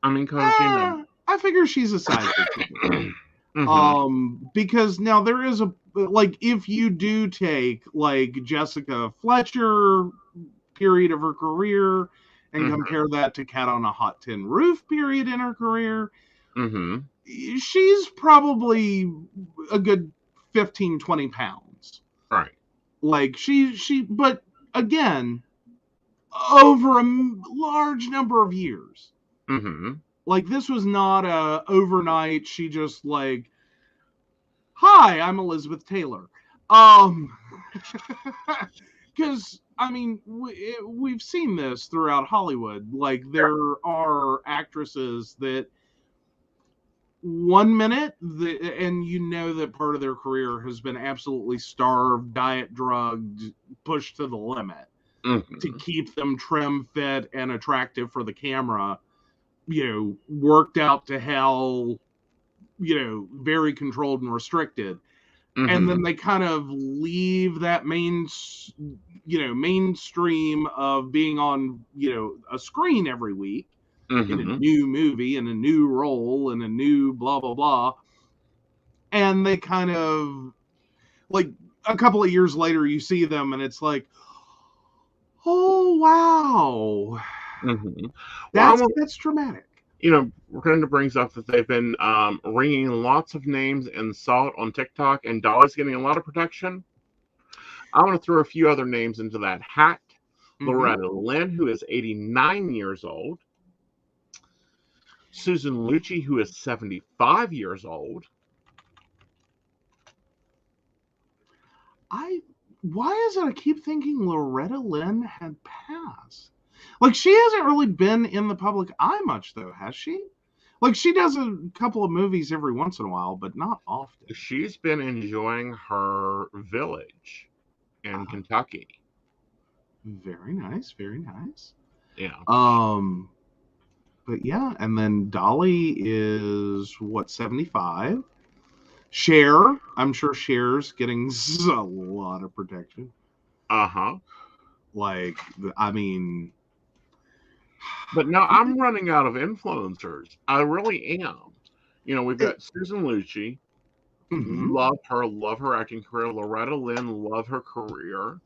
I mean, because, I figure she's a size or two bigger. Mhm. Because now there is like, if you do take like Jessica Fletcher period of her career and compare that to Cat on a Hot Tin Roof period in her career, Mhm. she's probably a good 15, 20 pounds. Right. Like but again, over a large number of years. Mhm. Like, this was not a overnight, she just like, hi, I'm Elizabeth Taylor. Because I mean, we've seen this throughout Hollywood. Like, there are actresses that 1 minute, and you know that part of their career has been absolutely starved, diet drugged, pushed to the limit to Mhm. keep them trim, fit, and attractive for the camera. Worked out to hell. Very controlled and restricted. And then Mhm. they kind of leave that mainstream of being on, a screen every week in a Mhm. new movie, in a new role, in a new blah, blah, blah. And they kind of, like, a couple of years later, you see them and it's like, oh, wow. Mhm. Well, That's dramatic. Brenda brings up that they've been ringing lots of names in salt on TikTok, and Dolly's getting a lot of protection. I want to throw a few other names into that hat. Mm-hmm. Loretta Lynn, who is 89 years old. Susan Lucci, who is 75 years old. Why is it I keep thinking Loretta Lynn had passed? Like, she hasn't really been in the public eye much, though, has she? Like, she does a couple of movies every once in a while, but not often. She's been enjoying her village in Kentucky. Very nice, very nice. Yeah. But yeah, and then Dolly is what, 75? Cher, I'm sure Cher's getting a lot of protection. Uh-huh. Like, I mean, But now I'm running out of influencers. I really am. We've got Susan Lucci. mhm. Love her acting career. Loretta Lynn, love her career.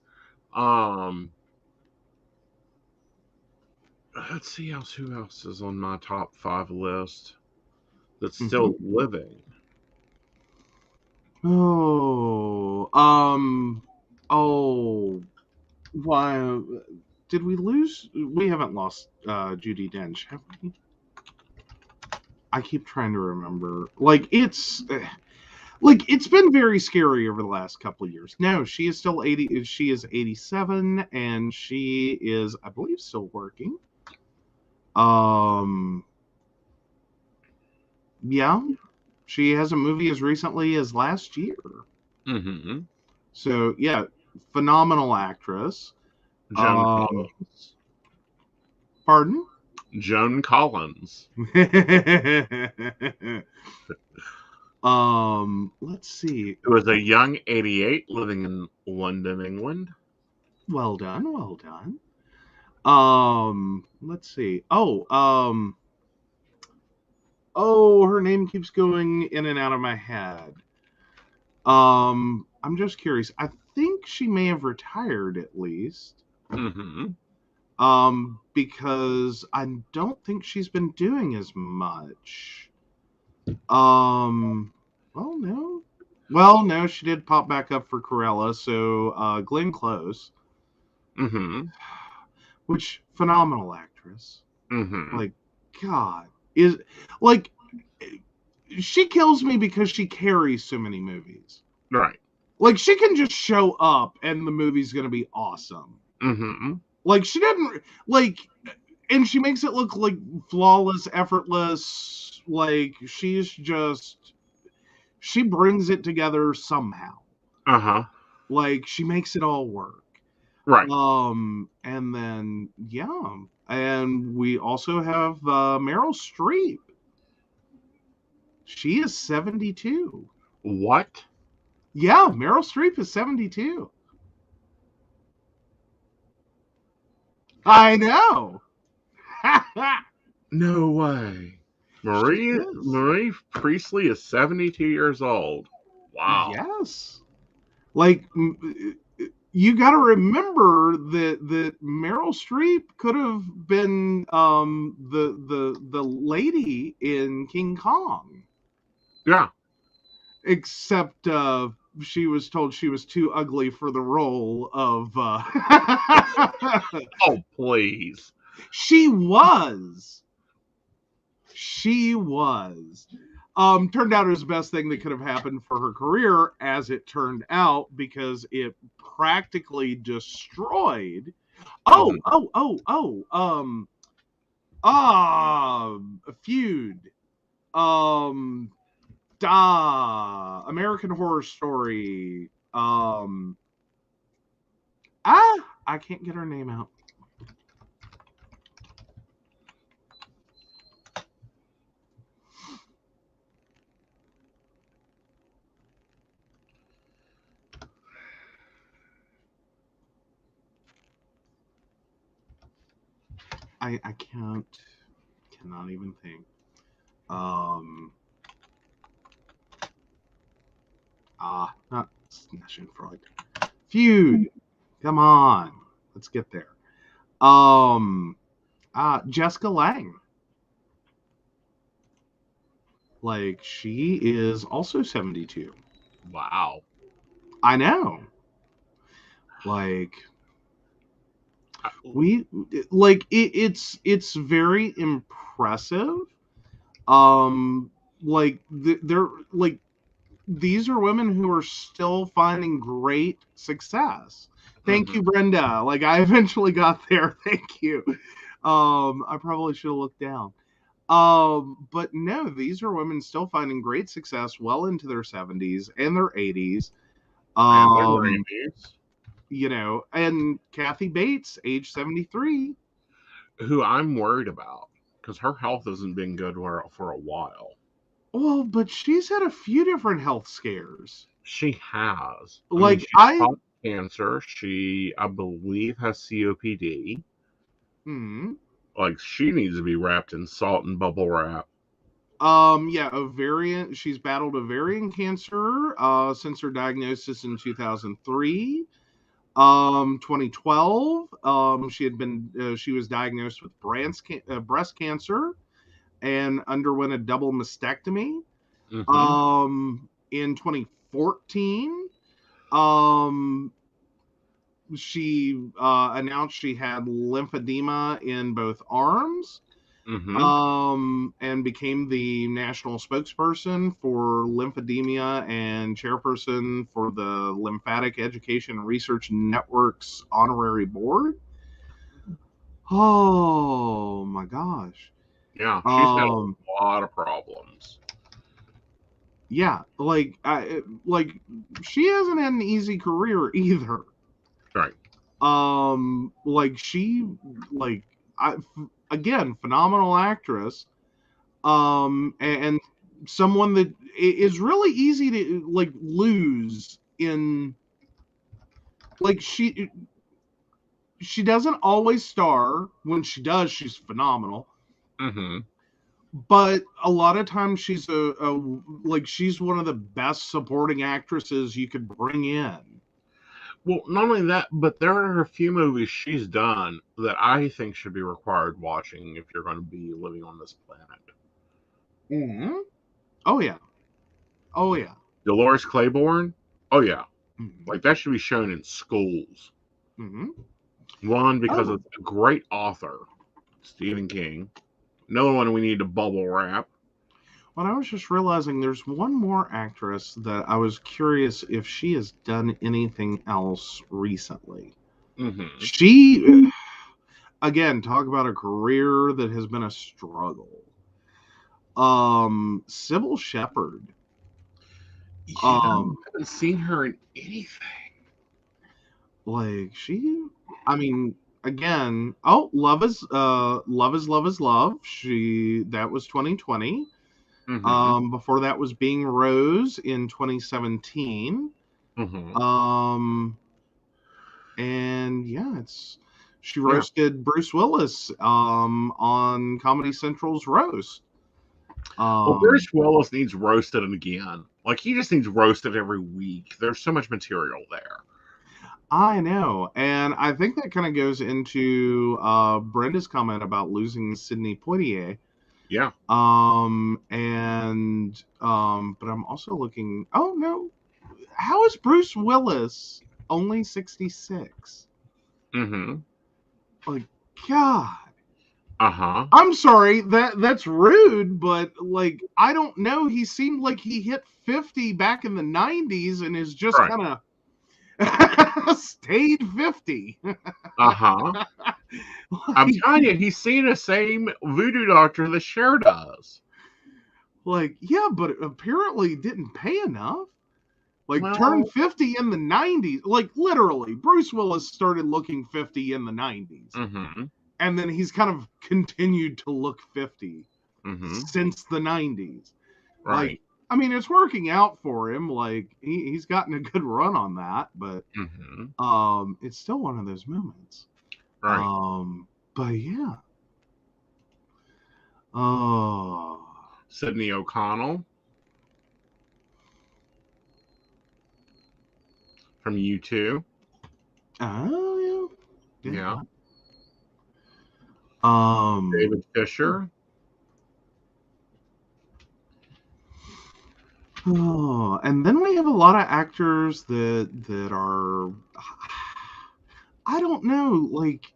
Um, let's see who else is on my top 5 list that's Mhm. still living. Oh, why did we lose? We haven't lost Judi Dench, have we? I keep trying to remember. It's been very scary over the last couple of years. No, she is still 80. She is 87, and she is, I believe, still working. Yeah, she has a movie as recently as last year. Mm-hmm. So yeah, phenomenal actress. Joan Collins. Pardon? Joan Collins. Let's see. Who was a young 88 living in London, England. Well done, well done. Let's see. Her name keeps going in and out of my head. I'm just curious. I think she may have retired at least. Mm-hmm. Because I don't think she's been doing as much. No, she did pop back up for Corella. So, Glenn Close, Mm-hmm. which phenomenal actress. Mm-hmm. Like, God, is like she kills me because she carries so many movies. Right. Like, she can just show up and the movie's gonna be awesome. Mm-hmm. Like, she doesn't and she makes it look like flawless, effortless. Like, she brings it together somehow. Uh-huh. Like, she makes it all work. Right. And then and we also have Meryl Streep. She is 72. What? Yeah, Meryl Streep is 72. I know. No way. She is. Marie Priestley is 72 years old. Wow. Yes. Like, you got to remember that Meryl Streep could have been the lady in King Kong, Yeah. except she was told she was too ugly for the role of. Oh, please. She was. She was. Turned out it was the best thing that could have happened for her career, as it turned out, because it practically destroyed. Oh, Mhm. a feud. American Horror Story. I can't get her name out. I cannot even think. Not Freud. Feud. Come on, let's get there. Jessica Lange. Like, she is also 72. Wow. I know. Like, it's very impressive. Like, they're like, these are women who are still finding great success. Thank you, Brenda. Like, I eventually got there. Thank you. I probably should have looked down. But no, these are women still finding great success well into their 70s and their 80s. And their 90s. You know, and Kathy Bates, age 73. Who I'm worried about because her health hasn't been good for a while. Well, but she's had a few different health scares. She has. Like, she's fought cancer. She, I believe, has COPD. Like, she needs to be wrapped in salt and bubble wrap. Yeah, ovarian. She's battled ovarian cancer since her diagnosis in 2003. 2012, she was diagnosed with breast cancer and underwent a double mastectomy. In 2014, she announced she had lymphedema in both arms. And became the national spokesperson for lymphedema and chairperson for the Lymphatic Education and Research Network's honorary board. Oh my gosh. Yeah, she's had a lot of problems. Yeah, like she hasn't had an easy career either. Right. Again, phenomenal actress. And someone that is really easy to like lose in. Like, she doesn't always star. When she does, she's phenomenal. But a lot of times she's she's one of the best supporting actresses you could bring in. Well, not only that, but there are a few movies she's done that I think should be required watching if you're going to be living on this planet. Oh yeah. Oh yeah. Dolores Claiborne. Oh yeah. Like, that should be shown in schools. One, because it's a great author, Stephen King. Another one we need to bubble wrap. Well, I was just realizing there's one more actress that I was curious if she has done anything else recently. She, again, talk about a career that has been a struggle. Sybil Shepherd. Yeah, I haven't seen her in anything. Like, again, Love is Love is Love. That was 2020. Before that was Being Rose in 2017. And yeah, she roasted Bruce Willis on Comedy Central's roast. Well, Bruce Willis needs roasted again. Like, he just needs roasted every week. There's so much material there. I know, and I think that kind of goes into Brenda's comment about losing Sidney Poitier. Yeah. But I'm also looking. Oh no, how is Bruce Willis only 66? Like, God. I'm sorry, that's rude, but like, I don't know. He seemed like he hit 50 back in the 90s and is just kind of stayed 50. I'm telling you, he's seen the same voodoo doctor that Cher does. Like, yeah, but apparently didn't pay enough. Like, turned 50 in the 90s. Like, literally, Bruce Willis started looking 50 in the 90s. And then he's kind of continued to look 50 since the 90s. Right. Like, I mean, it's working out for him. Like, he's gotten a good run on that, but it's still one of those moments. Right. But yeah. Sidney O'Connell from U2. Oh yeah. Yeah. David Fisher. Oh, and then we have a lot of actors that are, I don't know, like,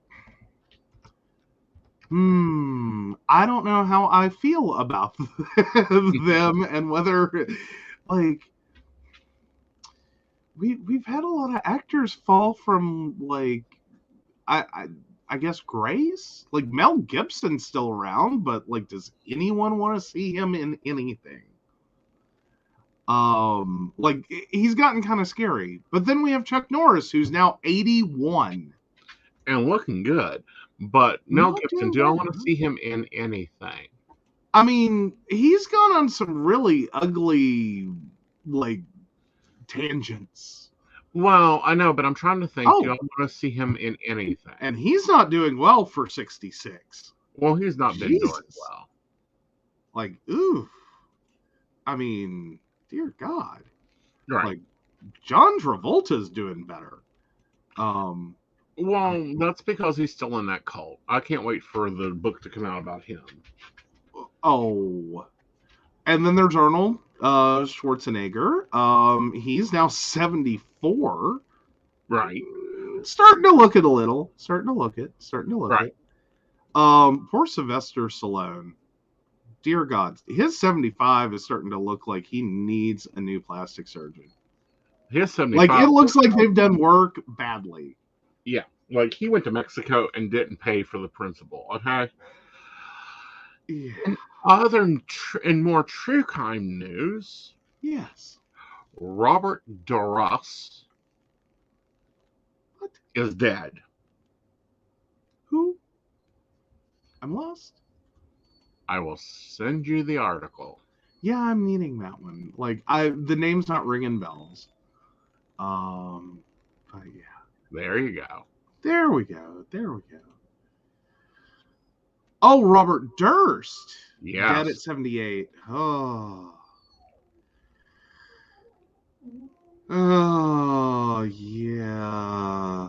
I don't know how I feel about them, and whether, like, we've had a lot of actors fall from, like, I guess grace. Like, Mel Gibson's still around, but like, does anyone want to see him in anything? Like, he's gotten kind of scary. But then we have Chuck Norris, who's now 81 and looking good. But Mel Gibson, do I want to see him in anything? I mean, he's gone on some really ugly, like, tangents. Well, I know, but I'm trying to think. Do I want to see him in anything? And he's not doing well for 66. Well, he's not been doing well. Like, ooh. I mean, dear God. Right. Like, John Travolta's doing better. Well, that's because he's still in that cult. I can't wait for the book to come out about him. Oh. And then there's Arnold Schwarzenegger. He's now 74. Right. Starting to look it a little. Right. Poor Sylvester Stallone. Dear God. His 75 is starting to look like he needs a new plastic surgeon. His 75. Like, it looks like they've done work badly. Yeah. Like, he went to Mexico and didn't pay for the principal. Okay? Yeah. And other and more true crime news. Yes. Robert Duras is dead. Who? I'm lost. I will send you the article. Yeah, I'm needing that one. Like, the name's not ringing bells. But yeah. There you go. There we go. Oh, Robert Durst. Yeah. Dead at 78. Oh, yeah.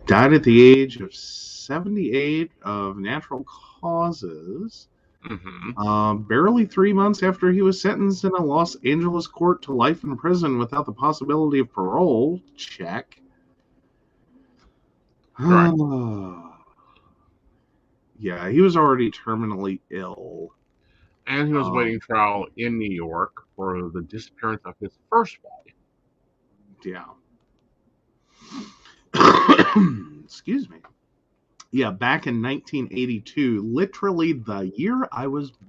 Died at the age of 78 of natural causes. Barely 3 months after he was sentenced in a Los Angeles court to life in prison without the possibility of parole. Check. Right. Yeah, he was already terminally ill. And he was waiting trial in New York for the disappearance of his first wife. Yeah. Excuse me. Yeah, back in 1982, literally the year I was born.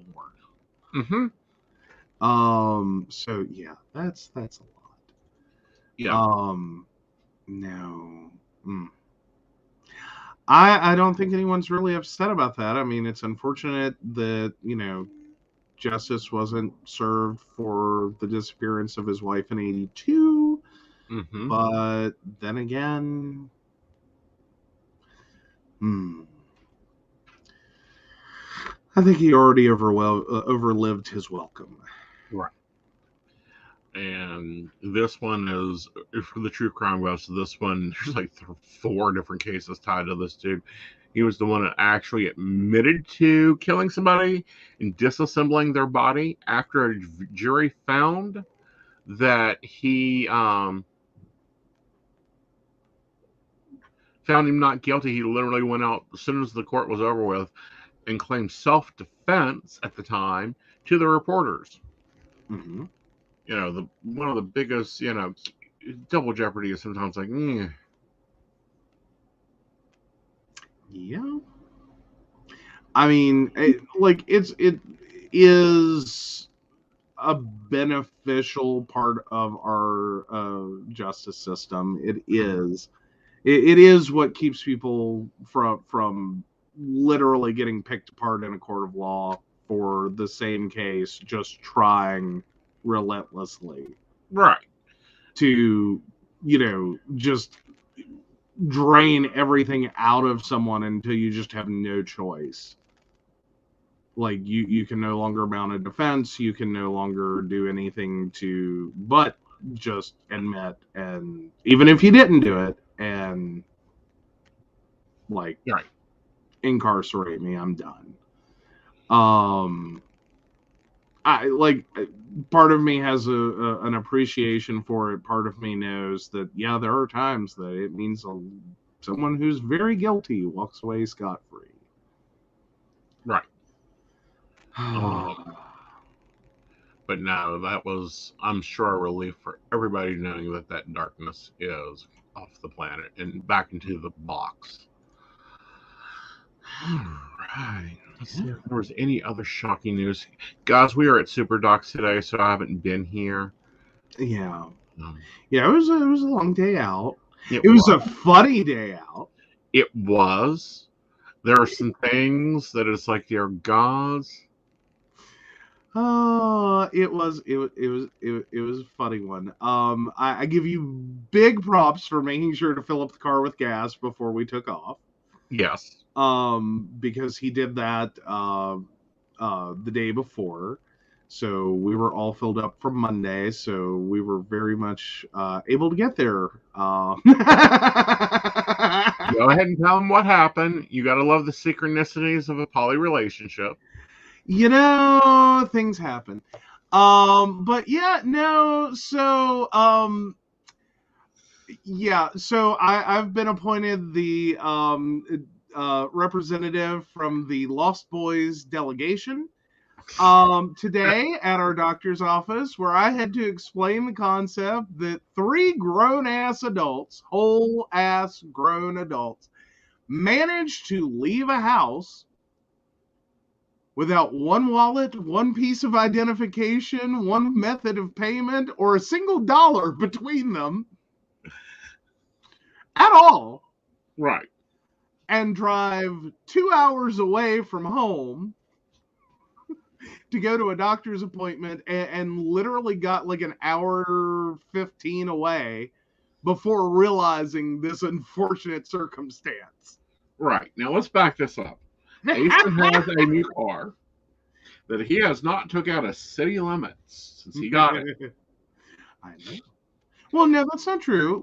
So yeah, that's a lot. Yeah. No. I don't think anyone's really upset about that. I mean, it's unfortunate that, justice wasn't served for the disappearance of his wife in 82. Mm-hmm. But then again, I think he already overlived his welcome. Right. And this one is, for the true crime buffs, this one, there's like 4 different cases tied to this dude. He was the one that actually admitted to killing somebody and disassembling their body after a jury found that he found him not guilty. He literally went out as soon as the court was over with and claimed self-defense at the time to the reporters. Mm-hmm. You know, one of the biggest, double jeopardy is sometimes like, Yeah. I mean, it is a beneficial part of our justice system. It is. It is what keeps people from literally getting picked apart in a court of law for the same case, just trying relentlessly right. to, just drain everything out of someone until you just have no choice. Like you can no longer mount a defense, you can no longer do anything but just admit, and even if you didn't do it, and like right. incarcerate me, I'm done. I like, part of me has an appreciation for it. Part of me knows that, yeah, there are times that it means someone who's very guilty walks away scot-free. Right. But no, that was, I'm sure, a relief for everybody knowing that darkness is off the planet and back into the box. All right. Let's see if there was any other shocking news. Guys, we are at Super Docs today, so I haven't been here. Yeah. Yeah, it was a long day out. It was a funny day out. It was. There are some things that it's like, dear gods. It was a funny one. I give you big props for making sure to fill up the car with gas before we took off. Yes. Because he did that the day before. So we were all filled up from Monday, so we were very much able to get there. Go ahead and tell them what happened. You got to love the synchronicities of a poly relationship. Things happen. But yeah, no, so so I've been appointed the representative from the Lost Boys delegation today at our doctor's office, where I had to explain the concept that 3 grown-ass adults, whole-ass grown adults, managed to leave a house without one wallet, one piece of identification, one method of payment, or a single dollar between them at all. Right. And drive 2 hours away from home to go to a doctor's appointment, and literally got like an hour 15 away before realizing this unfortunate circumstance. Right. Now let's back this up. Aeson has a new car that he has not took out of city limits since he got it. I know. Well, no, that's not true.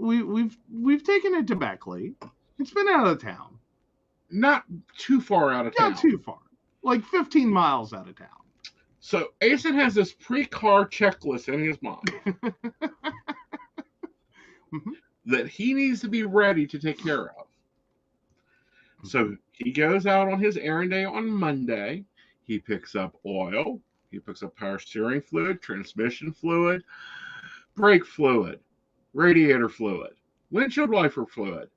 We've taken it to Beckley. It's been out of town. Not too far out of town. Not too far. Like 15 miles out of town. So Aeson has this pre-car checklist in his mind that he needs to be ready to take care of. So he goes out on his errand day on Monday. He picks up oil. He picks up power steering fluid, transmission fluid, brake fluid, radiator fluid, windshield wiper fluid.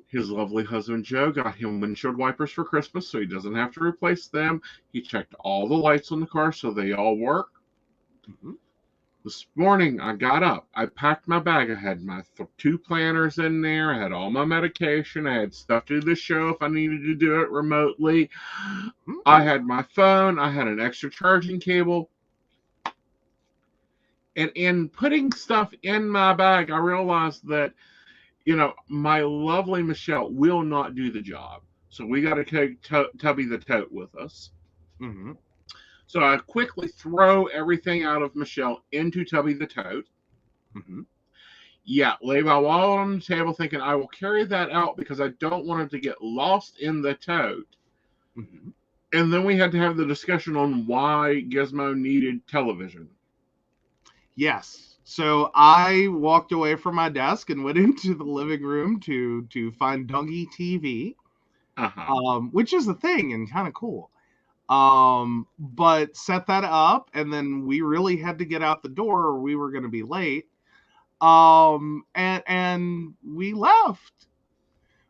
His lovely husband, Joe, got him windshield wipers for Christmas so he doesn't have to replace them. He checked all the lights on the car so they all work. This morning, I got up. I packed my bag. I had my 2 planners in there. I had all my medication. I had stuff to do the show if I needed to do it remotely. I had my phone. I had an extra charging cable. And in putting stuff in my bag, I realized that, my lovely Michelle will not do the job. So we got to take Tubby the Tote with us. Mm-hmm. So I quickly throw everything out of Michelle into Tubby the Tote. Mm-hmm. Yeah, lay my wallet on the table thinking I will carry that out because I don't want it to get lost in the tote. Mm-hmm. And then we had to have the discussion on why Gizmo needed television. Yes. So I walked away from my desk and went into the living room to find Doggy TV, which is the thing and kind of cool. But set that up, and then we really had to get out the door or we were going to be late. And we left.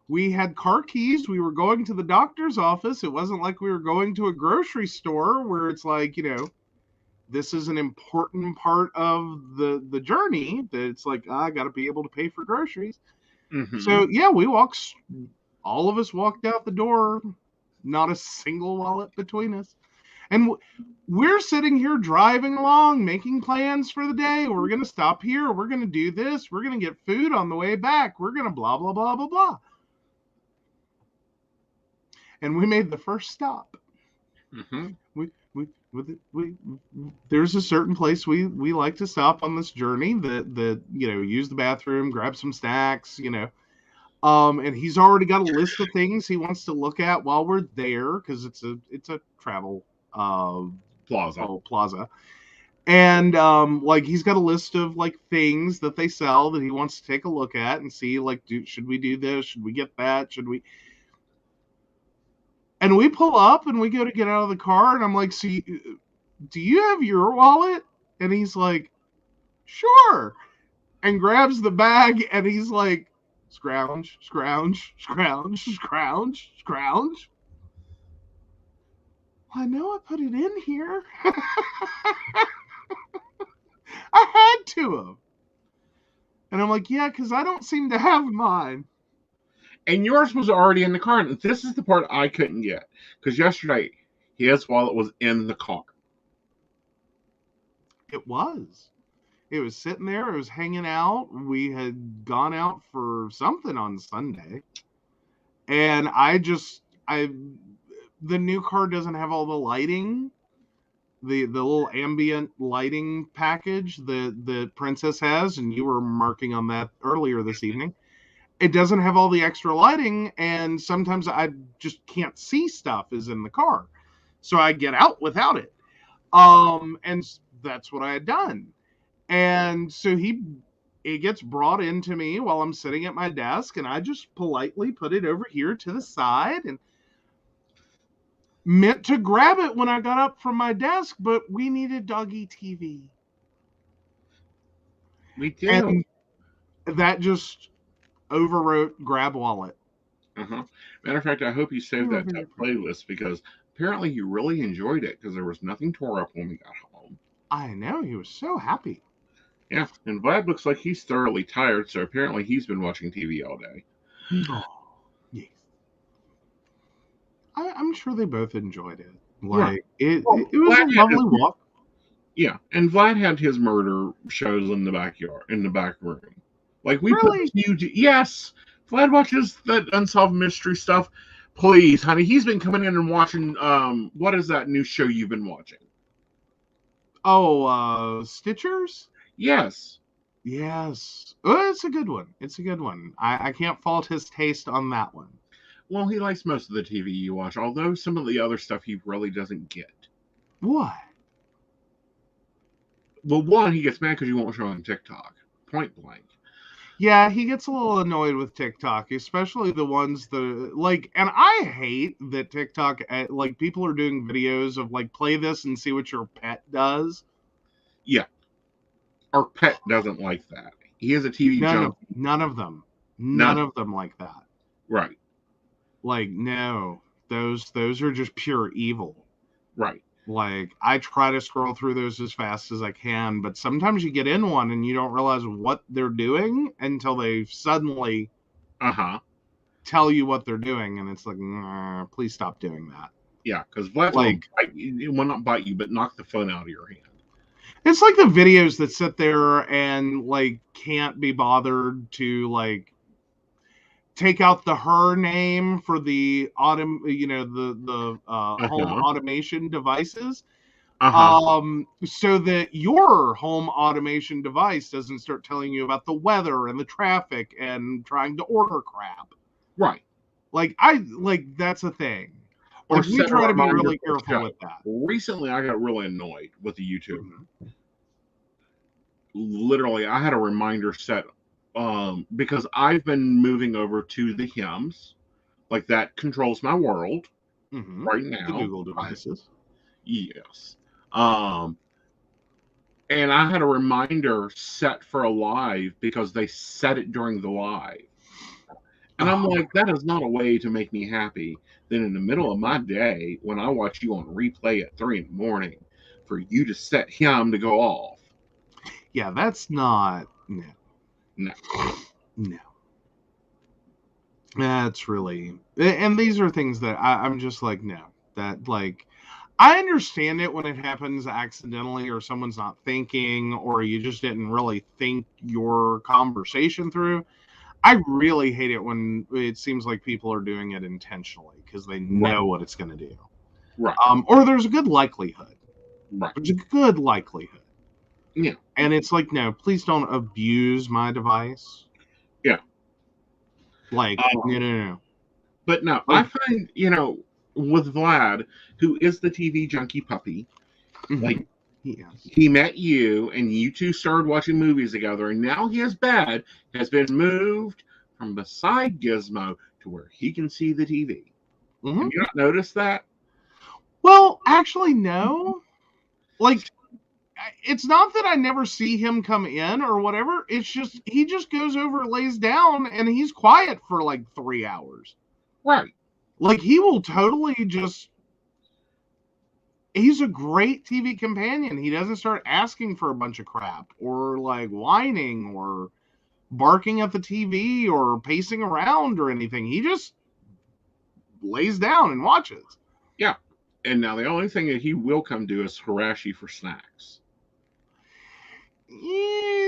We had car keys. We were going to the doctor's office. It wasn't like we were going to a grocery store where it's like, this is an important part of the journey. That it's like, I got to be able to pay for groceries. Mm-hmm. So yeah, all of us walked out the door, not a single wallet between us. And we're sitting here driving along, making plans for the day. We're going to stop here. We're going to do this. We're going to get food on the way back. We're going to blah, blah, blah, blah, blah. And we made the first stop. Mm-hmm. There's a certain place we like to stop on this journey that use the bathroom, grab some snacks, and he's already got a list of things he wants to look at while we're there because it's a travel plaza. And he's got a list of things that they sell that he wants to take a look at and see should we do this, should we get that, should we. And we pull up and we go to get out of the car and I'm like, so do you have your wallet? And he's like, sure, and grabs the bag and he's like, scrounge. I know I put it in here. I had to have. And I'm like, yeah, because I don't seem to have mine. And yours was already in the car. And this is the part I couldn't get. Because yesterday, his wallet was in the car. It was. It was sitting there. It was hanging out. We had gone out for something on Sunday. And the new car doesn't have all the lighting, the little ambient lighting package that Princess has, and you were marking on that earlier this evening. It doesn't have all the extra lighting, and sometimes I just can't see stuff is in the car. So I get out without it. And that's what I had done. And so it gets brought into me while I'm sitting at my desk, and I just politely put it over here to the side and meant to grab it when I got up from my desk, but we needed Doggy TV. We did. And that just overwrote grab wallet. Uh-huh. Matter of fact, I hope you saved that playlist because apparently you really enjoyed it because there was nothing tore up when we got home. I know, he was so happy. Yeah, and Vlad looks like he's thoroughly tired, so apparently he's been watching TV all day. Oh, yes. I'm sure they both enjoyed it. It was a lovely walk. Yeah, and Vlad had his murder shows in the backyard, in the back room. Really? Yes, Vlad watches that unsolved mystery stuff. Please, honey, he's been coming in and watching. What is that new show you've been watching? Oh, Stitchers? Yes. Yes. Oh, it's a good one. I can't fault his taste on that one. Well, he likes most of the TV you watch, although some of the other stuff he really doesn't get. What? Well, one, he gets mad because you won't show him TikTok. Point blank. Yeah, he gets a little annoyed with TikTok, especially the ones that and I hate that TikTok, people are doing videos of play this and see what your pet does. Yeah. Our pet doesn't like that. He has a TV junkie. None of them. None of them like that. Right. No. Those are just pure evil. Right. Like, I try to scroll through those as fast as I can, but sometimes you get in one and you don't realize what they're doing until they suddenly tell you what they're doing, and it's like, nah, please stop doing that. Yeah, because Vlad's Like, it will not bite you, but knock the phone out of your hand. it's like the videos that sit there and like can't be bothered to like take out the her name for the home automation devices. So that your home automation device doesn't start telling you about the weather and the traffic and trying to order crap. Right. Like, that's a thing. Or like, we try to be really careful with that. Recently, I got really annoyed with the YouTube. Literally, I had a reminder set because I've been moving over to the hymns. Like, that controls my world right now. The Google devices. Yes. And I had a reminder set for a live because they set it during the live. And I'm like, that is not a way to make me happy. Then in the middle of my day, when I watch you on replay at 3 a.m, for you to set him to go off. Yeah, that's not... No. That's really... And these are things that I'm just like, no. That, like... I understand it when it happens accidentally or someone's not thinking or you just didn't really think your conversation through. I really hate it when it seems like people are doing it intentionally because they know what it's going to do. Right. Or there's a good likelihood. Right. There's a good likelihood. Yeah. And it's like, no, please don't abuse my device. Yeah. Like, no. But no, I find, with Vlad, who is the TV junkie puppy, like, he met you, and you two started watching movies together, and now his bed has been moved from beside Gizmo to where he can see the TV. Have you not noticed that? Well, actually, no. Like, it's not that I never see him come in or whatever. It's just, he just goes over, lays down, and he's quiet for like 3 hours. Right. Like, he will totally just... He's a great TV companion. He doesn't start asking for a bunch of crap or like whining or barking at the TV or pacing around or anything. He just lays down and watches. Yeah. And now the only thing that he will come do is harass you for snacks.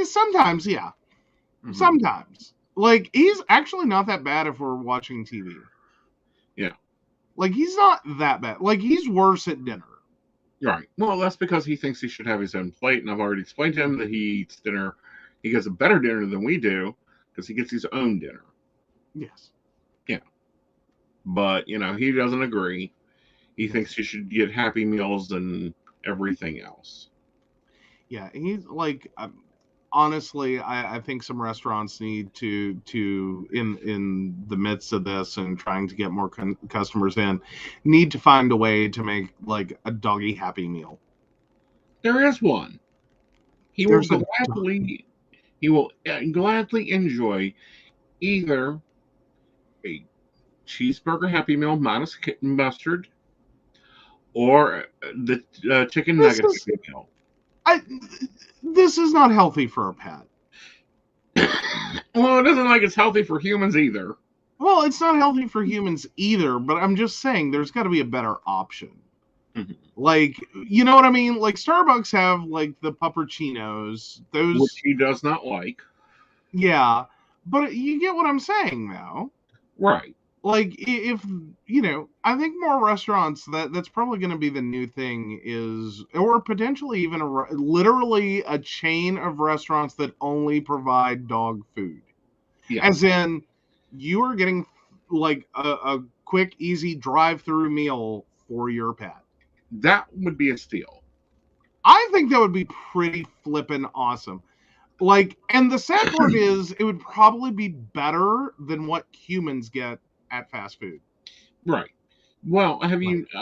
Sometimes, yeah. Sometimes. Like, he's actually not that bad if we're watching TV. Yeah. Like, he's not that bad. Like, he's worse at dinner. Right. Well, that's because he thinks he should have his own plate, and I've already explained to him that he eats dinner. He gets a better dinner than we do because he gets his own dinner. Yes. Yeah. But, he doesn't agree. He thinks he should get Happy Meals and everything else. Yeah, he's like... honestly, I think some restaurants need to in the midst of this and trying to get more customers in, need to find a way to make like a doggy Happy Meal. There is one. He will gladly enjoy either a cheeseburger Happy Meal minus mustard or the chicken nugget Happy Meal. This is not healthy for a pet. Well, it isn't like it's healthy for humans either. Well, it's not healthy for humans either, but I'm just saying there's got to be a better option. Like, you know what I mean? Like, Starbucks have, like, the puppuccinos. Those... Which he does not like. Yeah, but you get what I'm saying, though. Right. Like, if, I think more restaurants, that's probably going to be the new thing is, or potentially even literally a chain of restaurants that only provide dog food. Yeah. As in, you are getting, like, a quick, easy drive-through meal for your pet. That would be a steal. I think that would be pretty flippin' awesome. Like, and the sad part is, it would probably be better than what humans get at fast food. Right. Well,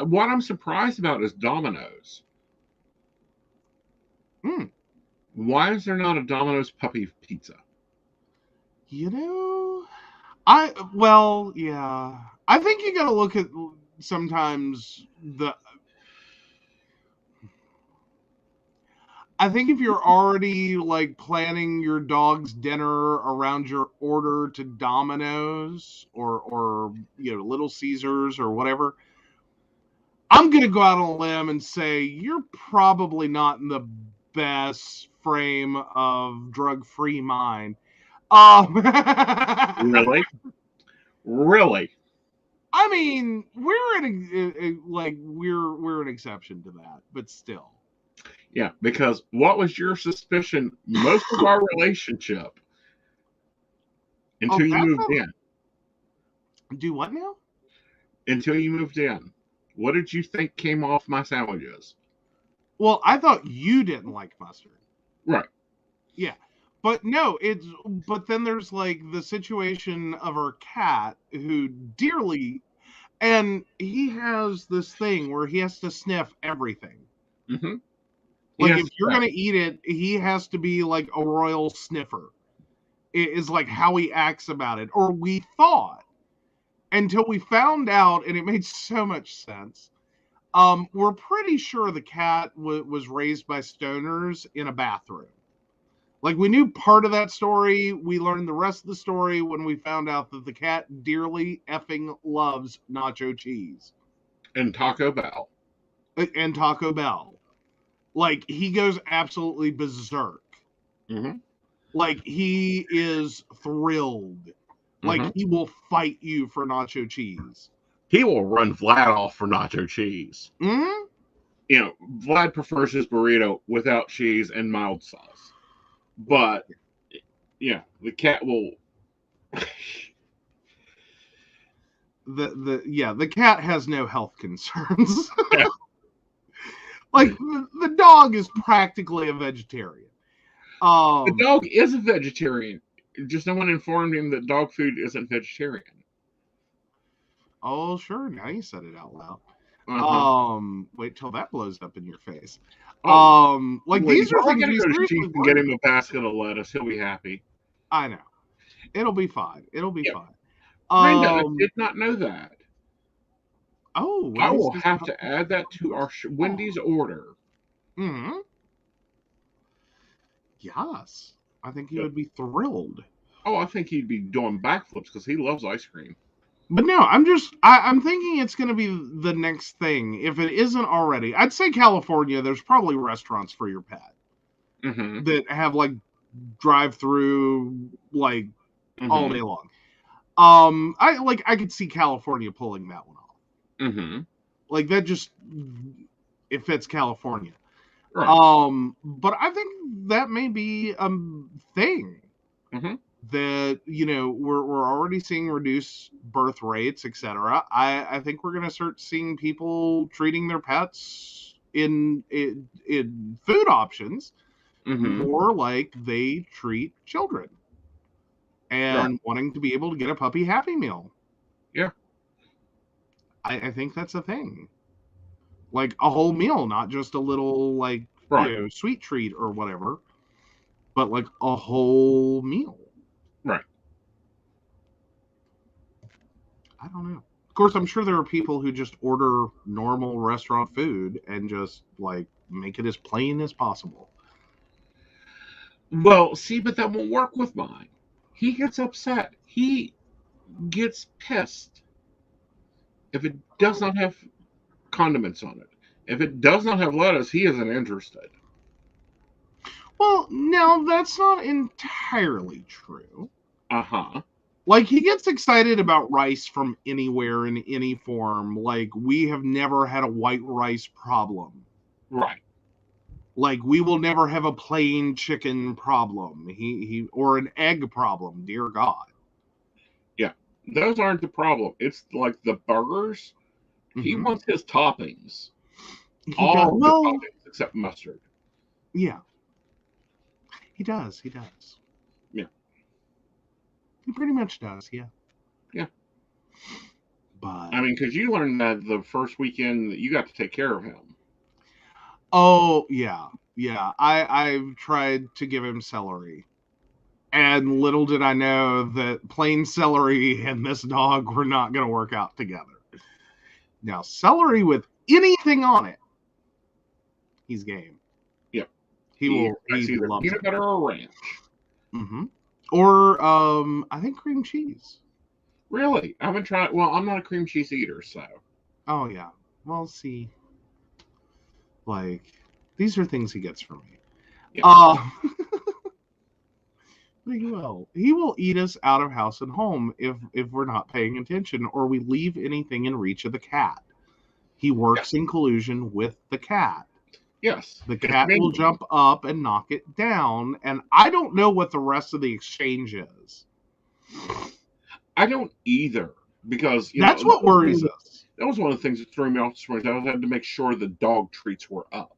what I'm surprised about is Domino's. Why is there not a Domino's puppy pizza? I think you got to look at sometimes I think if you're already like planning your dog's dinner around your order to Domino's or Little Caesars or whatever, I'm gonna go out on a limb and say you're probably not in the best frame of drug-free mind. Really? Really? I mean, we're an exception to that, but still. Yeah, because what was your suspicion most of our relationship until you moved in? Do what now? Until you moved in. What did you think came off my sandwiches? Well, I thought you didn't like mustard. Right. Yeah. But no, but then there's like the situation of our cat who dearly, and he has this thing where he has to sniff everything. Mm-hmm. Like if you're going to eat it, he has to be like a royal sniffer. It is like how he acts about it. Or we thought until we found out, and it made so much sense. We're pretty sure the cat was raised by stoners in a bathroom. Like we knew part of that story. We learned the rest of the story when we found out that the cat dearly effing loves nacho cheese. And Taco Bell. Like he goes absolutely berserk. Mm-hmm. Like he is thrilled. Like he will fight you for nacho cheese. He will run Vlad off for nacho cheese. Mm-hmm. Vlad prefers his burrito without cheese and mild sauce. But yeah, the cat will. The cat has no health concerns. Like the dog is practically a vegetarian. The dog is a vegetarian. Just no one informed him that dog food isn't vegetarian. Oh, sure. Now you said it out loud. Wait till that blows up in your face. These are things you seriously can get him a basket of lettuce. He'll be happy. I know. It'll be fine. Fine. Brenda, I did not know that. Oh, I will have to add that to our Wendy's order. Mm-hmm. Yes. I think he would be thrilled. Oh, I think he'd be doing backflips because he loves ice cream. But no, I'm thinking it's going to be the next thing. If it isn't already, I'd say California, there's probably restaurants for your pet that have like drive-through like all day long. I could see California pulling that one off. Like that it fits California. Right. But I think that may be a thing. That we're already seeing reduced birth rates, etc. I think we're going to start seeing people treating their pets in food options more like they treat children, and wanting to be able to get a puppy Happy Meal. Yeah, I think that's a thing. Like a whole meal, not just a little like sweet treat or whatever, but like a whole meal. Right. I don't know. Of course, I'm sure there are people who just order normal restaurant food and just like make it as plain as possible. Well, see, but that won't work with mine. He gets upset. He gets pissed if it does not have condiments on it. If it does not have lettuce, he isn't interested. Well, no, that's not entirely true. Like, he gets excited about rice from anywhere in any form. Like, we have never had a white rice problem. Right. Like, we will never have a plain chicken problem. Or an egg problem, dear God. Yeah, those aren't the problem. It's like the burgers. He wants his toppings. All the toppings except mustard. Yeah. He does. Yeah. He pretty much does, yeah. Yeah. But I mean, because you learned that the first weekend that you got to take care of him. Oh, yeah. Yeah. I've tried to give him celery. And little did I know that plain celery and this dog were not going to work out together. Now, celery with anything on it, he's game. Yep. He It's either loves peanut it. butter or ranch. Mm-hmm. Or I think cream cheese. Really? I haven't tried. Well, I'm not a cream cheese eater, so. Oh yeah. Well, see, like these are things he gets from me. Yeah. But he will eat us out of house and home if we're not paying attention or we leave anything in reach of the cat. He works in collusion with the cat. Yes. The cat will jump up and knock it down, and I don't know what the rest of the exchange is. I don't either, because that's what worries us. That was one of the things that threw me off this morning. I had to make sure the dog treats were up.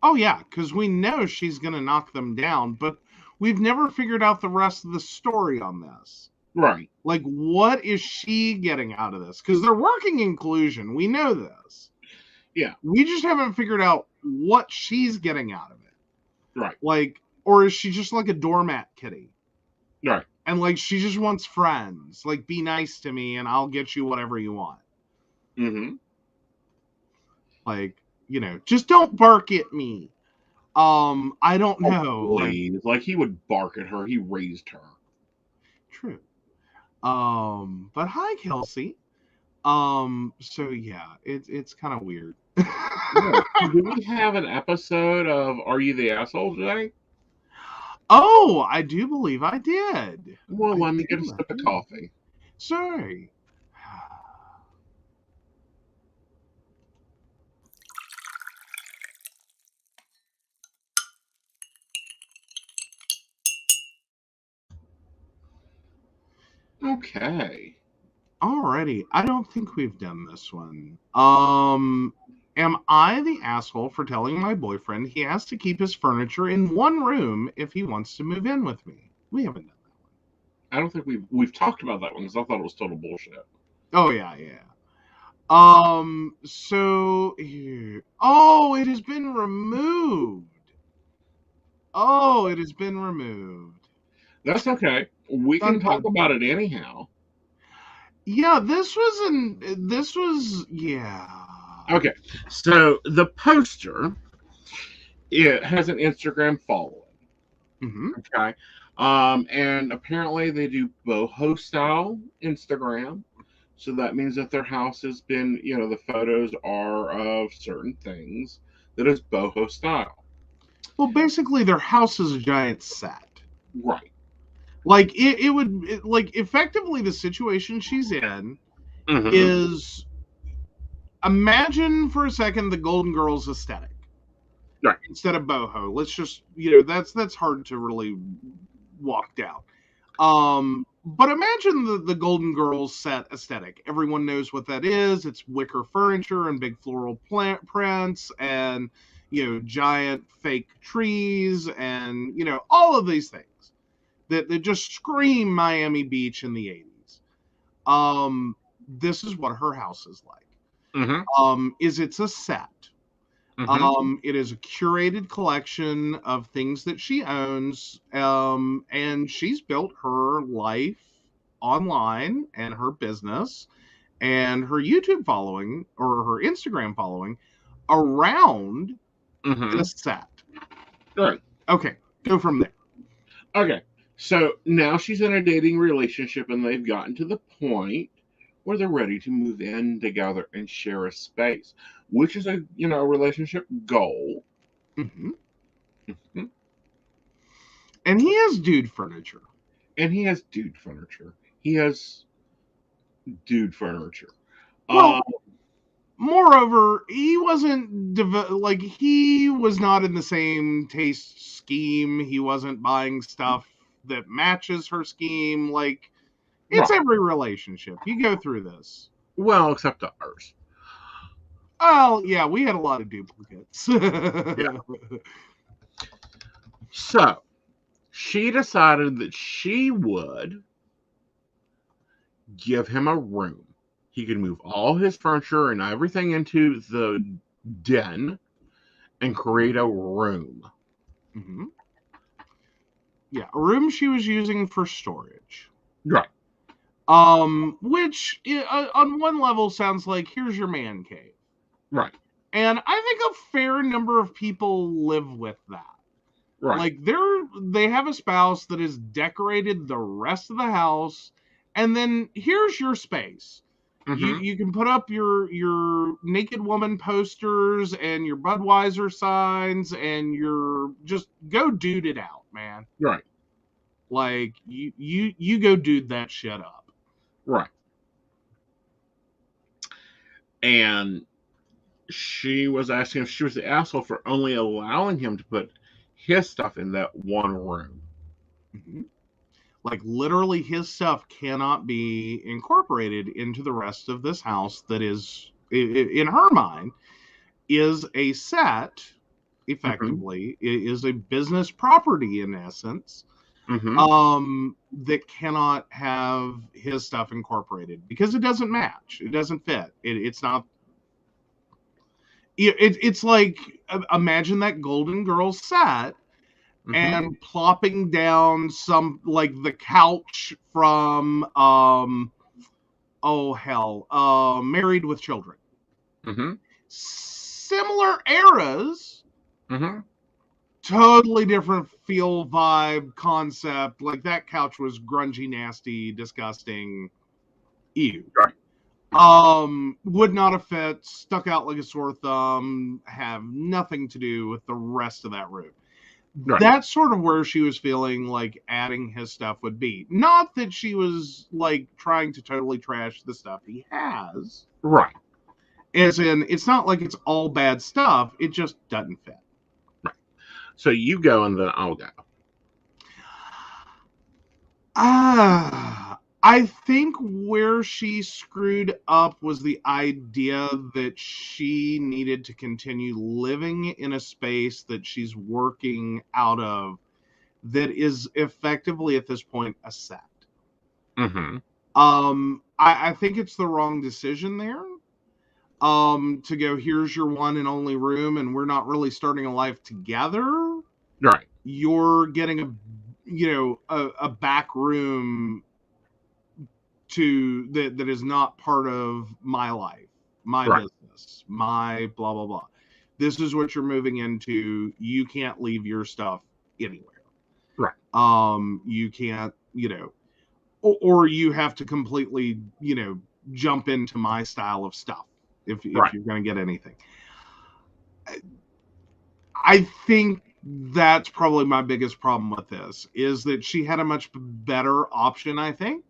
Oh yeah, because we know she's going to knock them down, but we've never figured out the rest of the story on this. Right. Like, what is she getting out of this? Because they're working in collusion. We know this. Yeah. We just haven't figured out what she's getting out of it. Right. Like, or is she just like a doormat kitty? Right. And like, she just wants friends. Like, be nice to me and I'll get you whatever you want. Mm-hmm. Like, just don't bark at me. I don't know. Like he would bark at her. He raised her. True. But hi, Kelsey. So yeah, it's kind of weird. Do we have an episode of Are You the Asshole today? Oh, I do believe I did. Well, let me get a sip of coffee. Sorry. Okay. Alrighty. I don't think we've done this one. Am I the asshole for telling my boyfriend he has to keep his furniture in one room if he wants to move in with me? We haven't done that one. I don't think we've talked about that one because I thought it was total bullshit. Oh yeah. So here. Oh, it has been removed. That's okay. We can talk about it anyhow. Yeah, this was yeah. Okay, so the poster, it has an Instagram following. Mm-hmm. Okay, and apparently they do boho style Instagram, so that means that their house has been, the photos are of certain things that is boho style. Well, basically, their house is a giant set. Right. Like effectively the situation she's in is, imagine for a second the Golden Girls aesthetic, right? Instead of boho. Let's just that's hard to really walk down. But imagine the Golden Girls set aesthetic. Everyone knows what that is. It's wicker furniture and big floral prints and giant fake trees and all of these things that just scream Miami Beach in the 80s. This is what her house is like. It's a set. It is a curated collection of things that she owns, and she's built her life online and her business and her YouTube following or her Instagram following around this set. Right. Okay, go from there. Okay. So now she's in a dating relationship and they've gotten to the point where they're ready to move in together and share a space, which is a relationship goal. And he has dude furniture. Well, moreover, he wasn't he was not in the same taste scheme. He wasn't buying stuff that matches her scheme. Like, it's every relationship. You go through this. Well, except ours. Oh, yeah, we had a lot of duplicates. Yeah. So, she decided that she would give him a room. He could move all his furniture and everything into the den and create a room. Yeah, a room she was using for storage. Right. Which on one level sounds like, here's your man cave. Right. And I think a fair number of people live with that. Right. Like they have a spouse that has decorated the rest of the house, and then here's your space. You can put up your naked woman posters and your Budweiser signs, and just go dude it out, man. Right. Like you go dude that shit up. Right. And she was asking if she was the asshole for only allowing him to put his stuff in that one room. Mm-hmm. Like literally his stuff cannot be incorporated into the rest of this house that is, in her mind, is a set, effectively, is a business property in essence, that cannot have his stuff incorporated because it doesn't match. It doesn't fit. It's not. It's like, imagine that Golden Girls set and plopping down some, like the couch from Married with Children. Similar eras, totally different feel, vibe, concept. Like that couch was grungy, nasty, disgusting, ew. Right. Would not have fit, stuck out like a sore thumb, have nothing to do with the rest of that room. Right. That's sort of where she was feeling like adding his stuff would be. Not that she was like trying to totally trash the stuff he has. Right. As in, it's not like it's all bad stuff. It just doesn't fit. Right. So you go and then I'll go. I think where she screwed up was the idea that she needed to continue living in a space that she's working out of that is effectively at this point a set. I think it's the wrong decision there. To go, here's your one and only room, and we're not really starting a life together. Right. You're getting a back room that is not part of my life, my business, my blah blah blah. This is what you're moving into. You can't leave your stuff anywhere. Right. You can't, or you have to completely, jump into my style of stuff if you're going to get anything. I think that's probably my biggest problem with this, is that she had a much better option, I think.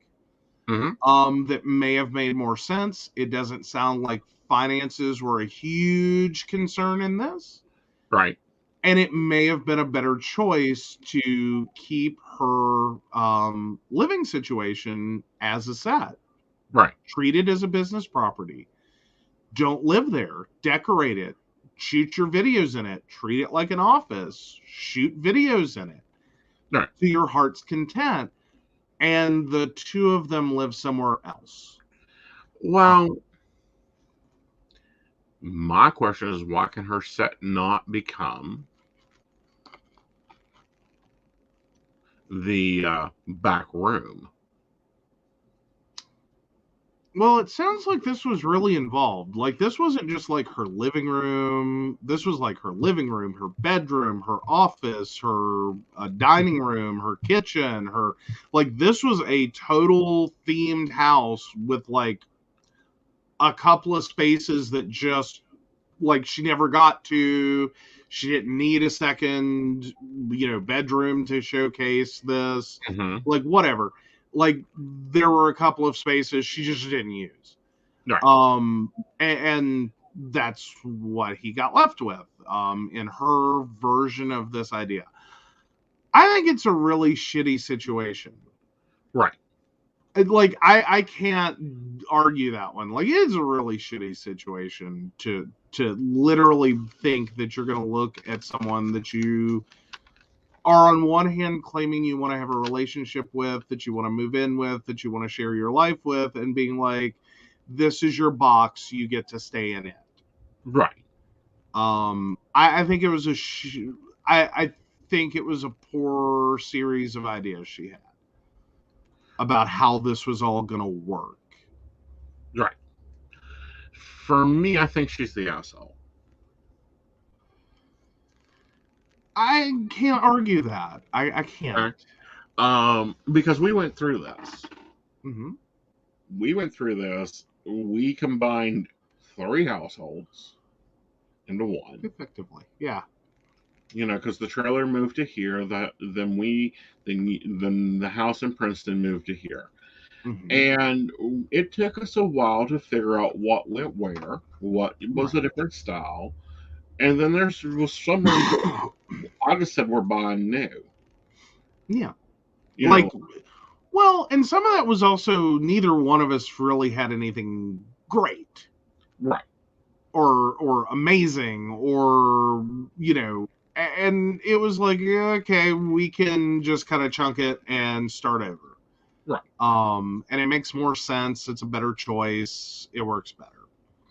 That may have made more sense. It doesn't sound like finances were a huge concern in this. Right. And it may have been a better choice to keep her living situation as a set. Right. Treat it as a business property. Don't live there. Decorate it. Shoot your videos in it. Treat it like an office. Shoot videos in it. Right. To your heart's content. And the two of them live somewhere else. Well, my question is, why can her set not become the back room? Well, it sounds like this was really involved. Like, this wasn't just like her living room. This was like her living room, her bedroom, her office, her dining room, her kitchen, this was a total themed house with like a couple of spaces that just, like, she never got to. She didn't need a second, bedroom to showcase this. Like, whatever. Like, there were a couple of spaces she just didn't use. Right. And that's what he got left with in her version of this idea. I think it's a really shitty situation. Right. Like, I can't argue that one. Like, it's a really shitty situation to literally think that you're going to look at someone that you are on one hand claiming you want to have a relationship with, that you want to move in with, that you want to share your life with, and being like, this is your box, you get to stay in it. Right. I think it was I think it was a poor series of ideas she had about how this was all going to work. Right. For me, I think she's the asshole. I can't argue that. I can't. Because we went through this. Mm-hmm. We went through this. We combined 3 households into one. Effectively, yeah. Because the trailer moved to here. Then the house in Princeton moved to here. Mm-hmm. And it took us a while to figure out what went where, what was a different style. And then there was some rooms I just said we're buying new. Yeah. You know, Well, and some of that was also neither one of us really had anything great. right. Or amazing, or, and it was like, yeah, okay, we can just kind of chunk it and start over. Right. And it makes more sense. It's a better choice. It works better.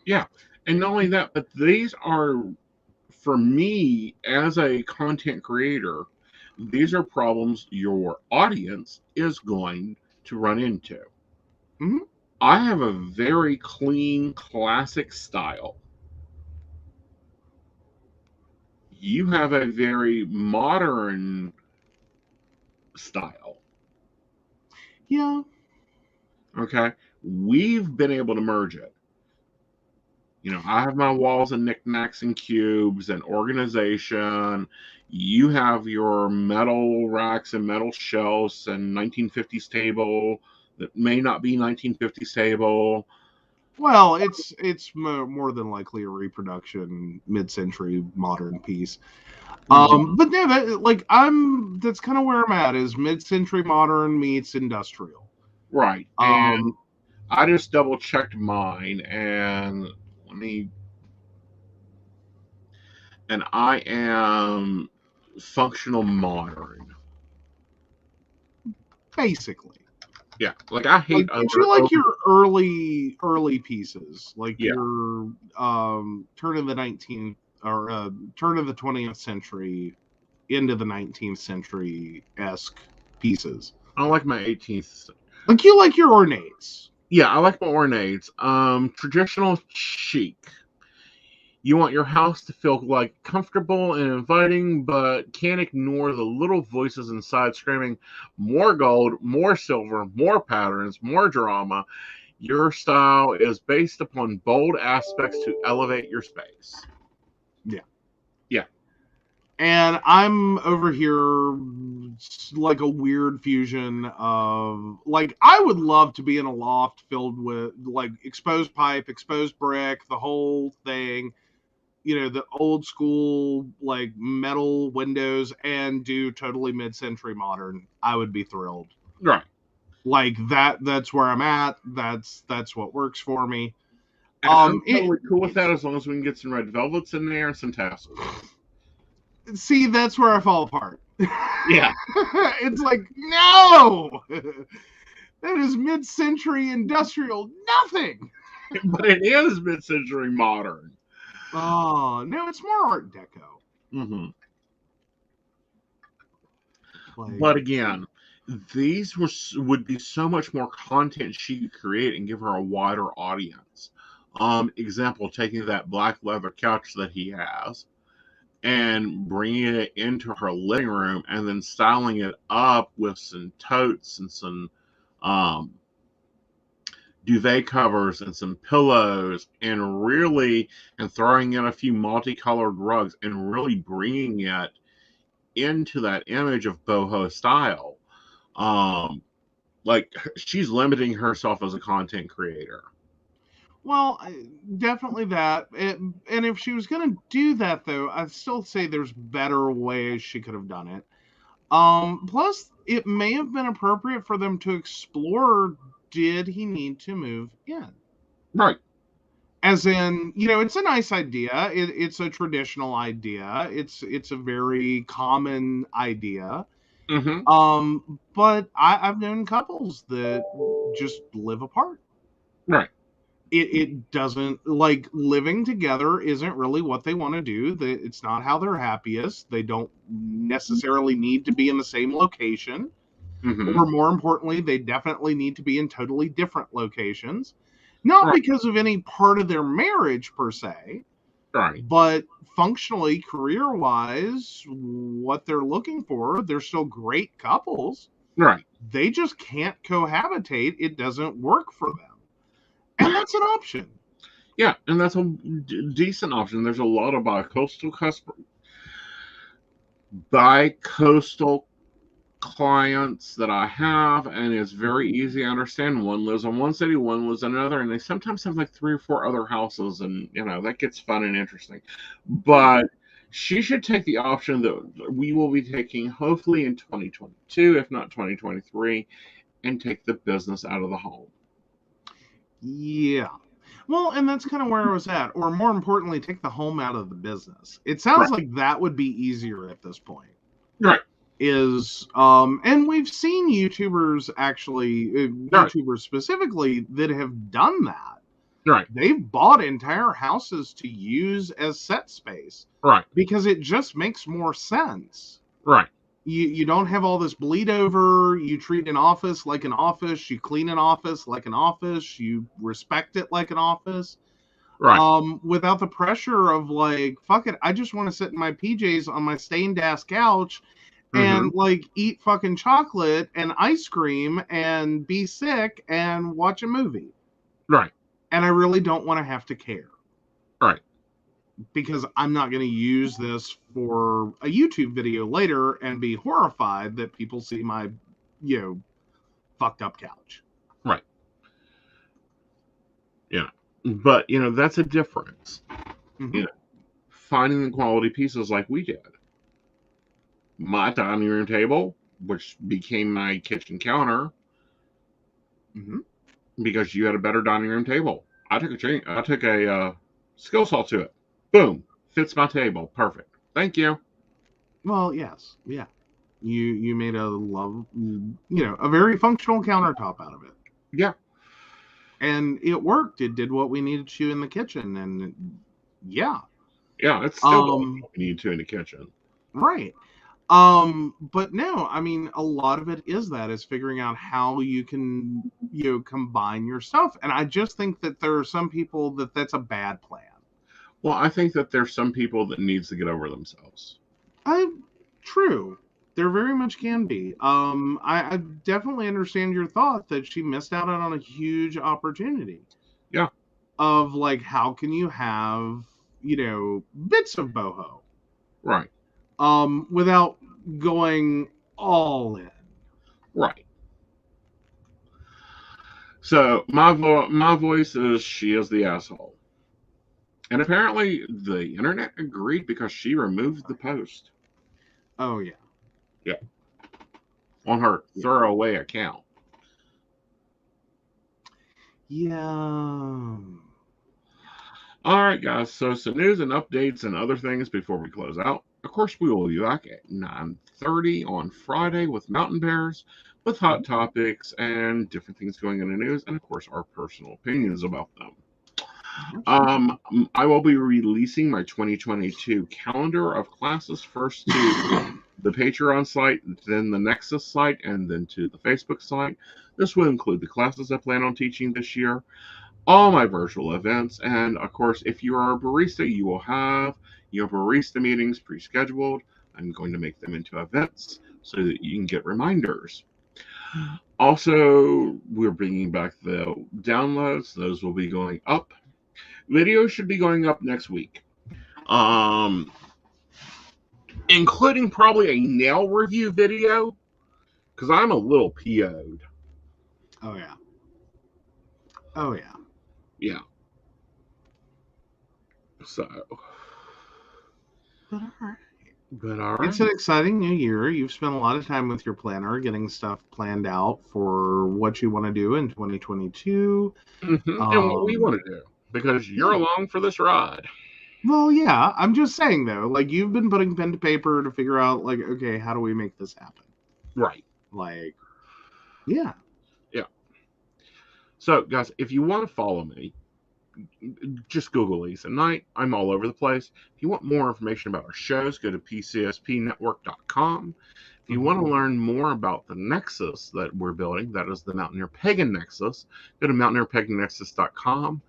Yeah. And not only that, but these are, for me as a content creator, these are problems your audience is going to run into. Mm-hmm. I have a very clean, classic style. You have a very modern style. Yeah. Okay. We've been able to merge it. I have my walls and knickknacks and cubes and organization. You have your metal racks and metal shelves and 1950s table that may not be 1950s table. Well, it's more than likely a reproduction mid-century modern piece. But yeah, that's kind of where I'm at, is mid-century modern meets industrial. Right. And I just double checked mine, and I am functional modern. Basically. Yeah. Like, I hate you like your early pieces, like your turn of the 19th or turn of the 20th century into the 19th century-esque pieces. I like my 18th. Like, you like your ornates. Yeah, I like my ornates. Traditional chic. You want your house to feel like comfortable and inviting, but can't ignore the little voices inside screaming, more gold, more silver, more patterns, more drama. Your style is based upon bold aspects to elevate your space. Yeah. Yeah. And I'm over here like a weird fusion of, like, I would love to be in a loft filled with, like, exposed pipe, exposed brick, the whole thing, the old school, like, metal windows, and do totally mid-century modern. I would be thrilled. Right. Like, that's where I'm at. That's what works for me. And I'm totally cool with that, as long as we can get some red velvets in there and some tassels. See, that's where I fall apart. Yeah. It's like, no! That is mid-century industrial nothing! But it is mid-century modern. Oh, no, it's more Art Deco. Mm-hmm. But again, these would be so much more content she could create and give her a wider audience. Example, taking that black leather couch that he has and bringing it into her living room and then styling it up with some totes and some duvet covers and some pillows, and throwing in a few multicolored rugs and really bringing it into that image of boho style. Like, she's limiting herself as a content creator. Well, definitely that. And if she was going to do that, though, I'd still say there's better ways she could have done it. Plus, it may have been appropriate for them to explore, did he need to move in? Right. As in, it's a nice idea. It's a traditional idea. It's a very common idea. Mm-hmm. But I've known couples that just live apart. Right. It doesn't, like, living together isn't really what they want to do. It's not how they're happiest. They don't necessarily need to be in the same location. Mm-hmm. Or more importantly, they definitely need to be in totally different locations. Not because of any part of their marriage per se, Right. But functionally, career-wise, what they're looking for, they're still great couples. Right. They just can't cohabitate. It doesn't work for them. And that's an option. Yeah, and that's a decent option. There's a lot of bi-coastal clients that I have, and it's very easy to understand. One lives in one city, one lives in another, and they sometimes have like 3 or 4 other houses, and that gets fun and interesting. But she should take the option that we will be taking hopefully in 2022, if not 2023, and take the business out of the home. Yeah. Well, and that's kind of where I was at. Or more importantly, take the home out of the business. It sounds like that would be easier at this point. Right. And we've seen YouTubers actually, YouTubers specifically, that have done that. Right. They've bought entire houses to use as set space. Right. Because it just makes more sense. Right. You don't have all this bleed over. You treat an office like an office. You clean an office like an office. You respect it like an office. Right. Without the pressure of like, fuck it, I just want to sit in my PJs on my stained ass couch and like eat fucking chocolate and ice cream and be sick and watch a movie. Right. And I really don't want to have to care. Right. Because I'm not going to use this for a YouTube video later and be horrified that people see my, fucked up couch. Right. Yeah. But, that's a difference. Finding the quality pieces like we did. My dining room table, which became my kitchen counter, because you had a better dining room table. I took a skill saw to it. Boom, fits my table, perfect. Thank you. Well, yes, yeah. You made a very functional countertop out of it. Yeah, and it worked. It did what we needed to in the kitchen, and yeah, it's still what we need to in the kitchen, right. But no, I mean, a lot of it is figuring out how you can, combine your stuff. And I just think that there are some people that's a bad plan. Well, I think that there's some people that needs to get over themselves. True. There very much can be. I definitely understand your thought that she missed out on a huge opportunity. Yeah. Of like, how can you have, bits of boho? Right. Without going all in. Right. So my voice is she is the asshole. And apparently the internet agreed because she removed the post. Oh, yeah. Yeah. On her throwaway account. Yeah. All right, guys. So some news and updates and other things before we close out. Of course, we will be back at 9:30 on Friday with Mountain Bears, with hot topics and different things going in the news, and of course, our personal opinions about them. I will be releasing my 2022 calendar of classes first to the Patreon site, then the Nexus site, and then to the Facebook site. This will include the classes I plan on teaching this year, all my virtual events, and of course, if you are a barista, you will have your barista meetings pre-scheduled. I'm going to make them into events so that you can get reminders. Also, we're bringing back the downloads. Those will be going up. Videos should be going up next week, including probably a nail review video, because I'm a little PO'd. Oh, yeah. Oh, yeah. Yeah. So. But all right. It's an exciting new year. You've spent a lot of time with your planner getting stuff planned out for what you want to do in 2022. And what we want to do. Because you're along for this ride. Well, yeah. I'm just saying, though. Like, you've been putting pen to paper to figure out, like, okay, how do we make this happen? Right. Like, yeah. Yeah. So, guys, if you want to follow me, just Google Aeson Knight. I'm all over the place. If you want more information about our shows, go to PCSPnetwork.com. If you want to learn more about the Nexus that we're building, that is the Mountaineer Pagan Nexus, go to mountaineerpagannexus.com.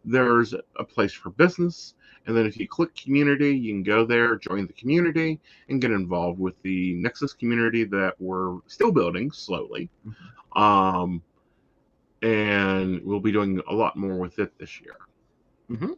There's a place for business, And then if you click community, you can go there, join the community, and get involved with the Nexus community that we're still building slowly. And we'll be doing a lot more with it this year. Mm-hmm.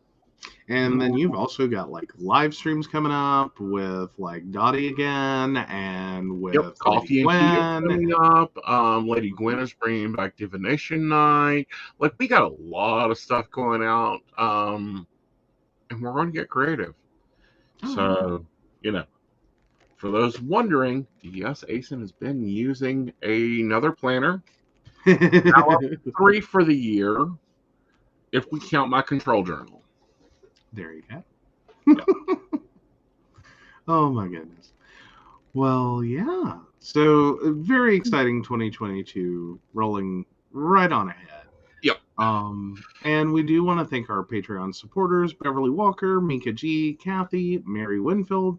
And then you've also got like live streams coming up with like Dottie again, and with Coffee Lady and Tea Gwen. coming up. Lady Gwen is bringing back Divination Night. Like, we got a lot of stuff going out, and we're going to get creative. So, you know, for those wondering, yes, Aeson has been using another planner. Now, 3 for the year, if we count my control journal. There you go. Yeah. Oh my goodness. Well, yeah. So very exciting 2022 rolling right on ahead. Yep. And we do want to thank our Patreon supporters: Beverly Walker, Mika G, Kathy, Mary Winfield,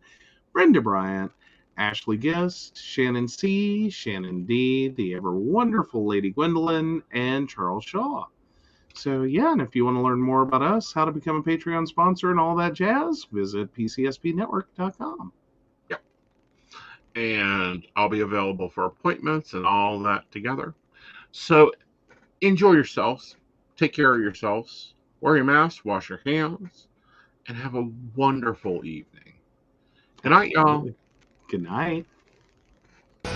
Brenda Bryant, Ashley Guest, Shannon C, Shannon D, the ever wonderful Lady Gwendolyn, and Charles Shaw. So yeah, and if you want to learn more about us, how to become a Patreon sponsor and all that jazz, visit PCSPnetwork.com. Yep. And I'll be available for appointments and all that together. So enjoy yourselves. Take care of yourselves. Wear your mask, wash your hands, and have a wonderful evening. Good night, y'all. Good night. This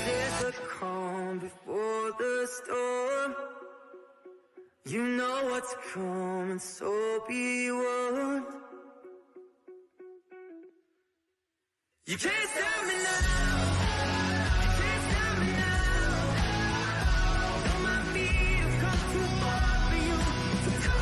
is a calm before the storm. You know what's coming, so be warned. You can't stop me now. You can't stop me now. Though my feet have come too far for you to come.